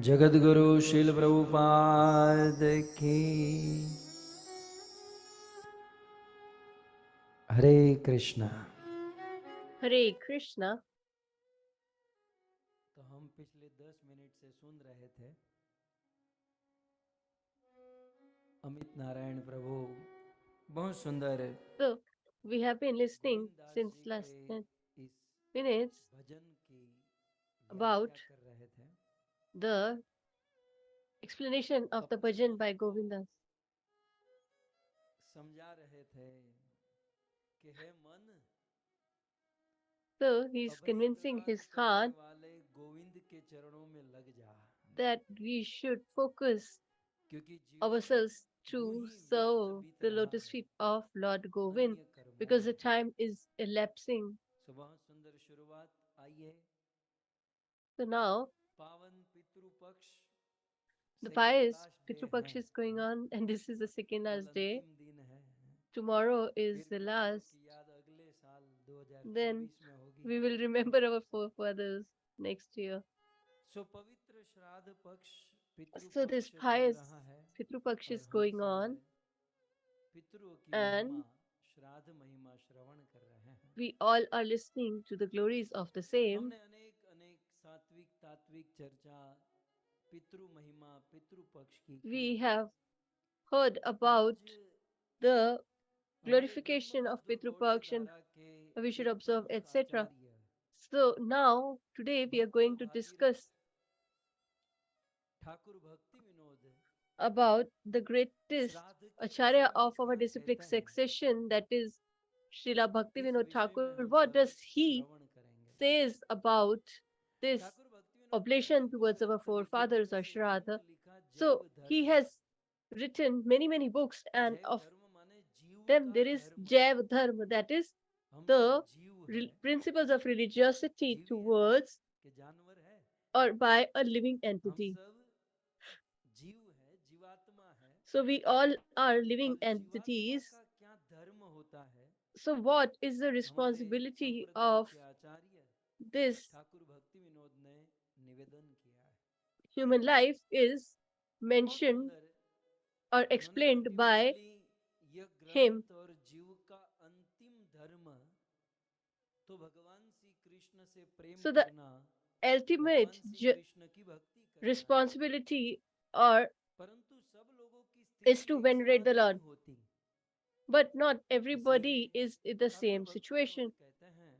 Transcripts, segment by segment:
जगद्गुरु शील प्रभुपाद की। हरे कृष्णा। हरे कृष्णा। तो हम पिछले 10 मिनट से सुन रहे थे अमित नारायण प्रभु बहुत सुंदर So we have been listening Govind Das since ji last के 10 इस minutes भजन की about व्याख्या कर रहे थे। the explanation of the अपने bhajan मन by को GovindDas. समझा रहे थे कि हे मन, So he's अभय convincing प्रदान his करने heart वाले गोविंद के चरणों में लग जा, that we should focus क्योंकि जीवन ourselves यूं to ही व्यर्थ serve बीत the रहा lotus है feet of Lord Govind अन्य कर्मों because में। the time is elapsing. सो बहुत सुंदर शुरुआत। आइए So now पावन पितृ पक्ष the second pious last day Pitru है, Paksh is going on, and this is the second कल last day. अंतिम दिन है। Tomorrow फिर is the पितरों last. की याद अगले साल Then 2024 में होगी। we will remember our forefathers next year. सो पवित्र श्राद्ध पक्ष पितृ So this पक्ष चल pious रहा है Pitru Paksh और is हम going सब on, पितरों की महिमा, and श्राद्ध महिमा श्रवण कर रहे हैं। we all are listening to the glories of the same. हमने अनेक अनेक सात्विक तात्विक चर्चा पितृ महिमा पितृ पक्ष की। We have heard आज about the हमारे glorification of ब्रह्मबुद्ध Pitru Gaudiya Paksh and धारा के we should एक observe, प्रमुख etc. Acharya So now, today we are भक्त going to Bhagirath discuss Thakur भक्ति विनोद about the greatest श्राद्ध के acharya विषय में of our क्या disciplic कहते हैं, succession, that is Srila इस Bhaktivinoda विषय में Thakur. हम What सब does he श्रवण करेंगे। says about this ठाकुर भक्ति विनोद ने oblation अनेकों towards our ग्रंथ लिखे, forefathers or जिनमें से एक Shraddh? ग्रंथ लिखा So जैव he धर्म। has written many books, and जैव of धर्म माने जीव them का there is धर्म। Jaiv Dharma, that is हम सब the जीव है। principles of religiosity जीवी है ना towards कि जानवर है। or by a living हम entity. सब जीव है, जीवात्मा है। So we all are living और जीवात्मा entities. का क्या धर्म होता है, So what is the हमारे responsibility संप्रदाय of के आचार्य this ठाकुर भक्ति विनोद ने निवेदन किया है। human life is बहुत mentioned सुंदर or उन्होंने explained by अल्टीमेटली यह him. ग्रंथ और जीव का अंतिम धर्म तो भगवान श्री कृष्ण से प्रेम So the करना, ultimate भगवान श्री कृष्ण की भक्ति करना है। responsibility or परंतु सब लोगों की is स्थिति to एक venerate समान the नहीं Lord. होती। But not इसलिए everybody is in the Thakur same भक्ति विनोद situation. कहते हैं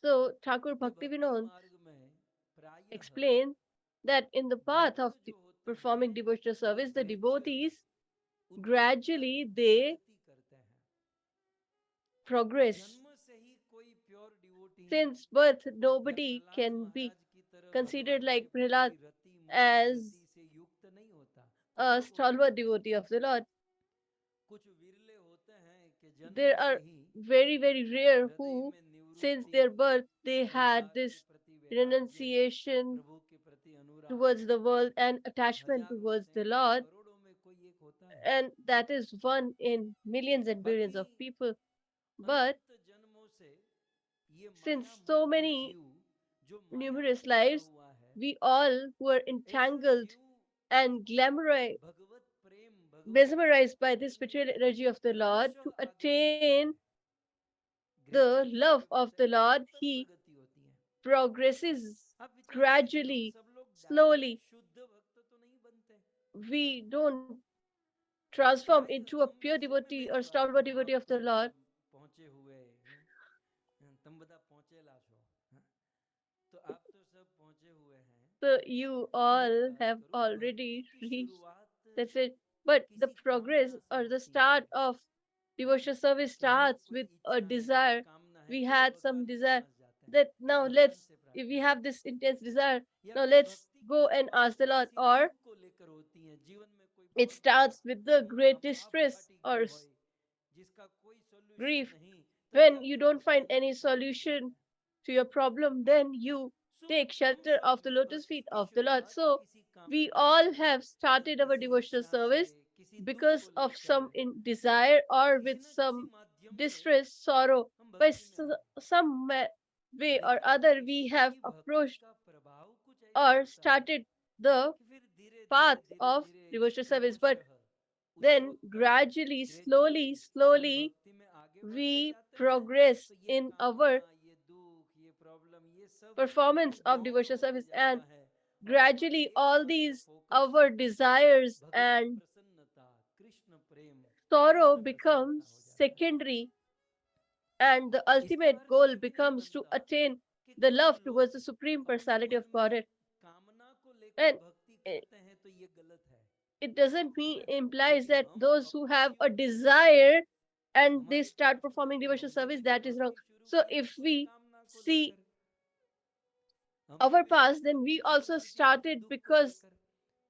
So Thakur कि भक्ति Bhaktivinoda मार्ग में प्रायः explains that in the path भक्त of जो होते performing हैं devotional वह service, the ग्रेजुअली devotees उत्तरोत्तर gradually they प्रगति करते हैं। progress. जन्म से ही कोई प्योर डिवोटी Since birth, या nobody प्रहलाद can be महाराज की तरह considered भगवान के like Prahlad प्रति रति मति as गति से युक्त नहीं होता। कुछ a लोग होते stalwart हैं, devotee of the Lord. कुछ विरले होते हैं कि जन्म There से are he very, very rare हृदय who, में since निवृत्ति, their birth, they had संसार के this प्रति वैराग्य, renunciation प्रभु के प्रति अनुराग। towards the world and attachment हजारों towards the सैकड़ों Lord, करोड़ों में कोई एक होता है। and that is one in millions and billions बाकी of people. But अनंत जन्मों से ये माया since so मूर्ति many जीव जो माया में numerous फंसा lives, हुआ है, we all were ऐसा entangled जीव and glamorized, Bhagavad Prem Bhagavad mesmerized भक्ति by this करने spiritual के energy लिए of the Lord क्रमशः to आगे बढ़ता है। attain the ग्रेजुअली love आगे of बढ़ते the हैं, Lord. निरंतर He प्रगति होती है। progresses आप विचार कीजिए, हम gradually, सब लोग slowly. डायरेक्ट शुद्ध भक्त तो नहीं बनते। We don't transform प्राय into a हम में pure से, मैं devotee मेरी or बात stalwart करूं, devotee आप of the तो Lord. सब पहुंचे हुए हैं, तुम बता पहुंचेला छो, हाँ? तो आप तो सब पहुंचे हुए हैं। So you मेरी all बात have करूं, भक्ति already की reached. शुरुआत That's it. But the किसी progress कामना से or the होती है। start of devotional service कि हमें starts कोई with a इच्छा है, कुछ desire. कामना है, We चलो had some भगवान के desire पास जाते हैं, that now भगवान let's, से if we प्रार्थना have करते this हैं। intense desire, या now फिर let's भक्ति की go and शुरुआत ask the Lord. किसी Or दुख को लेकर होती है, जीवन में कोई it बहुत बड़ा starts with the great distress महापाटी or होए जिसका कोई सॉल्यूशन grief. नहीं, तब When you जाके don't find भगवान any की शरण में जाते solution हैं। to your problem, then you so take हम shelter सब of the ने lotus भक्ति feet की of the Lord. शुरुआत So किसी we कामना से all have या started our किसी devotional इच्छा से, service किसी दुख because को of लेकर, some in desire or किसी with न किसी some माध्यम से distress, sorrow, हम by भक्ति में आए। some way or लेकिन other we have उसकी भक्ति approached का प्रभाव कुछ ऐसा or होता है started the कि फिर धीरे धीरे path धीरे of धीरे devotional service, but क्रमशः then उत्तरोत्तर gradually, ग्रेजुअली हम slowly, भक्ति में आगे बढ़ते we जाते हैं। progress तो ये in कामना, our ये दुख, ये प्रॉब्लम, ये सब performance of गौण devotional होते service, and जाता है और हमारा gradually एक all मात्र these फोकस our desires भगवत and प्रसन्नता, कृष्ण प्रेम, sorrow कृष्ण becomes प्रसन्नता हो जाता है। secondary, and the इसका ultimate अर्थ goal ये भी नहीं becomes to बनता attain कि the कुछ love towards the लोग Supreme अपने Personality मन of में Godhead. कामना को लेकर And भक्ति eh, करते हैं तो ये गलत it doesn't है mean ना? implies क्योंकि that हम those who अपने have a जीवन में जो desire करें and they हमारे start पास्ट में performing तो devotional हमने service, भी तो that is wrong. भक्ति शुरू So की थी if कुछ we कामना को see लेकर, हमने our भी तो past, कुछ then we भक्ति शुरू also की थी कुछ started दुख को because लेकर।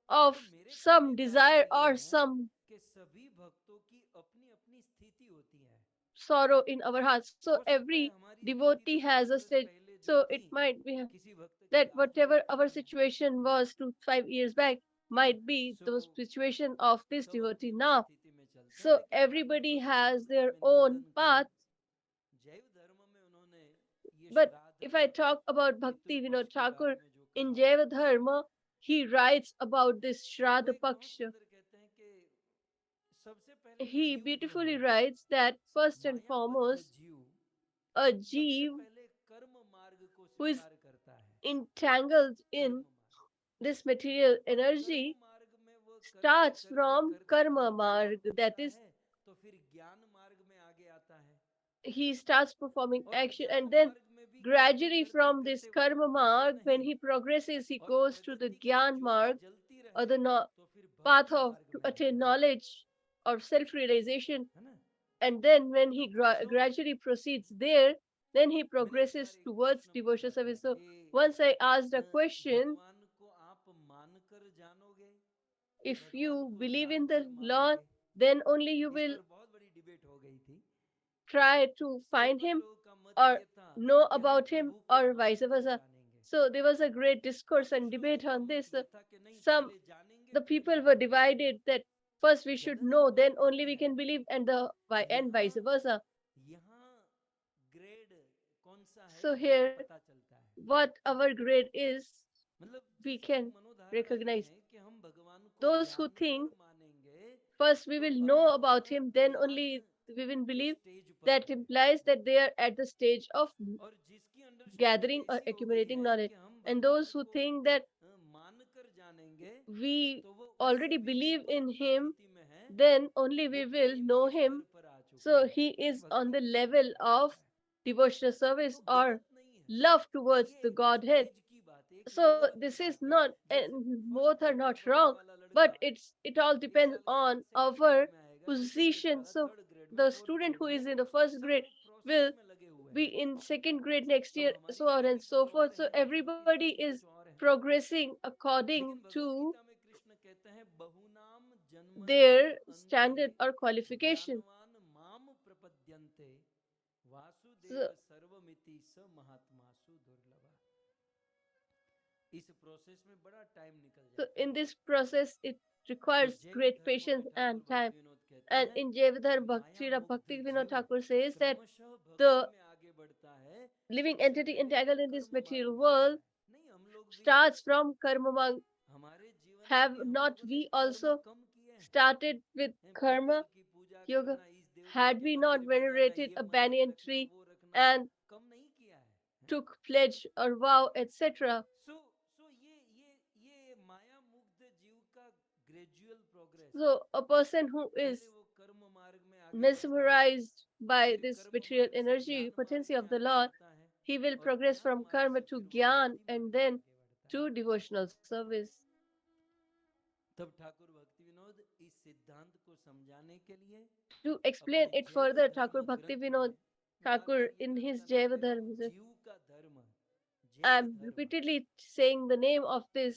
of तो मेरे some कहने का अर्थ desire ये or है some कि सभी भक्तों की अपनी अपनी स्थिति होती है। sorrow in our hearts. So हो सकता है every हमारी स्थिति devotee तो कुछ has a वर्ष stage. पहले जो So it थी might be किसी भक्त की that आज वो whatever our स्थिति नहीं situation was 5 years back might be so the situation of this सब अपनी devotee अपनी now. स्थिति में चलते हैं, So लेकिन ठाकुर everybody has भक्ति their विनोद में own निवेदन करूं, path. जैव धर्म में उन्होंने ये But श्राद्ध if I पक्ष, talk about पितृ Bhakti पक्ष Vinod के बारे Thakur में जो in कहा Jaiva Dharma, he writes about this वो Shraddh एक बहुत Paksha. सुंदर कहते हैं कि सबसे पहले He जीव जो है beautifully writes that first and मायाबद्ध foremost, जीव a सबसे jeev पहले कर्म मार्ग को who is स्वीकार करता है। entangled कर्म in मार्ग, this material और कर्म energy मार्ग में वो करते starts करते from करते karma थोड़ा marg, बलवान that बनता is, है तो फिर ज्ञान मार्ग में आगे आता है, he starts performing और action, ज्ञान and then मार्ग में भी करते gradually करते from this करते वो karma मुक्ति से marg, when नहीं, he progresses, he और goes to the प्रकृति की gyan ज्योति marg, जलती or रहे the तो फिर path भक्ति of मार्ग to में attain आता है knowledge or self-realization. है ना? And then when he so gradually proceeds there, then he मैंने एक बार progresses एक towards प्रश्न devotional पूछा था service. So कि once I asked a question, भगवान को आप मानकर जानोगे कि if भगवान you को believe in जानकर the Lord, मानोगे, then only you इस will पर बहुत बड़ी डिबेट हो गई थी। try to तो find कुछ him लोगों का मत or ये था know कि हम about him, प्रभु को or vice मानकर versa. जानेंगे, So there was a great और discourse कुछ and लोगों debate का on मत this. ये था कि नहीं, Some पहले जानेंगे the फिर people were मानेंगे। divided that first we should know, गलत then बात only ये we है, can believe, and and यहाँ vice versa. यहाँ ग्रेड कौन सा है So ये here, पता चलता है। what our grade is, मतलब we जिसकी can मनोधारणा ये recognize. है कि हम भगवान को Those who जानकर think मानेंगे, first we तो will अभी know वो about him, then ज्ञान only we will के believe, स्टेज पर that है, implies that they are at the stage of और जिसकी अंडरस्टैंडिंग gathering or ऐसी हो गई accumulating है knowledge. कि हम And भगवान those who को think that मानकर जानेंगे, we तो वो उससे already भी believe ऊपर in की him, स्थिति में है, then only वो we will प्रेम know के स्तर him. पर आ चुका So है, he वो is on भक्ति the के स्तर level पर आ of चुका है। devotional service तो or गलत नहीं है, love towards ये the एक Godhead. स्टेज की बात है, एक So लेवल की this is बात है। not, जैसे and first both are grade में not पढ़ने wrong, वाला but लड़का it all इस depends साल के बाद on सेकंड our ग्रेड में आएगा, सेकंड ग्रेड position. वाला So थर्ड ग्रेड में, the fourth student grade who में, is in the first सब grade वो will प्रोसेस में लगे हुए be हैं। in second grade next अब year, हमारी so on स्थिति and कुछ so और forth. So है, दूसरों की everybody स्थिति is कुछ और है, progressing according लेकिन भगवत to गीता में कृष्ण कहते हैं बहुनाम जन्मनाम their अन्ते standard or qualification. ज्ञानवान माम प्रपद्यन्ते So, वासुदेव सर्वमिति स महात्मासु दुर्लभा। इस प्रोसेस में बड़ा टाइम निकल so जाता in है। this process, it तो requires जैव great धर्म में patience ठाकुर and time. भक्ति विनोद कहते And हैं in कि Jayavadhar माया Bhakti, मुग्ध Bhakti Vinod जीव Thakur says that क्रमशः भक्ति the में आगे बढ़ता है, living सबसे entity पहले वो entangled in this कर्म मार्ग material में आता world है। नहीं, हम लोग भी starts from karma marg. हमारे जीवन में Have भी हम not लोगों ने we कर्म also कम किए हैं। started with पीपल karma की पूजा yoga? करना, इस देवता Had के we not मंदिर में जाना, venerated ये a मन्नत banyan रखना, tree वो रखना, and कम नहीं किया है, हैं? took pledge or vow, etc.? सो सो ये माया मुग्ध जीव का ग्रेजुअल प्रोग्रेस है। So a person who is पहले वो कर्म मार्ग में आगे बढ़ता है, mesmerized by फिर this कर्म material मार्ग से energy, ज्ञान मार्ग potency में of the आगे Lord, बढ़ता है, he will और progress ज्ञान from मार्ग karma से to फिर वो gyan भक्ति and मार्ग में then आगे बढ़ता है। to devotional service. तब ठाकुर भक्ति विनोद इस सिद्धांत को समझाने के लिए To explain अपने it जैव further, धर्म Thakur Bhakti ग्रंथ में, Vinod मैं बार Thakur बार ये in his कहता ना Jaiva कि Dharma says, जीव का धर्म, जैव I'm धर्म, repeatedly saying the name of this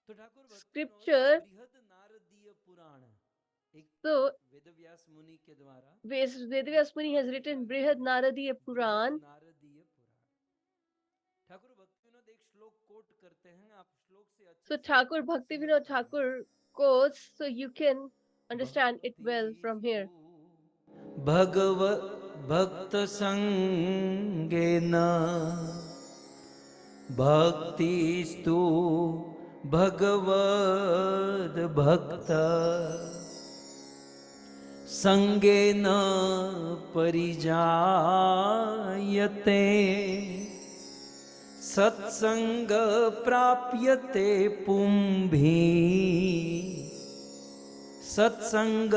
तो ठाकुर भक्ति विनोद scripture. बृहद नारदीय पुराण, एक So, वेदव्यास मुनि के द्वारा एक Vedavyas Muni has पुराण लिखा written गया Brihad है, Naradiya बृहद Puran. नारदीय पुराण। ठाकुर भक्ति विनोद एक श्लोक कोट करते हैं, आप श्लोक से अच्छे So, से Thakur Bhakti समझ Vinod पाएंगे। Thakur quotes, so you can understand it well from भक्तिस्तु here. भगवत भक्त संगेन भक्तिस्तु भगवद् भक्त संगेन परिजायते सत्संग प्राप्यते पुंभी सत्संग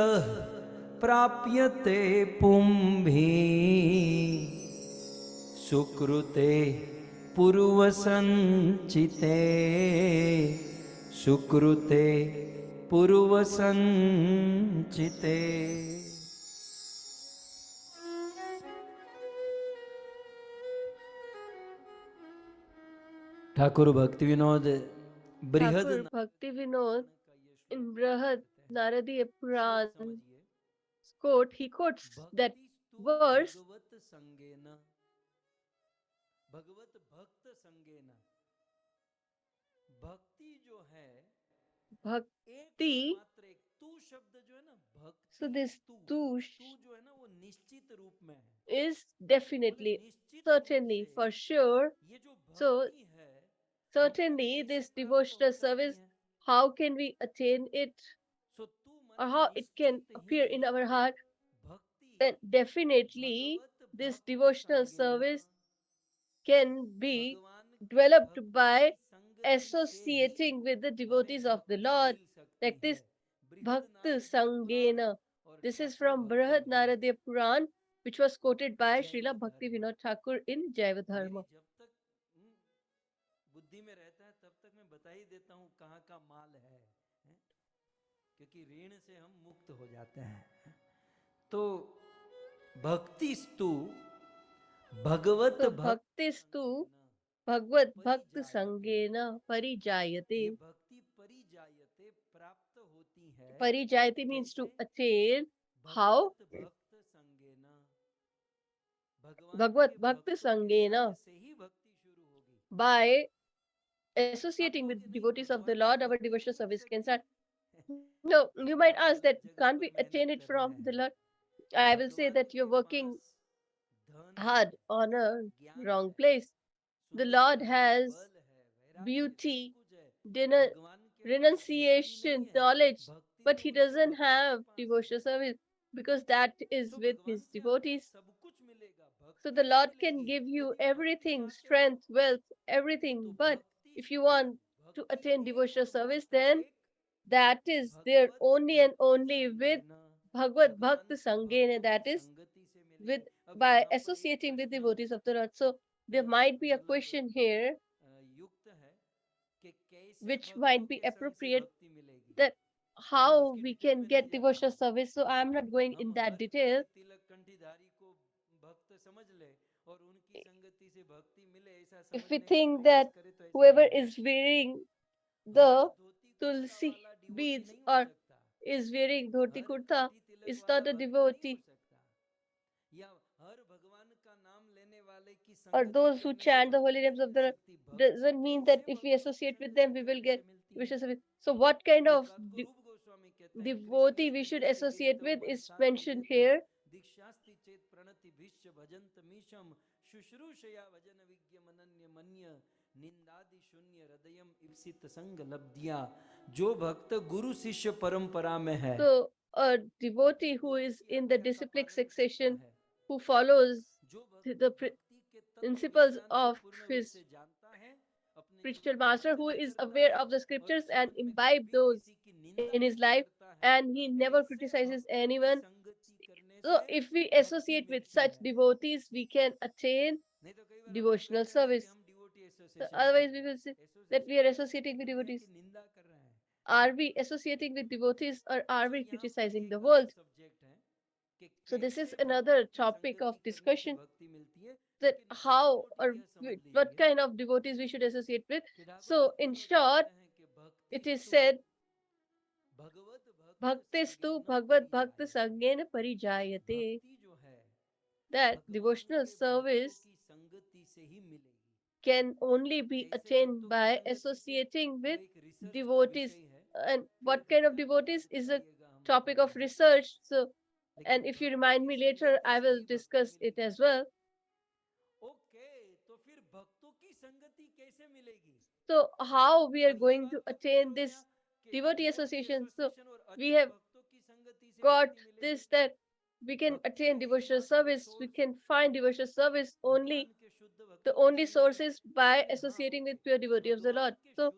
प्राप्यते पुंभी सुकृते पूर्वसंचिते सुकृते पूर्वसंचिते। ठाकुर भक्ति विनोद बृहद Thakur Bhakti Vinod in Brihad Naradiya Puran quotes that भक्तिस्तु verse, भगवत संगेन भगवत भक्त संगेन। भक्ति जो है एक और Bhakti. मात्र एक तू शब्द जो है ना So भक्ति this तू tush तू जो है ना वो निश्चित रूप में है is बोले definitely, निश्चित रूप certainly, से for sure. ये जो So भक्ति है हमको certainly कैसे this प्राप्त हो devotional सकती service, है। how can we attain it, सो तू or माने how it can निश्चित ही appear in our heart? भक्ति Then definitely भगवत this भक्त devotional संगेन service can be भगवान के developed भक्त by की संगति से ही associating with the हमें devotees of the भक्ति Lord, मिल सकती like है। this बृहद Bhakti नारदीय पुराण Sangena. और This is ठाकुर from भक्ति Brihad Vinod Naradiya Puran, which was quoted by जैव Srila Bhakti धर्म। Vinod Thakur in Jaiva मेरी Dharma. जब तक बुद्धि में रहता है तब तक मैं बता ही देता हूँ कहाँ का माल है, क्योंकि ऋण से हम मुक्त हो जाते हैं। तो भक्ति स्तु भगवत So भक्त Bhaktistu संगेन Bhagavad Bhakt परिजायते। Sangena ये Parijayate. भक्ति परिजायते प्राप्त होती है Parijayate means to कैसे? attain. How? भगवत भक्त संगेन भगवान Bhagavad के Bhakt भक्तों के संग Sangena. से ही भक्ति शुरू होगी। By आप associating with कहोगे नहीं devotees of the भगवान से Lord, our भक्ति devotional नहीं हो service can सकती। start. No, you might आप ask that गलत जगह can't पर we मेहनत attain it कर रहे from the हैं। Lord? I will say भगवान that you're के working पास धन है, hard on a ज्ञान wrong है, place. The सुंदरता Lord है, has बल है, वैराग्य है, सब beauty, कुछ है। dinner, भगवान के पास भक्ति नहीं renunciation, है। knowledge, भक्ति but तो he उनके doesn't भक्तों के have पास है। devotional service because that is so with भगवान his से आपको devotees. सब कुछ मिलेगा, So भक्ति the नहीं Lord can मिलेगी। give you यदि भक्ति everything, चाहते हो strength, wealth, तो everything. But भक्ति if you stew want to भक्ति attain एक devotional और service, मात्र then एक that is there Bhagavad only and भक्त only with संगेन Bhagavad भगवान Bhakti के Sangena, भक्तों की that is संगति से with मिलेगी। अब by यहाँ पर एक associating with प्रश्न devotees of the Lord. So there might be a मतलब question here युक्त है कि कैसे which भक्तों might be के संग से appropriate, भक्ति मिलेगी। that तो मैं how उसकी we डिटेल can में नहीं get जा रहा devotional हूँ। service. So I'm not going हम in that हर detail. किसी तिलक कंठीधारी को भक्त समझ ले और उनकी संगति से भक्ति मिले ऐसा If we समझने का think प्रयास that करे तो ऐसा whoever नहीं है। is wearing her the dhoti kurta tulsi वाला डिवोटी beads नहीं हो or सकता, is wearing dhoti her kurta कंठी तिलक is वाला not a भक्त नहीं हो devotee, सकता, या हर भगवान का नाम लेने वाले की or संगति those who करने से chant the holy भक्ति नहीं names of mill the Lord. सकती। Doesn't भक्ति mean that से if we भक्ति की associate with them, we संगति will कैसे get मिलती है। devotional service. So what kind इस of बात को रूप गोस्वामी कहते हैं, devotee we कृष्णस्ति should यस्य associate गिरितो with is वंशाति mentioned यत्र here. दीक्षास्ति चेत प्रणति भिष्य भजंत मीशम शुश्रूषया भजन विज्ञ मनन्य मन्य निंदादि शून्य हृदयम इप्सित संग लब्धिया। जो भक्त गुरु शिष्य परंपरा में है, So a devotee who Guru is की in the आज्ञा का disciplic पालन करता succession, है, who follows जो भक्त the भक्ति के तत्व principles विज्ञान को of पूर्ण रूप his से जानता है, अपने spiritual जीवन में master, who आचरण is करता aware है of the और scriptures and जीवन में imbibe कभी those किसी की in निंदा his नहीं life, करता है, and he never ऐसे criticizes भक्तों की anyone. संगति करने So से if we भक्ति associate with मिलती such है। devotees, we can attain नहीं तो कई बार हम लोग devotional कहते हैं ना कि service. हम डिवोटी एसोसिएशन कर Otherwise, रहे we हैं। will say that we association are का मतलब associating with ये है devotees. कि निंदा कर रहे हैं। Are we associating with devotees or are so we यहाँ पर criticizing एक the अलग world? सब्जेक्ट है कि So this is कैसे another भक्तों की topic of संगति करने से discussion, भक्ति मिलती है, that लेकिन हर how डिवोटी or यह समझ what लीजिए kind of devotees we should associate with. कि ठाकुर So भक्ति in विनोद short, कहते हैं कि it is भक्तिस्तु said, भगवत भक्त Bhaktistu संगेन Bhagavad Bhakta परिजायते। Sangena Parijayate. भक्ति जो है That भगवान devotional के भक्तों service की संगति से ही मिलेगी। can only be कैसे attained भक्तों की by संगति से, associating वो with एक रिसर्च का devotees. विषय है, And फिर what kind कभी of आपको devotees याद is a कराइएगा, हम topic of बताएंगे। research. So, लेकिन and if you भक्तों remind की me later, संगति I से will ही भक्ति discuss it मिलेगी। as well. ओके, तो फिर भक्तों की संगति कैसे So how we are going to attain this devotee association? So we have got this, that we can attain devotional service, we can find devotional service only, the only source is by associating with pure devotee of the Lord. So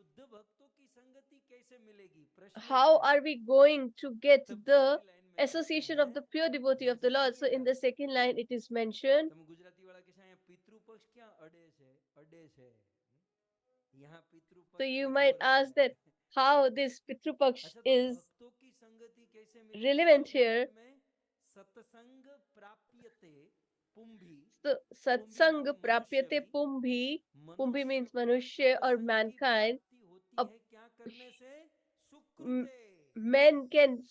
how are we going to get the association of the pure devotee of the Lord? So in the second line it is mentioned. So you might ask that how this Pitru Paksh is relevant here. So satsang prapyate pumbhi. Pumbhi means manushya or mankind. A men can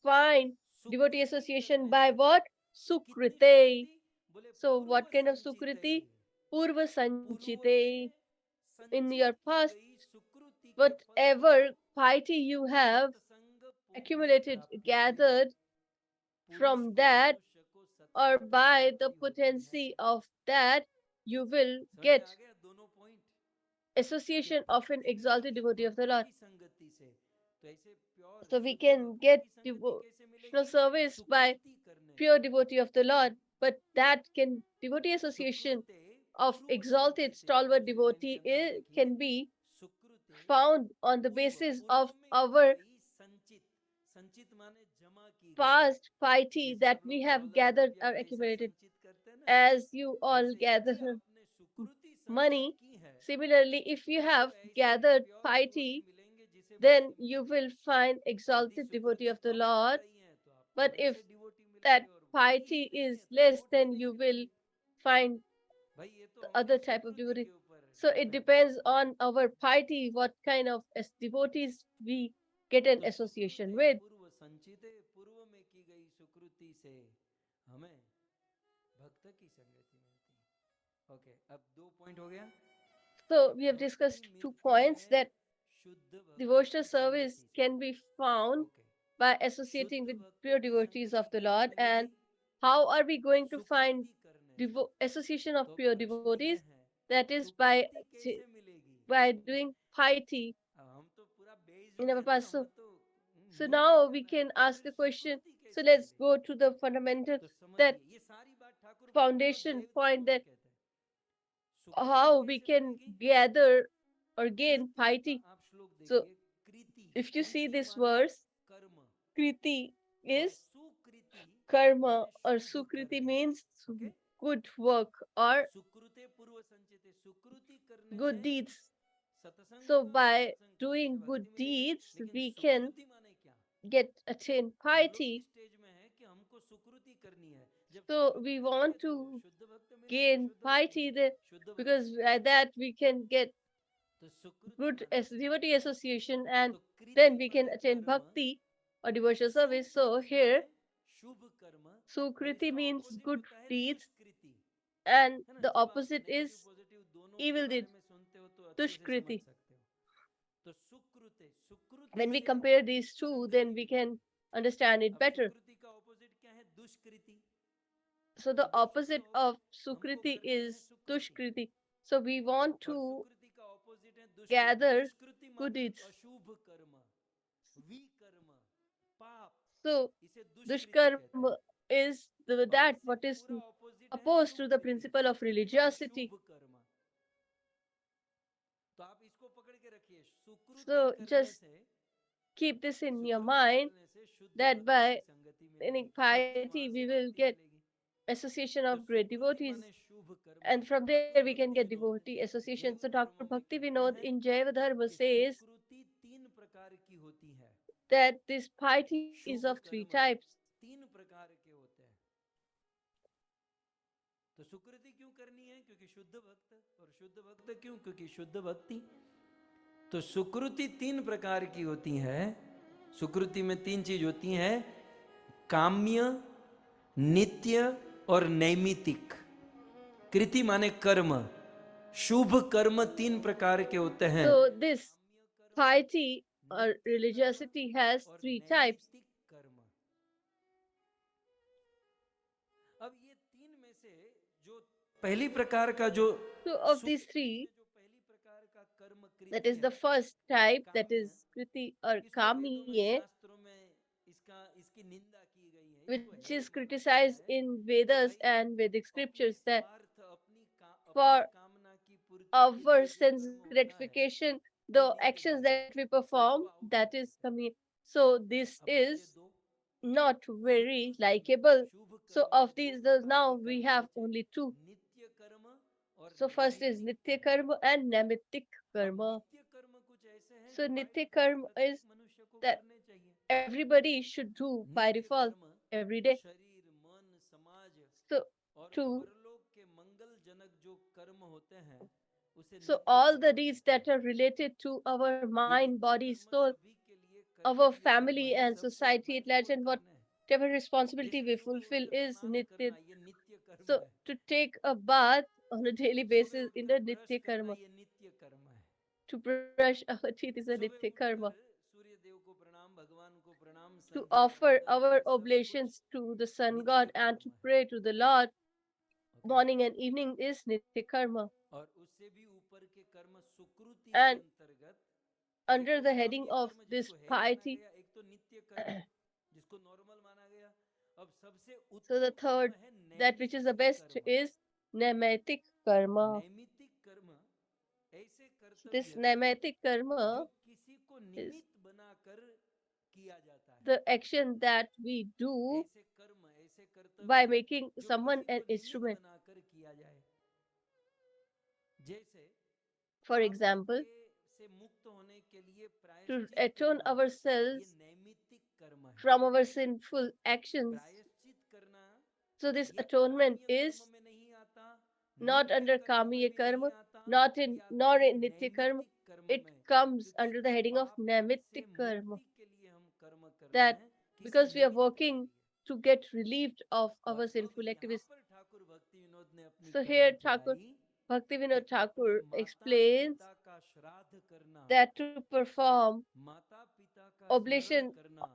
find devotee association by what? Sukrite. So what kind of sukriti? Purva sanchite. In your past, whatever piety you have accumulated, gathered, from that or by the potency of that, you will get association of an exalted devotee of the Lord. So we can get devotional service by pure devotee of the Lord, but that can devotee association of exalted stalwart devotee can be found on the basis of our past piety that we have gathered or accumulated. As you all gather money, similarly, if you have gathered piety, then you will find exalted devotee of the Lord. But if that piety is less, then you will find the other type of devotee. So it depends on our piety, what kind of devotees we get an association with. So we have discussed 2 points, that devotional service can be found by associating with pure devotees of the Lord. And how are we going to find association of pure devotees? That is by doing piety in our past. So now we can ask the question. So let's go to the fundamental, that foundation point, that how we can gather or gain piety. So if you see this verse, kriti is karma, or sukriti means good work or good deeds. So by doing good deeds, we can attain piety. So we want to gain piety because by that we can get good as devotee association, and then we can attain bhakti or devotional service. So here sukriti means good deeds, and the opposite is evil deed, dushkriti. When we compare these two, then we can understand it better. So the opposite of sukriti is dushkriti. So we want to gather good deeds. So dushkarma is that what is opposed to the principle of religiosity. So just keep this in your mind, that by attaining piety we will get association of great devotees, and from there we can get devotee association. So Dr. Bhakti Vinod in Jaiva Dharma says that this piety is of 3 types. तो सुकृति क्यों करनी है? क्योंकि शुद्ध भक्त, और शुद्ध भक्त क्यों? क्योंकि शुद्ध भक्ति। तो सुकृति 3 प्रकार की होती है। सुकृति में 3 चीज होती हैं, काम्य, नित्य और नैमितिक। कृति माने कर्म, शुभ कर्म 3 प्रकार के होते हैं। So this piety or religiosity has 3 types. अब ये 3 में से जो पहली प्रकार का जो So of these 3, That Kriti is है, the first type, that काम्य, is Kriti or इसको वेदों में, Kamiye, शास्त्रों में इसकी निंदा की गई है, इसको which is हेय माना गया criticized है in कि Vedas भाई and Vedic अपने scriptures, that स्वार्थ, अपने for कामना की पूर्ति के लिए our जो sense कर्म होता है gratification, वो the नित्य actions कर्म that है, we तो perform, इसको आउट that कर is देते हैं। Kamiye. So this अब बचे is दो, not सुख very कर्म, likable. शुभ So कर्म, of दो these, प्रकार now के we कर्म have बचे, only two. नित्य कर्म और So first is नैमित्तिक Nitya कर्म। Karma and Naimittik अब Karma. नित्य कर्म कुछ ऐसे हैं So जो बाय Nitya डिफॉल्ट Karma प्रत्येक is मनुष्य को that करने चाहिए। everybody should do by नित्य default कर्म every day. शरीर, मन, समाज So और two. परलोक के मंगलजनक जो कर्म होते हैं उसे So नित्य all the कर्म deeds कहते that हैं। are related to our ये mind, नित्य body, कर्म soul, सभी के लिए our कर्तव्य कर्म family है, and सबसे society by at large, default and करने हैं। whatever responsibility जैसे we सुबह fulfill उठकर is स्नान Nitya. करना, ये नित्य कर्म So है। to take a bath on a daily सुबह basis in उठकर the ब्रश Nitya करना, Karma. ये नित्य कर्म है। To brush our teeth is a सुबह Nitya Karma. उठकर सूर्य देव को प्रणाम, भगवान को प्रणाम, To संध्या offer वंदन, our ये सब कुछ oblations to the Sun नित्य God and कर्म to है। pray to the Lord okay, morning and evening is Nitya Karma. और उससे भी ऊपर के कर्म सुकृति के And अंतर्गत एक under तो the heading काम्य of कर्म this जिसको हेय माना piety, गया, एक तो नित्य कर्म जिसको नॉर्मल माना गया। अब सबसे so the उत्तम कर्म third, है that which is the नैमित्तिक best, कर्म। is Naimatik Karma. नैमित्तिक कर्म ऐसे So this कर्तव्य Naimatik जो Karma किसी को is निमित्त बनाकर किया जाता है। the action that we do ऐसे कर्म, ऐसे by कर्तव्य making जो someone किसी an को निमित्त instrument. बनाकर किया जाए। जैसे For पाप example, के से मुक्त होने के लिए to प्रायश्चित atone करना, ये ourselves नैमित्तिक कर्म है। from our sinful actions. प्रायश्चित करना So this ये atonement काम्य कर्म is में नहीं आता, not नित्य under कर्म में Kamiya भी नहीं Karma, आता, not ये in आता nor है in Nitya Karma. नैमित्तिक कर्म It में। comes क्योंकि under the heading of पाप से Naimittik Karma. मुक्ति के लिए हम कर्म कर रहे That हैं, किसी because we are निमित्त के working लिए। to get relieved of और our अब sinful यहाँ activities. पर ठाकुर भक्ति विनोद ने अपनी So कमान here चलाई कि Bhaktivinoda अपने Thakur माता explains पिता का श्राद्ध करना, that to perform माता पिता का स्मरण oblation करना।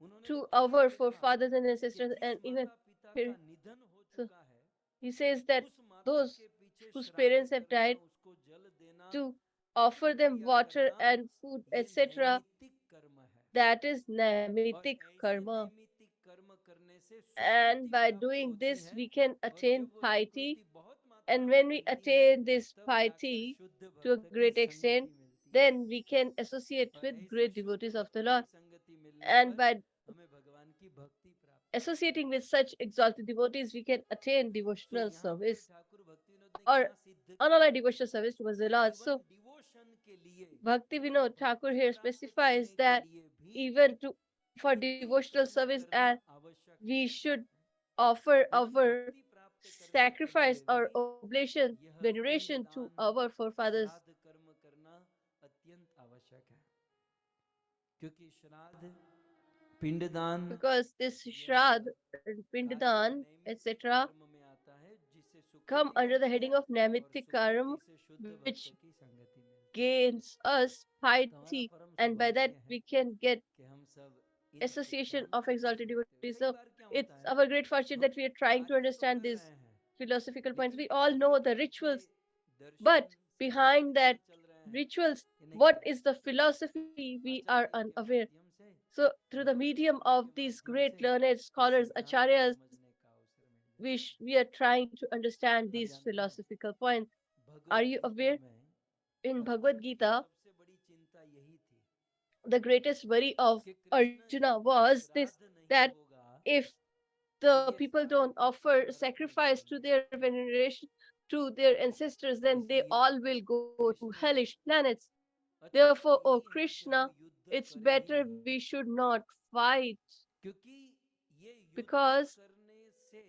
उन्होंने तो to क्लियर our लिखा forefathers and कि ancestors, जिस and even माता पिता here, का निधन हो so चुका है, he says that उस माता those के पीछे whose श्राद्ध parents have करना, died, उसको जल देना, to पितृ offer them क्रिया water करना, and food, ये etc., नैमित्तिक कर्म है। that is और Naimittik ऐसे Karma. नैमित्तिक कर्म करने से And सुकृति by प्राप्त doing होती this, है, we can और attain जब वो piety. सुकृति बहुत मात्रा And में when we बढ़ती है, attain this तब जाकर piety शुद्ध to a भक्त की great extent, संगति मिलती है। then we can associate और with ऐसे great शुद्ध devotees of भक्त the की Lord. संगति मिलने And पर by हमें भगवान की भक्ति प्राप्त होती associating with such exalted devotees, we can attain है। सो devotional यहाँ पर service ठाकुर भक्ति विनोद ने or क्या सिद्ध unalloyed किया devotional service towards the कि Lord. इवन So डिवोशन के लिए, Bhakti Vinod Thakur भक्ति here प्राप्त specifies करने के that लिए भी even for कृति devotional कर्म service, करना and आवश्यक we है। should offer इवन our भक्ति प्राप्त करने के sacrifice लिए or भी oblation, यह veneration to पिंडदान, our forefathers. श्राद्ध कर्म करना अत्यंत आवश्यक है। क्योंकि श्राद्ध, पिंडदान Because this यह Shraddh, कार्य Pindadan, नैमित्तिक etc., कर्म में आता है, जिससे come सुकृति under the बढ़ती है heading of और Naimittik सुकृति Karma, से शुद्ध भक्त which की संगति मिलती है। gains us तो हमारा piety, परम and by that सौभाग्य है we can get कि हम सब इन association of सिद्धांतों को exalted सुनते हैं। devotees. कई So बार क्या it's होता है, our great fortune हम that we are trying to कार्य तो understand कर these रहे हैं, philosophical points. लेकिन We all कार्य know के the पीछे rituals, दर्शन but सिद्धांत behind क्या that चल रहे हैं rituals, ये नहीं what पता is the चलता। philosophy, we are आचार्यों के unaware. माध्यम से, So through the medium महर्षियों of के these माध्यम great से learned इस scholars, सिद्धांत को acharyas, समझने का अवसर मिल जाता है। we are trying to understand आप these जानते हैं, philosophical points. Are Bhagavad you Gita aware? में In Bhagavad अर्जुन की Gita, सबसे बड़ी चिंता यही थी the greatest worry of कि कृष्ण Arjuna जब तक was this, श्राद्ध नहीं that होगा if तो the ये people सारे don't पृथ्वी offer नरक में sacrifice to जाएंगे। their veneration to their ancestors, then they इसलिए all will go to Krishna hellish planets. अच्छा Therefore, O यही है कि हम Krishna, युद्ध it's करें ही better नहीं, we should not fight, क्योंकि ये युद्ध because करने से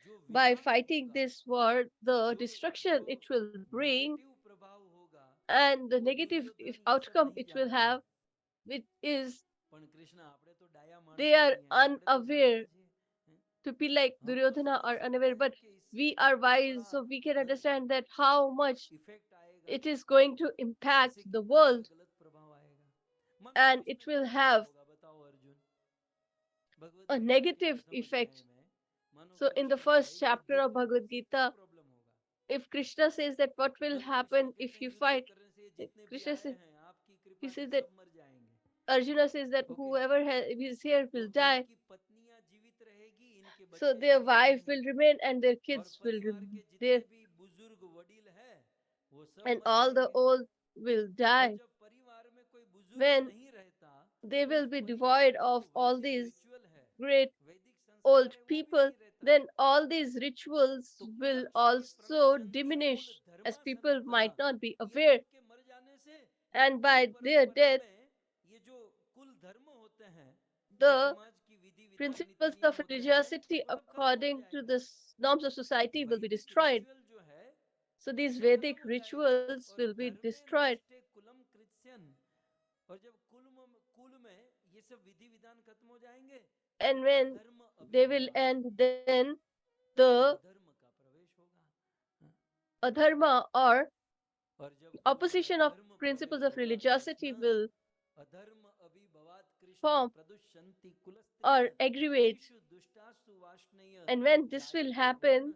जो by विनाश fighting होगा, this war, the जो जो destruction it will bring negative प्रभाव होगा, and the वो negative दुर्योधन ये सब outcome नहीं it will जानते have, हैं। which is પણ કૃષ્ણ આપણે તો ડાયા they માણસો are છીએ, આપણે તો જાણીએ unaware. છીએ, हैं? To be like हम तो Duryodhana समझ are सकते unaware, हैं but कि इससे we are कितना wise, बड़ा so we can हैं, understand that how much effect आएगा, it is going to impact इससे the कितना बड़ा world, गलत प्रभाव आएगा। मानो and it इसमें will क्या गलत have होगा बताओ अर्जुन। भगवत a गीता के negative प्रथम effect. अध्याय में मानो So in the Krishna first कहे chapter युद्ध of करने Bhagavad से क्या Gita, प्रॉब्लम होगा, if Krishna says that what will happen if you fight, Krishna says, he says that Arjuna says that whoever is here will die. So their wife will remain and their kids will remain there, and all the old will die. When they will be devoid of all these great old people, then all these rituals will also diminish, as people might not be aware. And by their death, the principles of religiosity according to the norms of society will be destroyed. So these Vedic rituals will be destroyed. And when they will end, then the adharma or opposition of principles of religiosity will form or aggravate. And when this will happen,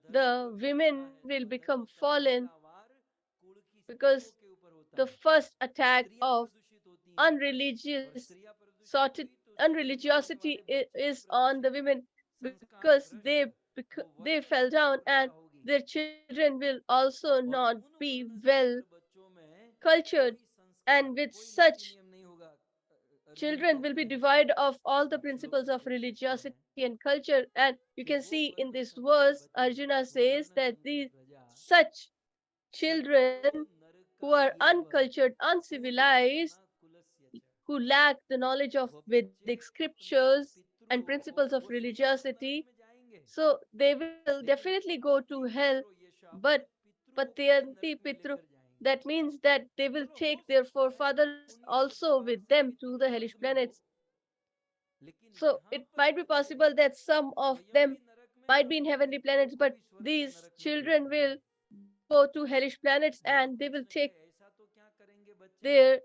the women will become fallen, because the first attack of unreligious sorted unreligiosity is on the women, because they fell down, and their children will also not be well cultured, and with such children will be devoid of all the principles of religiosity and culture. And you can see in this verse Arjuna says that these such children who are uncultured, uncivilized, who lack the knowledge of Vedic scriptures and principles of religiosity, so they will definitely go to hell. But Patyanti Pitru, that means that they will take their forefathers also with them to the hellish planets. So it might be possible that some of them might be in heavenly planets, but these children will go to hellish planets and they will take their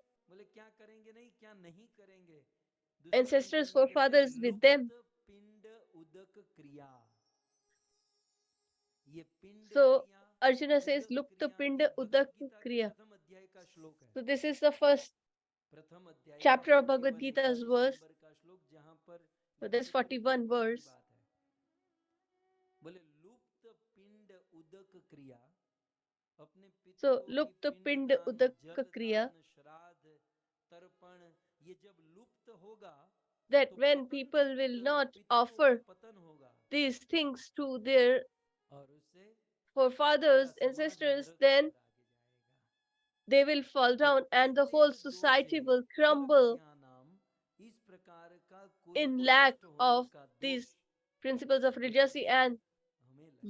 ancestors, forefathers with them. So Arjuna says, Lupta Pinda Udak Kriya. So this is the first chapter of Bhagavad Gita's verse. So there's 41 verse. So Lupta Pinda Udak Kriya, that when people will not offer these things to their forefathers, ancestors, then they will fall down and the whole society will crumble in lack of these principles of religiosity, and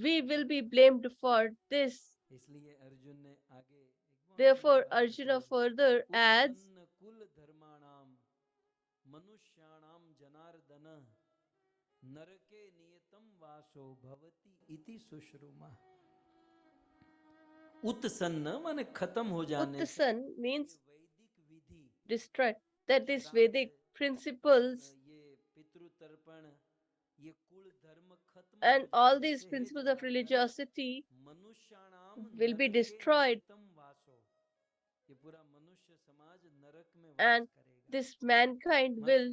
we will be blamed for this. Therefore, Arjuna further adds, Uttasan means destroy. That these Vedic principles and all these principles of religiosity will be destroyed, and this mankind will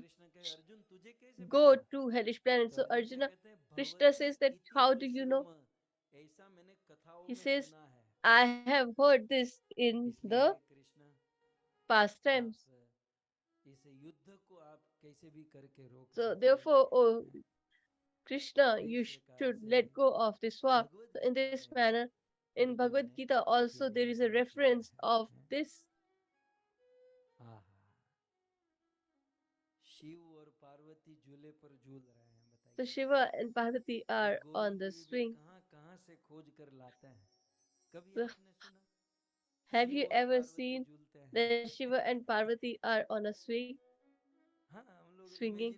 go to hellish planets. So Arjuna, Krishna says that, how do you know? He says, I have heard this in the past times. So therefore, oh Krishna, you should let go of this war. So in this manner, in Bhagavad Gita also there is a reference of this. So Shiva and Parvati are on the swing. So have you ever seen that Shiva and Parvati are on a swing, swinging?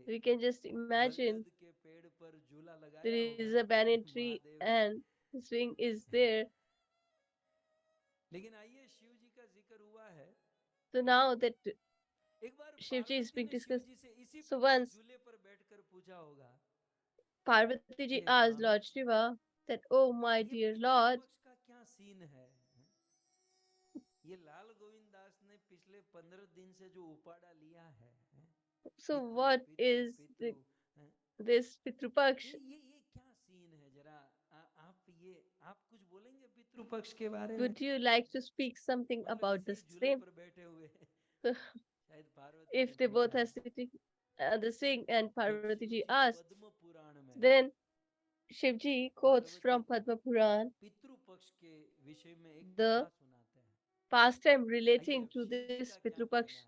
We can just imagine there is a banyan tree and the swing is there. So now that Shivji is being discussed, so once Parvati ji कि asked Swami Lord Shiva that, "Oh my ये dear पितृ Lord, पक्ष का क्या scene है? ये लाल गोविंद दास ने पिछले 15 दिन से जो उपाड़ा लिया है, so पितृ what पितृ is पितृ, हैं? this Pitru ये Paksh?" ये ये क्या सीन है? जरा आप कुछ बोलेंगे पितृ पक्ष के बारे में? Would you like to speak something मतलब about ऐसे the ही झूले same? पर बैठे हुए हैं। शायद पार्वती If ने they both पूछा are है। sitting the sing and तो Parvati शिव ji जी asked, पद्म पुराण में then Shivji quotes Parvati from को Padma Puran पितृ पक्ष के विषय में एक the कथा सुनाते हैं। pastime आइए relating अब to शिव जी this का क्या Pitru कहना Paksh. है?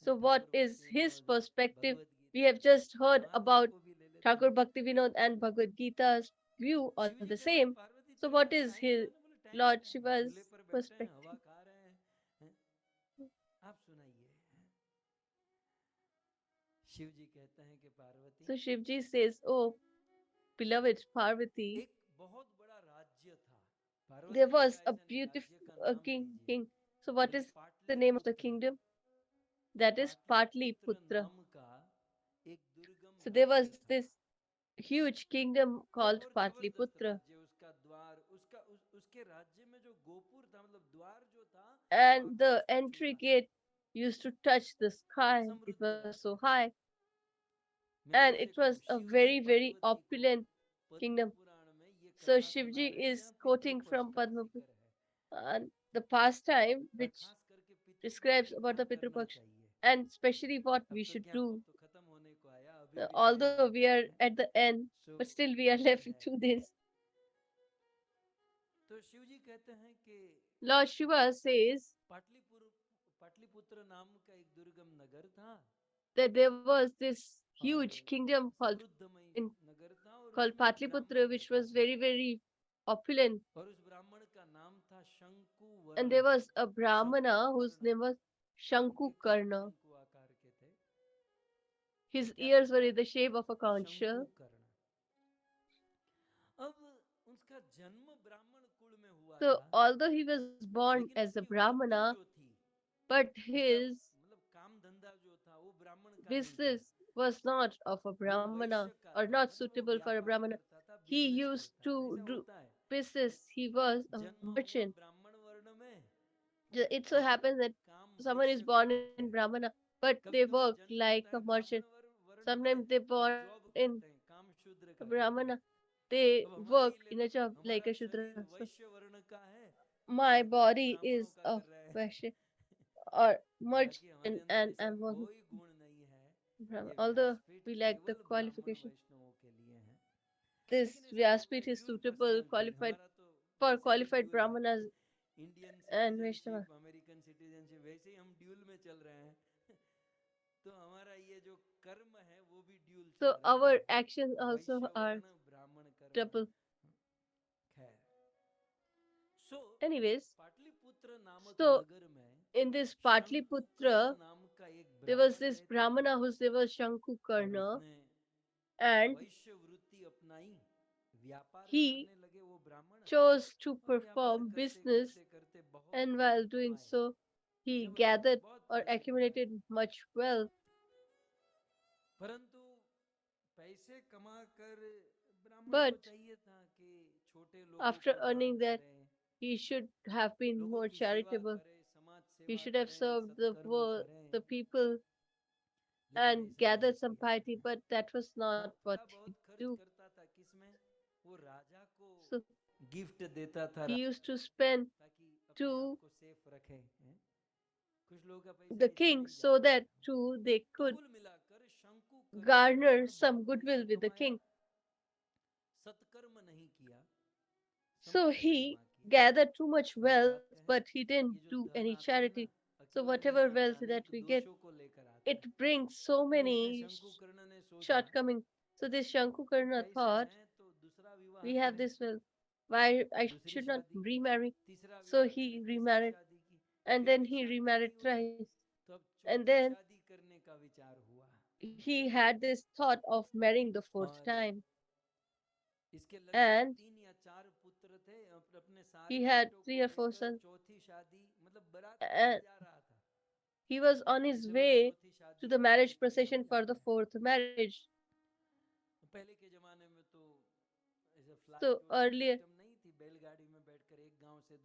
So, what ठाकुर is भक्ति his Vinod perspective? Bhagavad We Gita have just heard Mahadev about को भी ले लेते Thakur हैं। Bhakti Vinod and Bhagavad Gita's view on Shiv the जी कहते हैं same. पार्वती So, तेरे what pass is time his है ना? बोले टाइम Lord है, झूले Shiva's पर बैठे हैं, हवा perspective? खा रहे हैं? आप सुनाइए। शिव जी कहते हैं कि Parvati So, Shivji says, "Oh, beloved Parvati, एक बहुत बड़ा राज्य था। there पार्वती was जरा a ऐसे नहीं, राज्य का beautiful नाम king, दीजिए। king. So, what बोले is the name of the Pataliputra. kingdom? That is Pataliputra Patliputra. नाम का एक दुर्गम So, there राज्य was था। this huge kingdom called और जबरदस्त Patliputra. राज्य, उसका द्वार, उसके राज्य में जो गोपुर था, मतलब द्वार जो था, वो And आकाश the को entry छूता था। gate used to touch the sky. It समृद्ध was so राज्य। high, मैं and फिर it से कहूँ, was a Shiv ji very, very Parvati को opulent पद्म kingdom. पुराण में ये So कथा सुना Shivji रहे हैं is जहाँ पितृ quoting पक्ष from का Padma जिक्र है। and the pastime और which खास करके पितृ पक्ष describes में about क्या the Pitru करना Paksh, चाहिए? and especially what अब we तो should क्या, do. अब तो खत्म होने को आया, अभी भी टाइम Although है, we are हैं? at the end, so but still we are समय left with है। 2 days. तो शिव जी कहते हैं कि Lord Shiva says पाटलिपुत्र नाम का एक दुर्गम नगर था that there was this और huge kingdom समृद्धमय in नगर था, और called उसमें एक Patliputra, ब्राह्मण which रहता was था, very, very opulent. और उस ब्राह्मण का नाम था शंकु And वर्ण। there was a शंकु Brahmana whose Karna, name was उनके कर्ण Shankukarna. शंकु आकार के थे। वो His क्या ears were करता in the था? shape of a conch शंकु shell. कर्ण। अब उसका जन्म ब्राह्मण कुल में हुआ So, था, although he was born लेकिन as a उसकी वृत्ति Brahmana, जो थी, but उसका his मतलब काम धंधा जो था, वो ब्राह्मण का नहीं था। business was not of a वो Brahmana वैश्य का or था, not मतलब वो suitable for a व्यापार Brahmana. करता था, He बिजनेस used करता था, to ऐसा do होता है। business. He was a जन्म हुआ merchant. ब्राह्मण वर्ण में It so और happens that काम someone is वैश्य का born in करते हैं। Brahmana, but कभी they कभी work जन्म like होता a है ब्राह्मण merchant. वर्ण में Sometimes they और born जॉब in करते हैं, काम शूद्र a का करते हैं। Brahmana. They अब हमारा work ही ले in a low, job like हमारा a Shudra. शरीर So वैश्य वर्ण का है my और काम body ब्राह्मणों is का of कर रहे हैं। Vaishya or हालांकि हमारे merchant, अंदर and ऐसा I'm working कोई गुण नहीं है, Brahmana. ये Although व्यासपीठ we lack the केवल ब्राह्मण qualification, वैष्णवों के लिए है। this लेकिन ऐसा कहते Vyaspit हैं is dual suitable, personality, qualified हमारा तो for वैसे भी qualified ड्यूल है। Brahmanas Indian and Vaishnava. Citizenship, American citizenship, वैसे ही हम ड्यूल में चल रहे हैं। तो हमारा ये जो कर्म है वो भी ड्यूल चल So रहा our है, actions also वैश्य are वर्ण ब्राह्मण कर्म। double. खैर, सो Anyways, पाटलिपुत्र नामक so नगर में in this शंकुकर्ण Patliputra, नाम का एक there was ब्राह्मण this रहता था Brahmana whose name was और Shankukarna, उसने and वैश्य वृत्ति अपनाई, व्यापार he करने लगे वो ब्राह्मण, chose to और व्यापार perform करते business, करते करते बहुत and धन while doing कमाए, so, he जबरदस्त, gathered बहुत or पैसे कमाए। accumulated much wealth. परंतु पैसे कमाकर ब्राह्मण को But चाहिए था कि छोटे लोगों after को दान earning that, करे, he should have been लोगों more की सेवा charitable. करे, समाज He सेवा should have करे, served the सत्कर्म poor, करे, the people, लेकिन and ऐसा नहीं gathered some किया। piety, but that was वो not what थोड़ा he बहुत खर्च do. करता था, किसमें? वो राजा को So गिफ्ट देता था, he used to spend ताकि अपने आप to को सेफ रखे, हैं? कुछ लोगों का पैसा the ऐसे king नहीं so जाता that था। too they तो could कुल मिलाकर शंकु कर्ण garner ब्राह्मण some बहुत पैसा goodwill with the कमाया, king. सत्कर्म नहीं किया, So संपत्ति he जमा किया। gathered too much और एक wealth, बात कहें, but he didn't ये जो do धन any आता है ना, charity. So अकेला नहीं whatever wealth आता, that अनेक we get, दोषों को लेकर आता it है। brings so अब इसलिए many शंकु कर्ण ने सोचा shortcomings. So this कि Shankukarna पैसे thought, हैं तो दूसरा विवाह we have करें, this wealth, why I should दूसरी not शादी की, remarry? तीसरा So विवाह he करें, तीसरी remarried, शादी की, and फिर then भी he शादी remarried नहीं हुई, thrice. तो अब And चौथी then शादी करने का विचार हुआ। he had this thought of marrying the fourth और time. इसके लगभग And 3 या 4 पुत्र थे, अपने सारे he had बेटों को 3 or 4 लेकर sons. चौथी शादी, मतलब बारात लेकर And जा रहा था he was on कि his चलो way चौथी to शादी the करेंगे, marriage फिर हम procession for जाते the हैं। fourth marriage. पहले के जमाने में तो So earlier,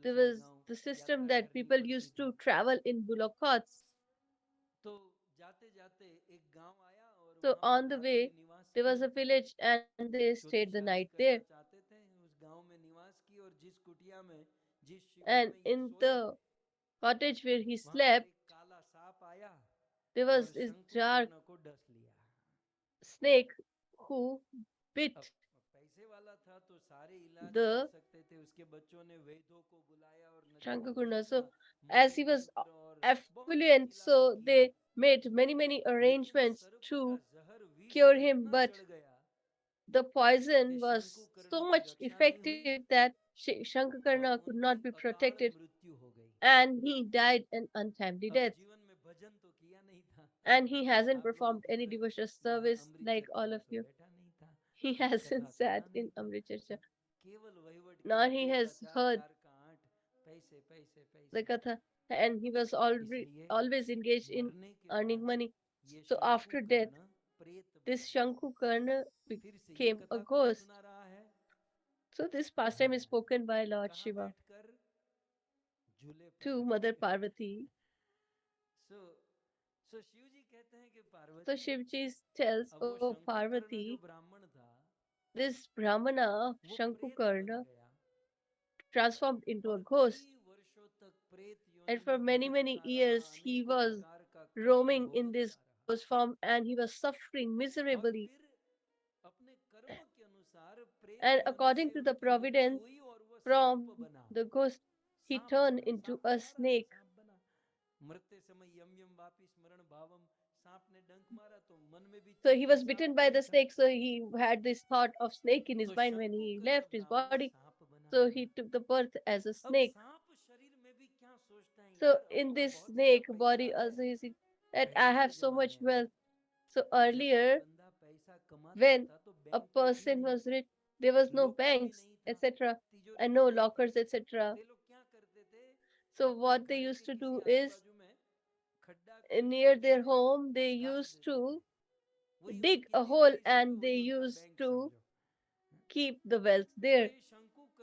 there was the system that people used to travel in bullock carts. So on the way, there was a village and they stayed the night there. And in the cottage where he slept, there was this dark snake who bit the Shankakunda. So as he was affluent, so they made many arrangements to cure him, but the poison was so much effective that Shankakarna could not be protected and he died an untimely death. And he hasn't performed any devotional service like all of you. He hasn't sat in Amrit Charcha, nor he has heard the Katha, and he was always engaged in earning money. So after death, this Shanku Karna became a ghost. So this pastime is spoken by Lord Shiva to Mother Parvati. So Shivji tells, "Oh Parvati, this Brahmana Shankukarna transformed into a ghost, and for many years he was roaming in this ghost form, and he was suffering miserably. And according to the providence from the ghost, he turned into a snake. So he was bitten by the snake, so he had this thought of snake in his mind when he left his body. So he took the birth as a snake. So in this snake body also he said that I have so much wealth. So earlier, when a person was rich, there was no banks, etc., and no lockers, etc. So what they used to do is near their home, they used to dig a hole and they used to keep the wealth there.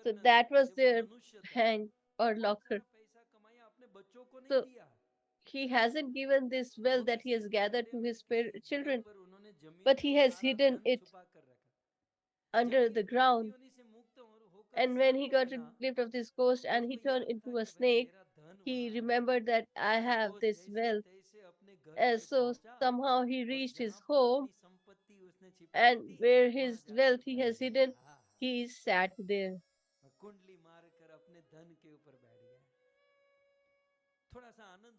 So that was their bank or locker. So he hasn't given this wealth that he has gathered to his children, but he has hidden it under the ground. And when he got relieved of this ghost and he turned into a snake, he remembered that I have this wealth. And so somehow he reached his home, and where his wealth he has hidden, he sat there.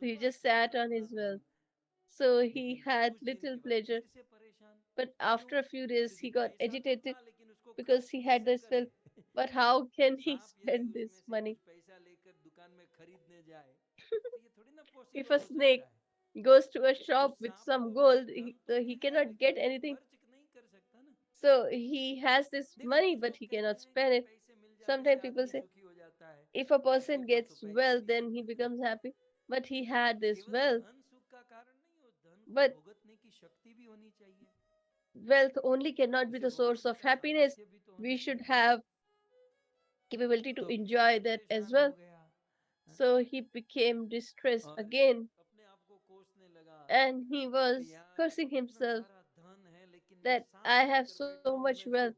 He just sat on his wealth. So he had little pleasure. But after a few days, he got agitated because he had this wealth. But how can he spend this money? If a snake goes to a shop with some gold, he cannot get anything. So he has this money, but he cannot spend it. Sometimes people say, if a person gets wealth, then he becomes happy. But he had this wealth. But wealth only cannot be the source of happiness. We should have capability to enjoy that as well. So he became distressed again and he was cursing himself that I have so much wealth,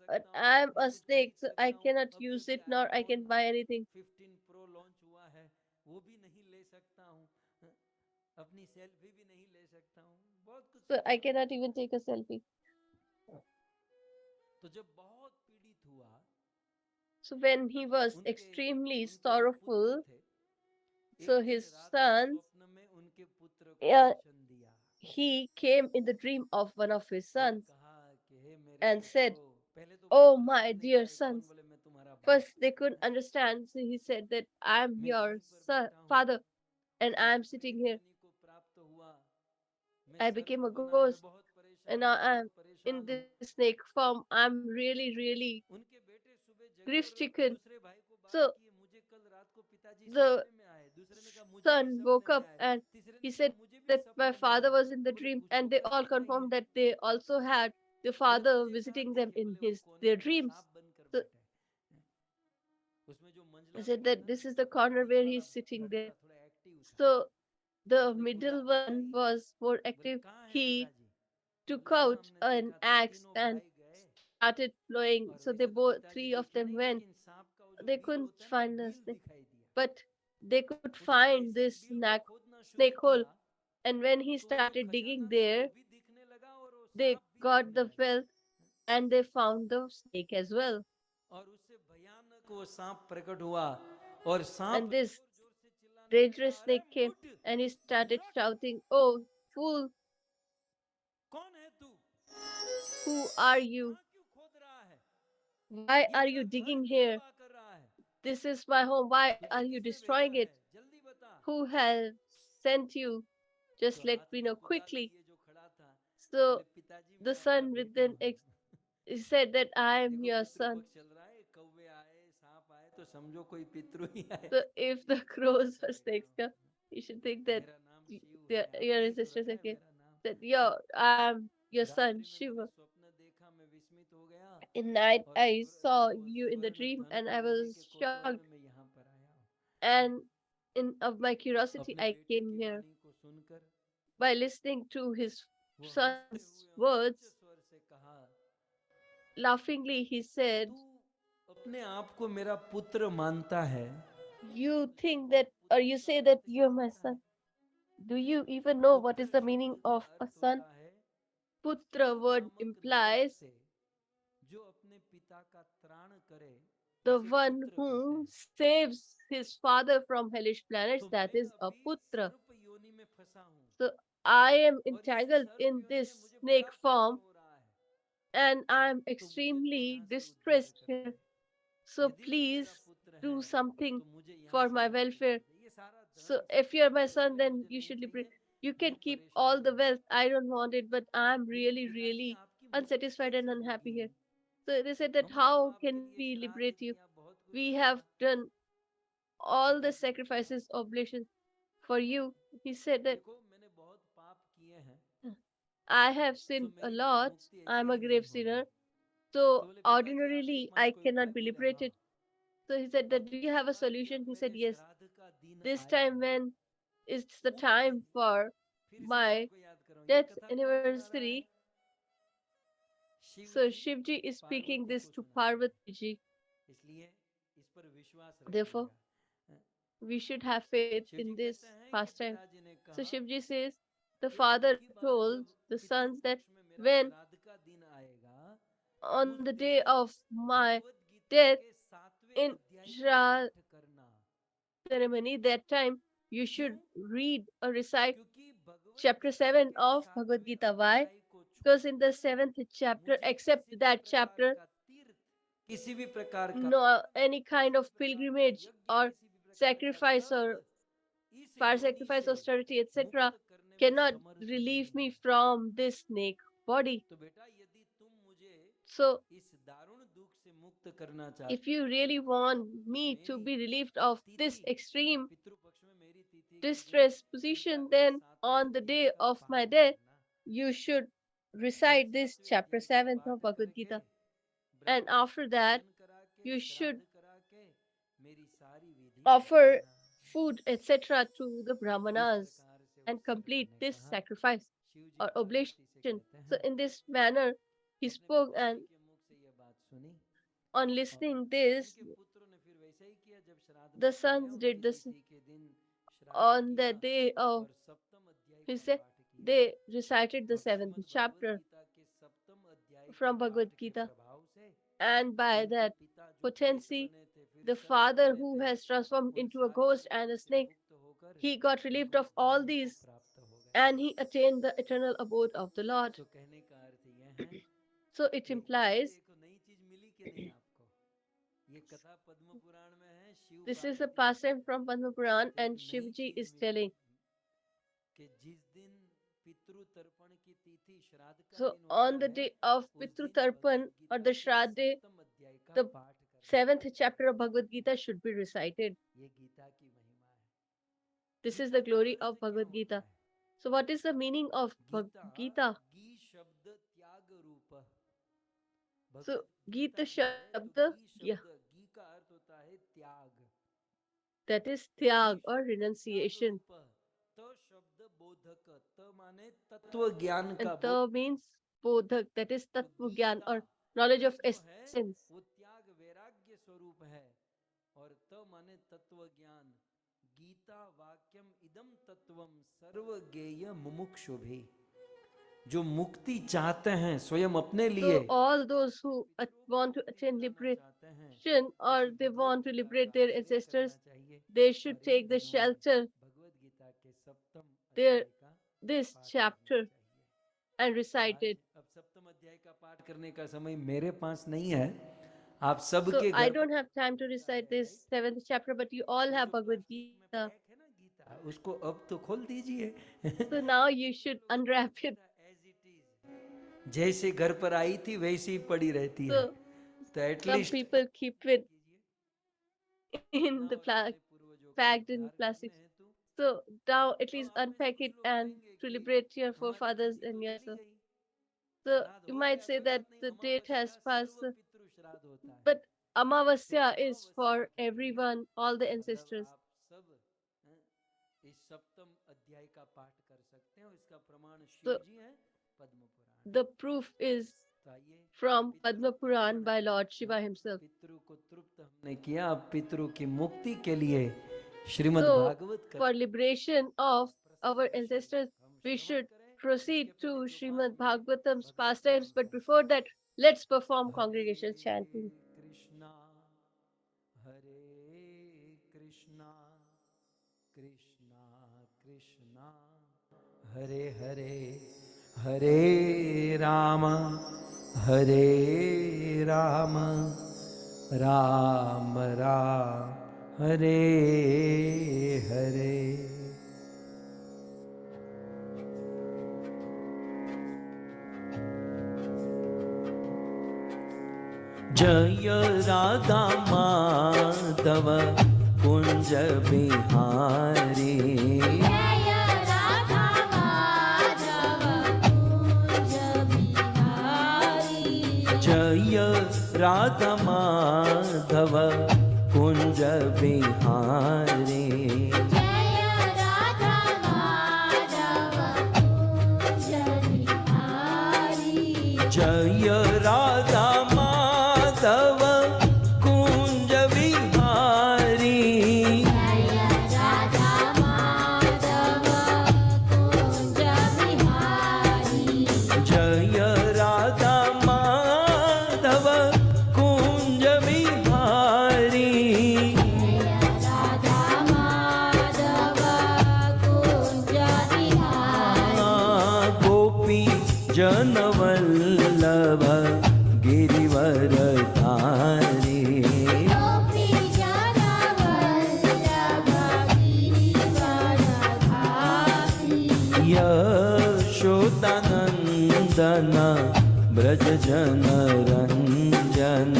but I'm a snake, so I cannot use it nor I can buy anything. So I cannot even take a selfie. So when he was extremely sorrowful, so his sons, uh, he came in the dream of one of his sons and said, "Oh, my dear sons." First, they couldn't understand, so he said that I'm your father and I'm sitting here. I became a ghost and now I'm in this snake form. I'm really grief stricken. So the son woke up and he said that my father was in the dream, and they all confirmed that they also had their father visiting them in his their dreams. So I said that this is the corner where he's sitting there. So the middle one was more active. He took out an axe and started blowing. So they both, three of them went. They couldn't find the snake, but they could find this snake hole. And when he started digging there, they got the wealth and they found the snake as well. और उससे भयानक वो सांप प्रकट हुआ और सांप And this जोर जोर से चिल्लाने dangerous लगा, अरे snake came उठ and he started उठ, shouting, "Oh, fool, कौन है तू, who are you? यहाँ क्यों खोद रहा है, Why ये are मेरा you घर digging क्यों here? तबाह कर रहा है, This is my home. Why are तुझे you किसने destroying भेजा it? है, जल्दी बता। Who has sent you? तो Just let हाथ me में know कुदाल quickly." लिए जो खड़ा था, So बोले पिताजी मैं the आपका son with बेटा then हूँ। he said that I am देखो your पितृ son. पक्ष चल रहा है, कौवे आए सांप आए तो समझो कोई पितृ ही आए, So if the मैं crows आपका or बेटा snakes हूँ, come, you should think that मेरा नाम शिव है, your आपने ही तो ancestors रखा are है here. मेरा नाम। That yo, I'm your son रात्रि में मैंने Shiva. स्वप्न देखा, मैं विस्मित हो गया In night और I saw वो you in the स्वर्ग में dream धन and को I लेने के was कौतूहल shocked. में मैं यहाँ पर आया हूँ। And in of my curiosity अपने I बेटे came की here वाणी को सुनकर by listening to his वो हंसते son's हुए और उच्च words. स्वर से कहा, Laughingly he said, तू अपने आप को मेरा पुत्र मानता है, "You think तो that, or पुत्र you का say that अर्थ क्या you're my होता है? son. Do you even know what is पुत्र the meaning शब्द का of a अर्थ son?" होता है Putra पितृ word नामक नरक implies से जो अपने पिता का त्राण करे, the उसे one पुत्र कहते who हैं। saves his father from hellish planets, तो that मैं is a अभी putra. सर्प योनि में फंसा हूँ So I am और इस entangled सर्प in योनि में this मुझे बड़ा snake कष्ट form हो रहा है, and I am तो मुझे तू extremely यहाँ से उद्धार distressed कर here. दे, So यदि तू please मेरा पुत्र है do something तो मुझे यहाँ for से my मुक्ति welfare. दे दे, ये सारा So धन if you're my संपत्ति son, दौलत then मुझे you नहीं should liberate. चाहिए, You मैं can keep all परेशान the हूँ, wealth. I don't want it, but I'm लेकिन really, पिताजी really आपकी मुक्ति unsatisfied and कैसे unhappy होगी, here. So they said that हमने तो how आपके can लिए we श्राद्ध liberate you? किया, बहुत कुछ We किया। have done all the पिताजी ने कहा, sacrifices, oblations for you. He said that देखो मैंने बहुत पाप किए हैं, I have so sinned a मेरी lot. मुक्ति I'm ऐसे a ही नहीं grave होगी। sinner. तो So बोले पिताजी आपके ordinarily पास I कोई उपाय, cannot be बोले liberated. हाँ, So he said that, अब do you की have a बार solution? जब He said मेरे yes. श्राद्ध का दिन This आएगा, time when it's the उस दिन time for फिर से my आपको याद करो, ये death कथा कौन सुना रहा है, anniversary. Shiv So ji Shivji is speaking Parvati this को to सुना रहे Parvati हैं, ji. इसलिए इस पर विश्वास Therefore, रखिएगा। we should have faith Shiv ji in this कहते हैं कि pastime. पिताजी ने So कहा Shivji says, the कि अब father की बार told जब the पितृ sons that पक्ष में मेरा when श्राद्ध का दिन आएगा, on उस the दिन day of my Bhagavad Gita death के 7वें in अध्याय का Shraddh पाठ करना। ceremony, that time you क्यों? should read or recite क्योंकि भगवत chapter गीता 7 के of Bhagavad 7वें Gita. Why? अध्याय को Because in the छोड़कर 7th chapter, मुझे except किसी भी that प्रकार chapter, का तीर्थ, किसी भी प्रकार का no दान, any kind किसी of भी प्रकार का pilgrimage यज्ञ, or किसी भी प्रकार का sacrifice तप or इस fire योनि sacrifice, से austerity, etc., मुक्त करने में cannot समर्थ नहीं relieve me है। from this snake body. तो बेटा यदि तुम मुझे So, इस दारुण दुख से मुक्त करना if चाहते you हो really want तो me to मेरी be relieved of this तिथि, extreme पितृपक्ष में मेरी तिथि के दिन distress गीता position, के then 7वें on the अध्याय day का of my पाठ death, करना। you should और recite this 7वें chapter अध्याय का 7th of पाठ Bhagavad करके Gita. And Brahma ji after को that, भोजन करा के, you should श्राद्ध करा के मेरी सारी विधि offer करवाना। food, etc., to the इस Brahmanas प्रकार से उस and सर्प complete ने this कहा। sacrifice Shiv ji or Parvati से oblation. कहते So, हैं, in this manner, he अपने spoke, पिताजी and के मुख से यह बात सुनी on और listening this, उनके पुत्रों ने फिर वैसे ही किया। जब श्राद्ध the पक्ष आया, sons उनकी did this तिथि के दिन श्राद्ध on किया the day of, और सप्तम अध्याय he का said, पाठ किया they recited the और 7th श्रीमद् भगवत chapter गीता के सप्तम अध्याय के from Bhagavad पाठ के Gita. प्रभाव से And by उनके that पिता जो प्रेत potency, बने थे, फिर the सर्प father बने who थे, has transformed उन into a सारे ghost and रोगों a से snake, मुक्त होकर he got relieved of Bhagavad all धाम को these प्राप्त हो गए। and he attained the eternal abode of the Lord. तो कहने का अर्थ यह है, So it एक बार implies देखो नई चीज मिली कि नहीं आपको। ये कथा पद्म पुराण में है, Shiv this is a Parvati का। pastime from Padma Puran, तो एक and नई Shivji चीज is मिली telling. कि जिस दिन पितृ तर्पण की तिथि श्राद्ध का So दिन on होता the है, day of उस Pitru दिन Tarpan Bhagavad or Gita the के Shraddh day, सप्तम अध्याय का the पाठ करना। 7th chapter of Bhagavad Gita should be recited. ये गीता की महिमा है। This is गीता the का glory अर्थ of क्या Bhagavad होता Gita. है? So what is the meaning of Gita, Gita? गी शब्द त्याग रूप। So भगवत Gita गीता जो है, तो Shabda, गी yeah. शब्द, गी का अर्थ होता है त्याग, that is त्याग or renunciation. त शब्द बोधक, त माने तत्व ज्ञान का, And ta means bodhak, that is तो tattva gyan Gita or knowledge गीत of जो है essence. वो त्याग वैराग्य स्वरूप है, और त माने तत्व ज्ञान। गीता वाक्यम इदम तत्वम सर्वज्ञेय मुमुक्षुभि, जो मुक्ति चाहते हैं स्वयं अपने लिए, So all those who want to attain liberation or they want to liberate their ancestors, they should take the shelter, Bhagavad Gita के सप्तम their अध्याय का this पाठ करना chapter चाहिए। and recite it. अब सप्तम अध्याय का पाठ करने का समय मेरे पास नहीं है, आप So सबके I घर don't have time to recite this 7th chapter, but you all have Bhagavad Gita. Pack है ना गीता, उसको अब तो खोल दीजिए। So now you should unwrap it. जैसे घर पर आई थी वैसी ही पड़ी रहती है, So तो some at least people keep it in the packed in plastic. So now at least unpack it and to liberate your forefathers and yourself. So you might say that the date has passed, but Amavasya is for everyone, all the ancestors. आप सब इस सप्तम अध्याय का पाठ कर सकते हैं, इसका प्रमाण शिव So जी हैं Padma Purana. the proof is from Padma Puran by Lord Shiva himself. पितृ को तृप्त हमने किया, अब पितृ की मुक्ति के लिए Shrimad So Bhagavat for liberation of our ancestors, we should proceed to Srimad Bhagavatam's pastimes, but before that, let's perform congregational chanting. Krishna हरे कृष्णा कृष्णा कृष्णा हरे हरे, हरे राम राम राम हरे हरे। जय राधा माधव कुंज बिहारी, जय राधा माधव कुंज बिहारी, जय राधा माधव कुंज बिहारी, जय राधा माधव कुंज बिहारी, जय राधा माधव कुंज बिहारी, जय राधा माधव कुंज बिहारी, जय राधा माधव कुंज बिहारी, राधा माधव कुंज बिहारी, गोपी जनवल्लभ गिरिवरधारी, गोपी जन वल्लभ गिरिवरधारी, यशोदानंदन ब्रज जन रंजन,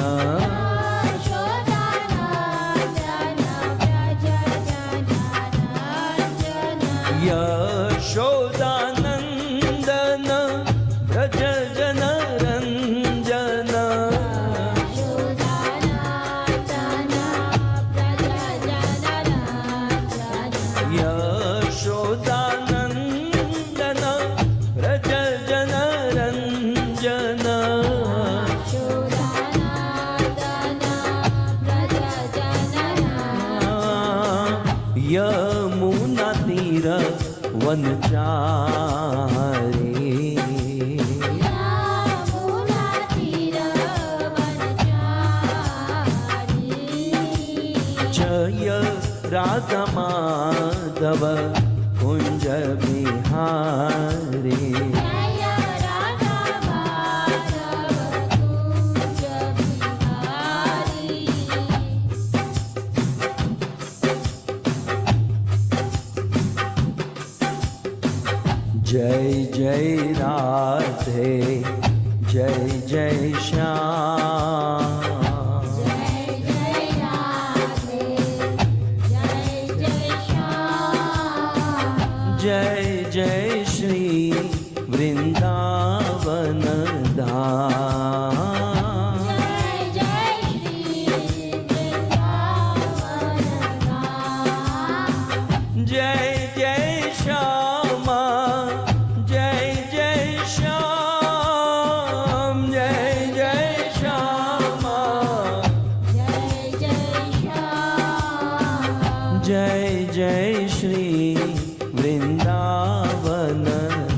यशोदानंदन व्रज जनरंजन, यशोदानंदन ब्रज जन रंजन, यशोदानंदन व्रज जनरंजन, यशोदानंदन ब्रज जन रंजन, यशोदानंदन व्रज जनरंजन, यमुना तीर वनचारी, यमुना तीर वनचारी, जय राधा माधव कुंज बिहारी, जय राधा माधव कुंज बिहारी, जय जय राधे जय जय श्याम, जय जय राधे जय जय श्याम, जय जय श्री वृंदावन धाम, जय जय श्री वृंदावन जय जय श्री वृंदावन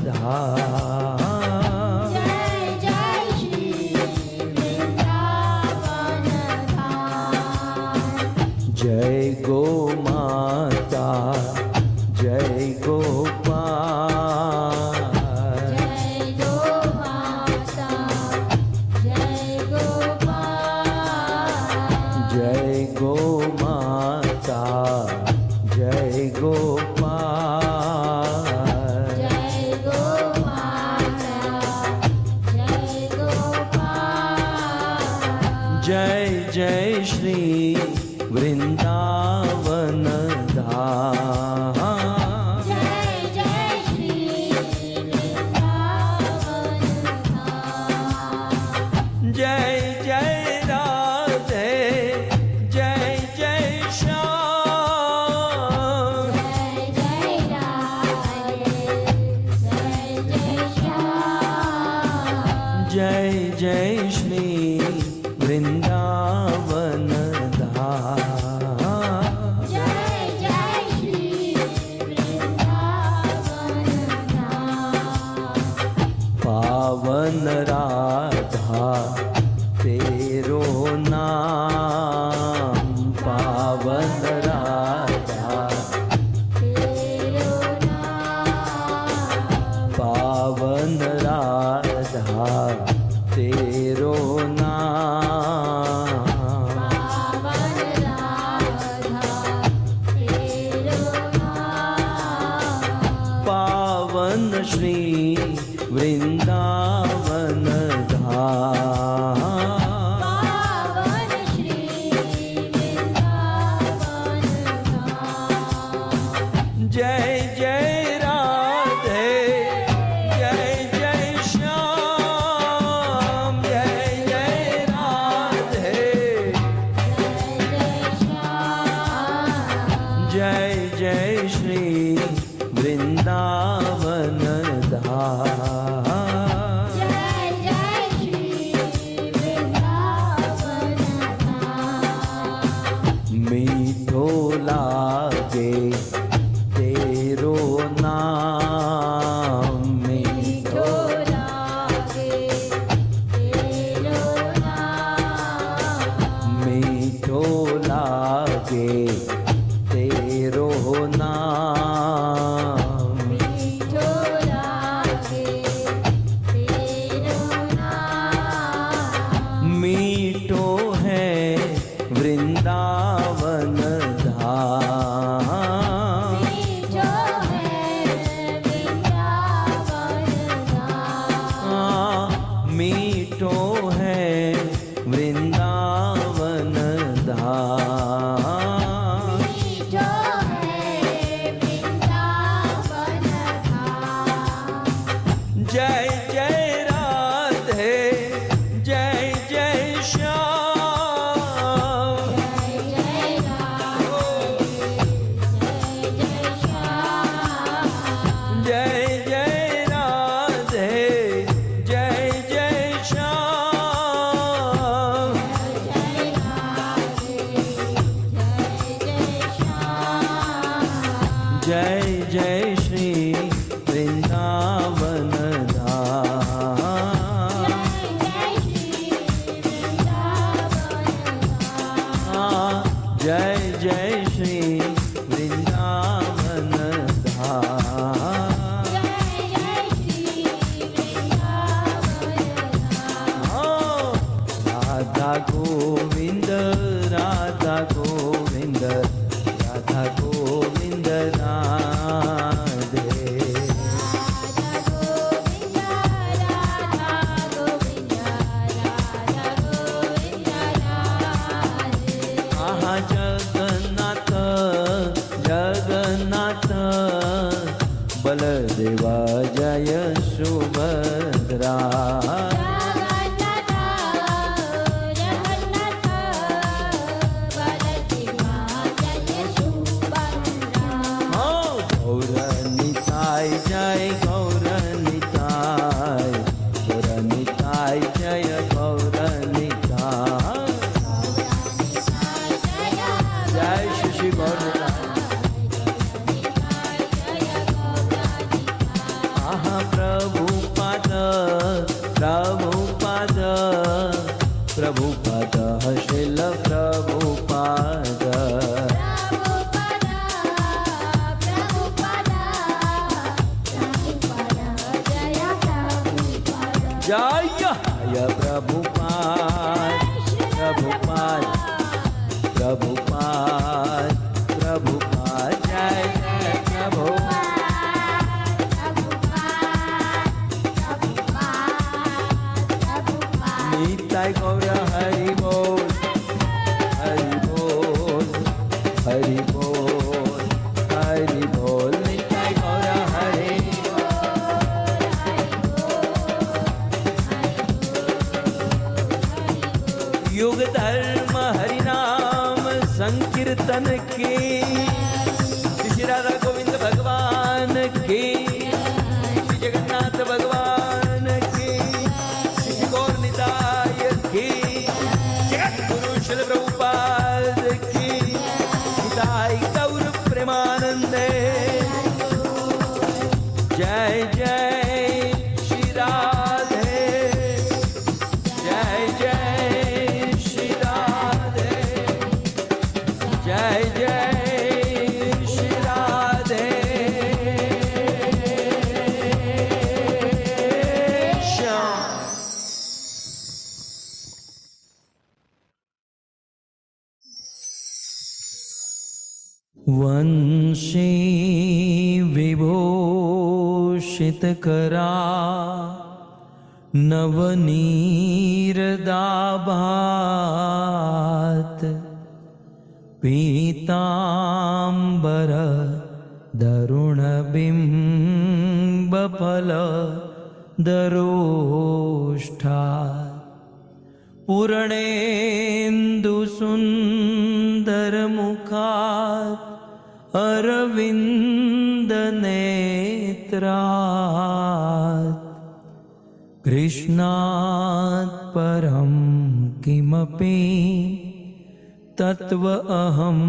धाम। जय जय श्री वृंदावन धाम। जय गो माता जय गोपाल। जय गो माता जय गोपाल। जय गो माता जय गोपाल। जय गो माता जय गोपाल। जय जय श्री वृंदावन धाम। जय जय श्री वृंदावन धाम। जय जय राधे जय जय श्याम। जय जय राधे जय जय श्याम। जय जय श्री वृंदावन धाम। जय जय श्री वृंदावन धाम। पावन राधा तेरो नाम। पावन राधा तेरो नाम। पावन राधा तेरो नाम। पावन राधा तेरो नाम। पावन श्री वृंदावन धाम। पावन श्री वृंदावन धाम। जय जय राधे जय जय श्याम। जय जय राधे जय जय श्याम। जय जय श्री वृंदावन धाम। जय जय श्री वृंदावन धाम। मीठो लागे तेरो नाम। मीठो लागे तेरो नाम। मीठो लागे तेरो नाम। मीठो लागे तेरो नाम। मीठो है वृंदावन धाम। मीठो है वृंदावन धाम। मीठो है वृंदावन धाम। मीठो है वृंदावन धाम। जय जय राधे जय जय श्याम। जय जय राधे जय जय श्याम। जय जय राधे जय जय श्याम। जय राधे जय जय श्याम। जय जय श्री वृंदावन धाम। जय श्री वृंदावन धाम। जय जय श्री वृंदावन धाम। जय जय श्री वृंदावन धाम। राधा गोविंद राधा गोविंद राधा गोविंद राधे। राधा गोविंद राधा गोविंद राधा गोविंद राधे। आहा जगन्नाथ जगन्नाथ बलदेवा जय सुभद्रा। जगन्नाथ जगन्नाथ बलदेवा जय सुभद्रा। गौरनिताय जय गौरनिताय गौरनिताय जय गौरनिताय। जय श्री गौरनिताय। प्रभुपाद प्रभुपाद प्रभुपाद प्रभुपाद जय जय प्रभु निताय गौर हरि बोल हरि बोल हरि बोल हरि बोल निताय गौर हरि युग धर्म हरि नाम संकीर्तन की श्री राधा गोविंद भगवान की श्री जगन्नाथ भगवान की श्री गौर निताय की जगद्गुरु श्रील प्रभुपाद की निताय गौर प्रेमानंदे जय जय श्री राधे जय जय श्री राधे जय जय श्री राधे श्याम वंशी विभूषित करा नवनीरदाभात पीतांबर दरुणबिंबफल दरोष्ठा पूर्णेन्दु सुंदर मुखात् अरविंद नेत्रात् कृष्णात् परं किमपि तत्व अहं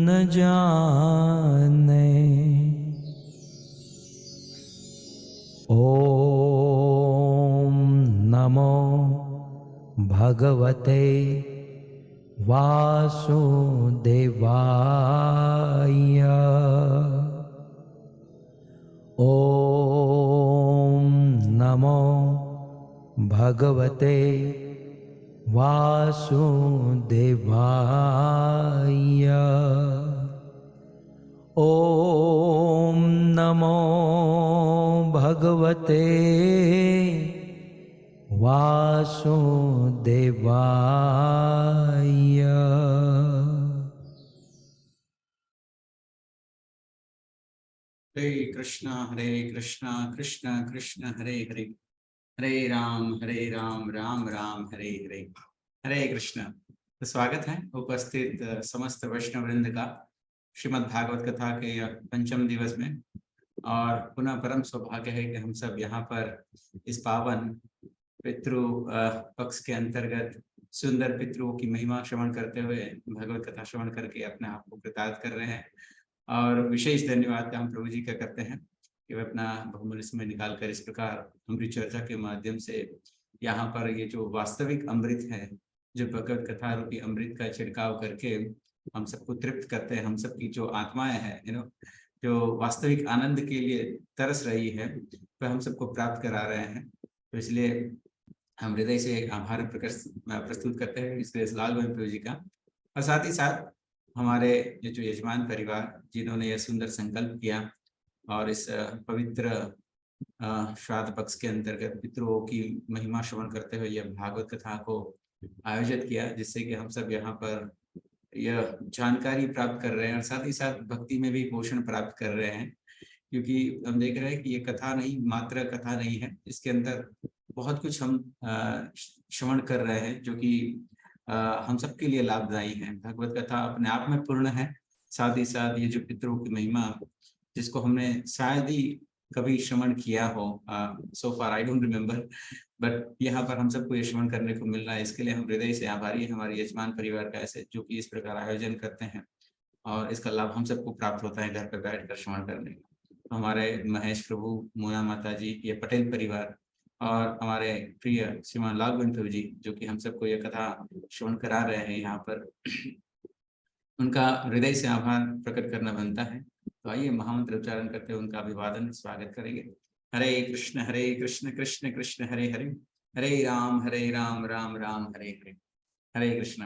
न जाने ॐ नमो भगवते वासुदेवाय ॐ नमो भगवते वासुदेवाय ॐ नमो भगवते वासुदेवाय हरे कृष्णा कृष्ण कृष्ण हरे हरे हरे राम राम राम हरे हरे हरे कृष्ण। तो स्वागत है उपस्थित समस्त वैष्णव वृंद का श्रीमद् भागवत कथा के पंचम दिवस में। और पुनः परम सौभाग्य है कि हम सब यहाँ पर इस पावन पितृ पक्ष के अंतर्गत सुंदर पितृओं की महिमा श्रवण करते हुए भगवत कथा श्रवण करके अपने आप को कृतार्थ कर रहे हैं। और विशेष धन्यवाद हम प्रभु जी का करते हैं कि वे अपना बहुमूल्य समय निकालकर इस प्रकार हमारी चर्चा के माध्यम से यहाँ पर ये जो वास्तविक अमृत है, जो भगवत कथा रूपी अमृत का छिड़काव करके हम सबको तृप्त करते हैं, हम सबकी जो आत्माएं हैं जो वास्तविक आनंद के लिए तरस रही है, वह हम सबको प्राप्त करा रहे हैं। तो इसलिए हम हृदय से आभार प्रस्तुत करते हैं इसलिए लालगोविंद प्रभु जी का। और साथ ही साथ हमारे ये जो यजमान परिवार जिन्होंने यह सुंदर संकल्प किया और इस पवित्र श्राद्ध पक्ष के अंतर्गत पितरों की महिमा श्रवण करते हुए यह भागवत कथा को आयोजित किया, जिससे कि हम सब यहाँ पर यह जानकारी प्राप्त कर रहे हैं और साथ ही साथ भक्ति में भी पोषण प्राप्त कर रहे हैं। क्योंकि हम देख रहे हैं कि ये कथा नहीं, मात्र कथा नहीं है, इसके अंदर बहुत कुछ हम श्रवण कर रहे हैं जो कि हम सबके लिए लाभदायी है। भगवत कथा अपने आप में पूर्ण है, साथ ही साथ ये जो पितरों की महिमा जिसको हमने शायद ही कभी श्रवण किया हो, सो फार आई डोंट रिमेम्बर, बट यहाँ पर हम सबको ये श्रवण करने को मिल रहा है। इसके लिए हम हृदय से आभारी हैं हमारे यजमान परिवार का, ऐसे जो कि इस प्रकार आयोजन करते हैं और इसका लाभ हम सबको प्राप्त होता है घर पर बैठ कर श्रवण करने का। हमारे महेश प्रभु, मोना माता जी, ये पटेल परिवार और हमारे प्रिय श्रीमान लालगोविंद प्रभु जी जो कि हम सबको यह कथा श्रवण करा रहे हैं यहाँ पर, उनका हृदय से आभार प्रकट करना बनता है। तो आइए महामंत्र उच्चारण करते हुए उनका अभिवादन स्वागत करेंगे। हरे कृष्ण कृष्ण कृष्ण हरे हरे, हरे राम राम राम हरे हरे। हरे कृष्ण।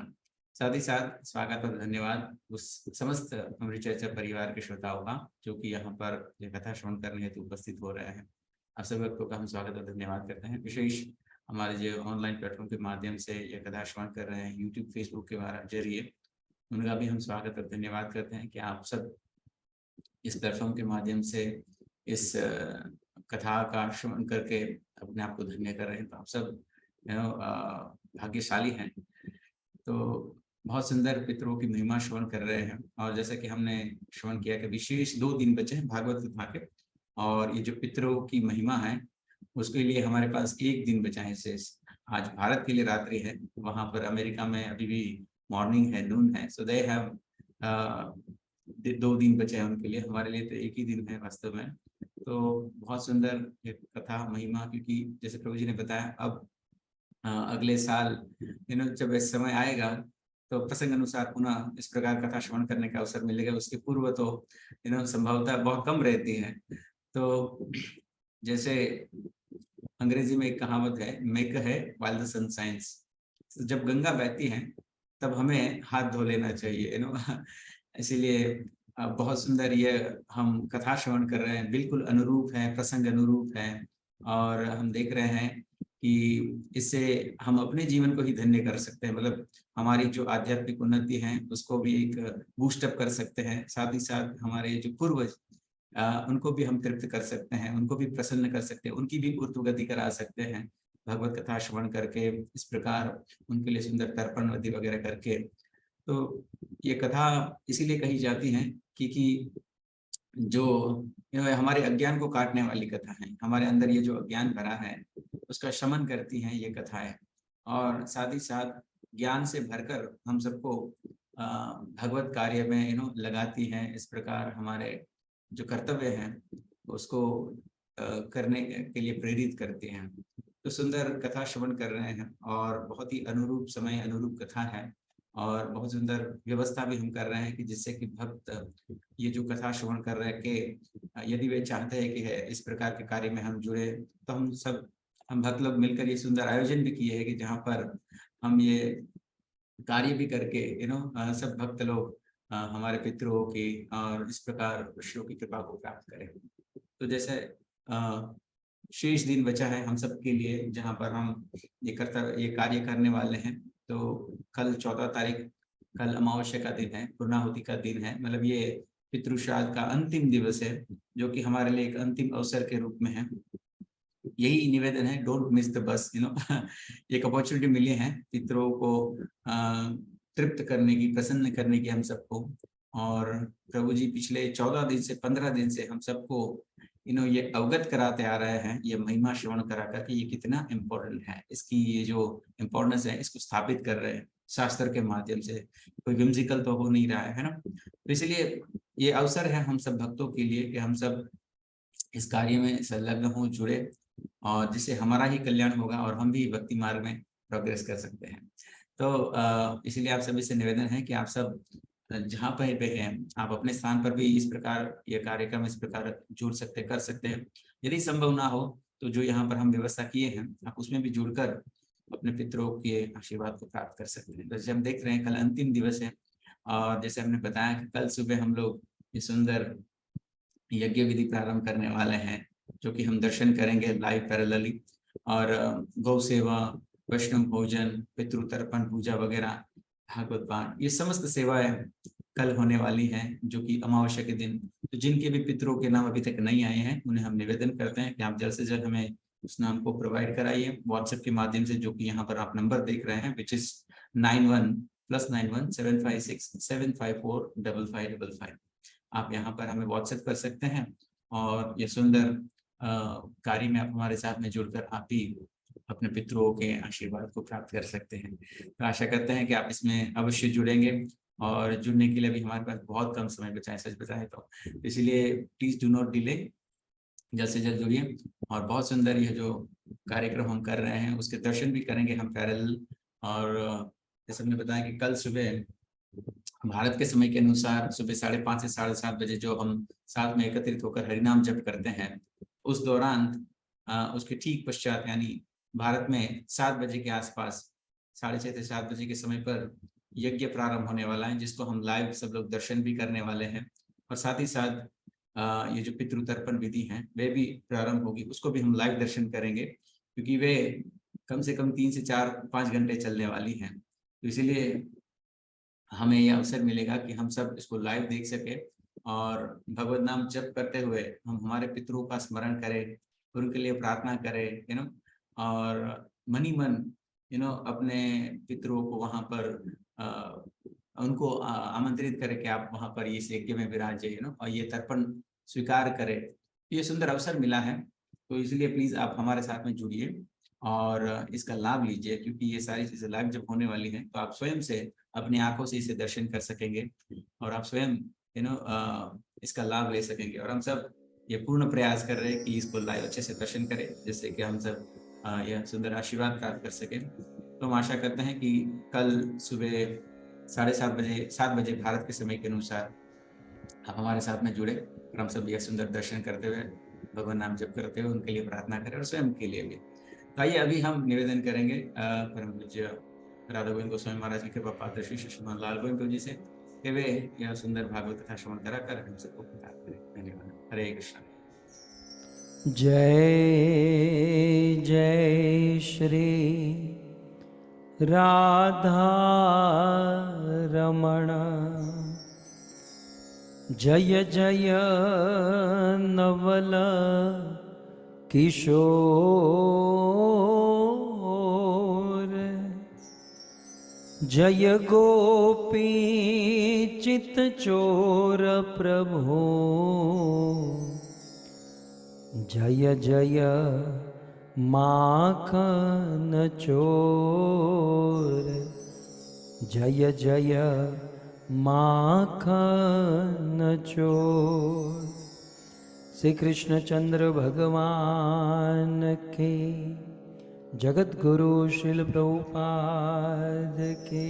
साथ ही साथ स्वागत और धन्यवाद उस समस्त अमृत चर्चा परिवार के श्रोताओं का जो कि यहाँ पर ये कथा श्रवण करने हेतु उपस्थित हो रहे हैं। आप सब लोगों का हम स्वागत और धन्यवाद करते हैं। विशेष हमारे जो ऑनलाइन प्लेटफॉर्म के माध्यम से ये कथा श्रवण कर रहे हैं यूट्यूब फेसबुक के जरिए, उनका भी हम स्वागत और धन्यवाद करते हैं कि आप सब इस प्लेटफॉर्म के माध्यम से इस कथा का श्रवण करके अपने आप को धन्य कर रहे हैं। तो आप सब भाग्यशाली हैं। तो बहुत सुंदर पितरों की महिमा श्रवण कर रहे हैं और जैसा कि हमने श्रवण किया कि विशेष 2 दिन बचे हैं भागवत कथा के, और ये जो पितरों की महिमा है उसके लिए हमारे पास 1 दिन बचा है शेष। आज भारत के लिए रात्रि है, वहां पर अमेरिका में अभी भी मॉर्निंग है, नून है। सो दे हैव 2 दिन बचे हैं उनके लिए, हमारे लिए तो 1 ही दिन है वास्तव में। तो बहुत सुंदर ये कथा महिमा, क्योंकि जैसे प्रभु जी ने बताया अब अगले साल जब इस समय आएगा तो प्रसंग अनुसार पुनः इस प्रकार कथा श्रवण करने का अवसर मिलेगा। उसके पूर्व तो संभवतः बहुत कम रहती है। तो जैसे अंग्रेजी में एक कहावत है, मेक है व्हाइल द सन शाइन्स। जब गंगा बहती है तब हमें हाथ धो लेना चाहिए इसीलिए बहुत सुंदर ये हम कथा श्रवण कर रहे हैं, बिल्कुल अनुरूप है, प्रसंग अनुरूप है। और हम देख रहे हैं कि इससे हम अपने जीवन को ही धन्य कर सकते हैं, मतलब हमारी जो आध्यात्मिक उन्नति है उसको भी एक बूस्टअप कर सकते हैं। साथ ही साथ हमारे जो पूर्वज उनको भी हम तृप्त कर सकते हैं, उनको भी प्रसन्न कर सकते हैं, उनकी भी ऊर्ध्वगति करा सकते हैं भगवत कथा श्रवण करके, इस प्रकार उनके लिए सुंदर तर्पण विधि वगैरह करके। तो ये कथा इसीलिए कही जाती है क्योंकि जो हमारे अज्ञान को काटने वाली कथा है, हमारे अंदर ये जो अज्ञान भरा है उसका शमन करती हैं ये कथाएं, और साथ ही साथ ज्ञान से भरकर हम सबको भगवत कार्य में लगाती हैं। इस प्रकार हमारे जो कर्तव्य हैं उसको करने के लिए प्रेरित करते हैं। तो सुंदर कथा श्रवण कर रहे हैं और बहुत ही अनुरूप समय, अनुरूप कथा है, और बहुत सुंदर व्यवस्था भी हम कर रहे हैं कि जिससे कि भक्त ये जो कथा श्रवण कर रहे हैं कि यदि वे चाहते हैं कि इस प्रकार के कार्य में हम जुड़े, तो हम भक्त लोग मिलकर ये सुंदर आयोजन भी किए हैं कि जहाँ पर हम ये कार्य भी करके सब भक्त लोग हमारे पितरों की और इस प्रकार ऋषियों की कृपा को प्राप्त करें। तो जैसे शेष दिन बचा है हम सब के लिए जहाँ पर हम ये कार्य करने वाले हैं। तो कल 14 तारीख, कल अमावस्या का दिन है, पूर्णाहुति का दिन है, मतलब ये पितृ श्राद्ध का अंतिम दिवस है जो कि हमारे लिए एक अंतिम अवसर के रूप में है। यही निवेदन है, डोंट मिस द बस। एक अपॉर्चुनिटी मिली है पितरों को तृप्त करने की, प्रसन्न करने की हम सबको। और प्रभु जी पिछले 14 दिन से 15 दिन से हम सबको ये अवगत कराते आ रहे हैं, ये महिमा श्रवण करा करके ये कितना इम्पोर्टेंट है, इसकी ये जो इम्पोर्टेंस है इसको स्थापित कर रहे हैं शास्त्र के माध्यम से। कोई विम्सिकल तो हो नहीं रहा है ना। तो इसलिए ये अवसर है हम सब भक्तों के लिए कि हम सब इस कार्य में संलग्न हो, जुड़े, और जिससे हमारा ही कल्याण होगा और हम भी भक्ति मार्ग में प्रोग्रेस कर सकते हैं। तो इसलिए आप सभी से निवेदन है कि आप सब जहाँ पर भी हैं आप अपने स्थान पर भी इस प्रकार ये कार्यक्रम इस प्रकार जुड़ सकते, कर सकते हैं। यदि संभव ना हो तो जो यहाँ पर हम व्यवस्था किए हैं आप उसमें भी जुड़कर अपने पितरों के आशीर्वाद को प्राप्त कर सकते हैं। जैसे हम देख रहे हैं कल अंतिम दिवस है, और जैसे हमने बताया कि कल सुबह हम लोग ये सुंदर यज्ञ विधि प्रारंभ करने वाले हैं जो कि हम दर्शन करेंगे लाइव पैरेलली। और गौ सेवा, वैष्णव भोजन, पितृ तर्पण पूजा वगैरह, भागवत पाठ, ये समस्त सेवाएं कल होने वाली हैं जो कि अमावस्या के दिन। तो जिनके भी पितरों के नाम अभी तक नहीं आए हैं उन्हें हम निवेदन करते हैं कि आप जल्द से जल्द हमें उस नाम को प्रोवाइड कराइए व्हाट्सएप के माध्यम से, जो कि यहाँ पर आप नंबर देख रहे हैं, विच इज 91+91 756 754 5555। आप यहाँ पर हमें व्हाट्सएप कर सकते हैं और ये सुंदर कार्य में आप हमारे साथ में जुड़कर आप भी अपने पितरों के आशीर्वाद को प्राप्त कर सकते हैं। तो आशा करते हैं कि आप इसमें अवश्य जुड़ेंगे, और जुड़ने के लिए भी हमारे पास बहुत कम समय बचा है, सच बताएं तो। इसलिए प्लीज डू नॉट डिले, जल्द से जल्द जुड़िए। और बहुत सुंदर यह जो कार्यक्रम हम कर रहे हैं उसके दर्शन भी करेंगे हम पैरेलल। और जैसे हमने बताया कि कल सुबह भारत के समय के अनुसार सुबह 5:30 से 7:30 बजे जो हम साथ में एकत्रित होकर हरिनाम जप करते हैं, उस दौरान उसके ठीक पश्चात यानी भारत में 7 बजे के आसपास 6:30 से 7 बजे के समय पर यज्ञ प्रारंभ होने वाला है, जिसको हम लाइव सब लोग दर्शन भी करने वाले हैं। और साथ ही साथ ये जो पितृ तर्पण विधि है वे भी प्रारंभ होगी, उसको भी हम लाइव दर्शन करेंगे, क्योंकि वे कम से कम 3 से 4-5 घंटे चलने वाली हैं। तो इसीलिए हमें यह अवसर मिलेगा कि हम सब इसको लाइव देख सके और भगवत नाम जप करते हुए हम हमारे पितरों का स्मरण करें, उनके लिए प्रार्थना करें, और मनी मन अपने पितरों को वहाँ पर उनको आमंत्रित करें कि आप वहाँ पर इस यज्ञ में विराजे, और ये तर्पण स्वीकार करें। ये सुंदर अवसर मिला है, तो इसलिए प्लीज आप हमारे साथ में जुड़िए और इसका लाभ लीजिए, क्योंकि ये सारी चीजें लाइव जब होने वाली हैं तो आप स्वयं से अपनी आंखों से इसे दर्शन कर सकेंगे और आप स्वयं इसका लाभ ले सकेंगे। और हम सब ये पूर्ण प्रयास कर रहे हैं कि इसको लाइव अच्छे से दर्शन करें, जिससे कि हम सब यह सुंदर आशीर्वाद प्राप्त कर सकें। तो हम आशा करते हैं कि कल सुबह 7:30 बजे भारत के समय के अनुसार आप हमारे साथ में जुड़े और हम सब यह सुंदर दर्शन करते हुए, भगवान नाम जप करते हुए उनके लिए प्रार्थना करें और स्वयं के लिए भी। तो आइए अभी हम निवेदन करेंगे परम पूज्य राधा गोविंद गोस्वामी महाराज की कृपा पात्र श्री श्रीमान लाल गोविंद जी से कि वे यह सुंदर भागवत कथा श्रवण कराकर हम सबको प्रदान करें। धन्यवाद। हरे कृष्ण। जय जय श्री राधा रमण, जय जय नवल किशोर, जय गोपी चित चोर प्रभु, जय जय माखन चोर, जय जय माखन चोर। श्री कृष्ण चंद्र भगवान के, जगत गुरु शिल प्रभुपाद के।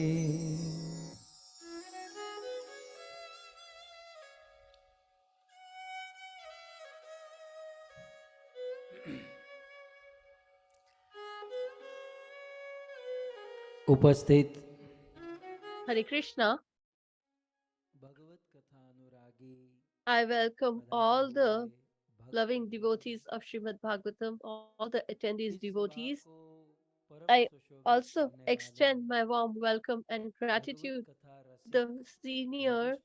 उपस्थित Hare Krishna. भगवत कथा अनुरागी I welcome all the loving devotees of Srimad Bhagavatam, all the attendees, devotees. I also extend my warm welcome and gratitude to the senior,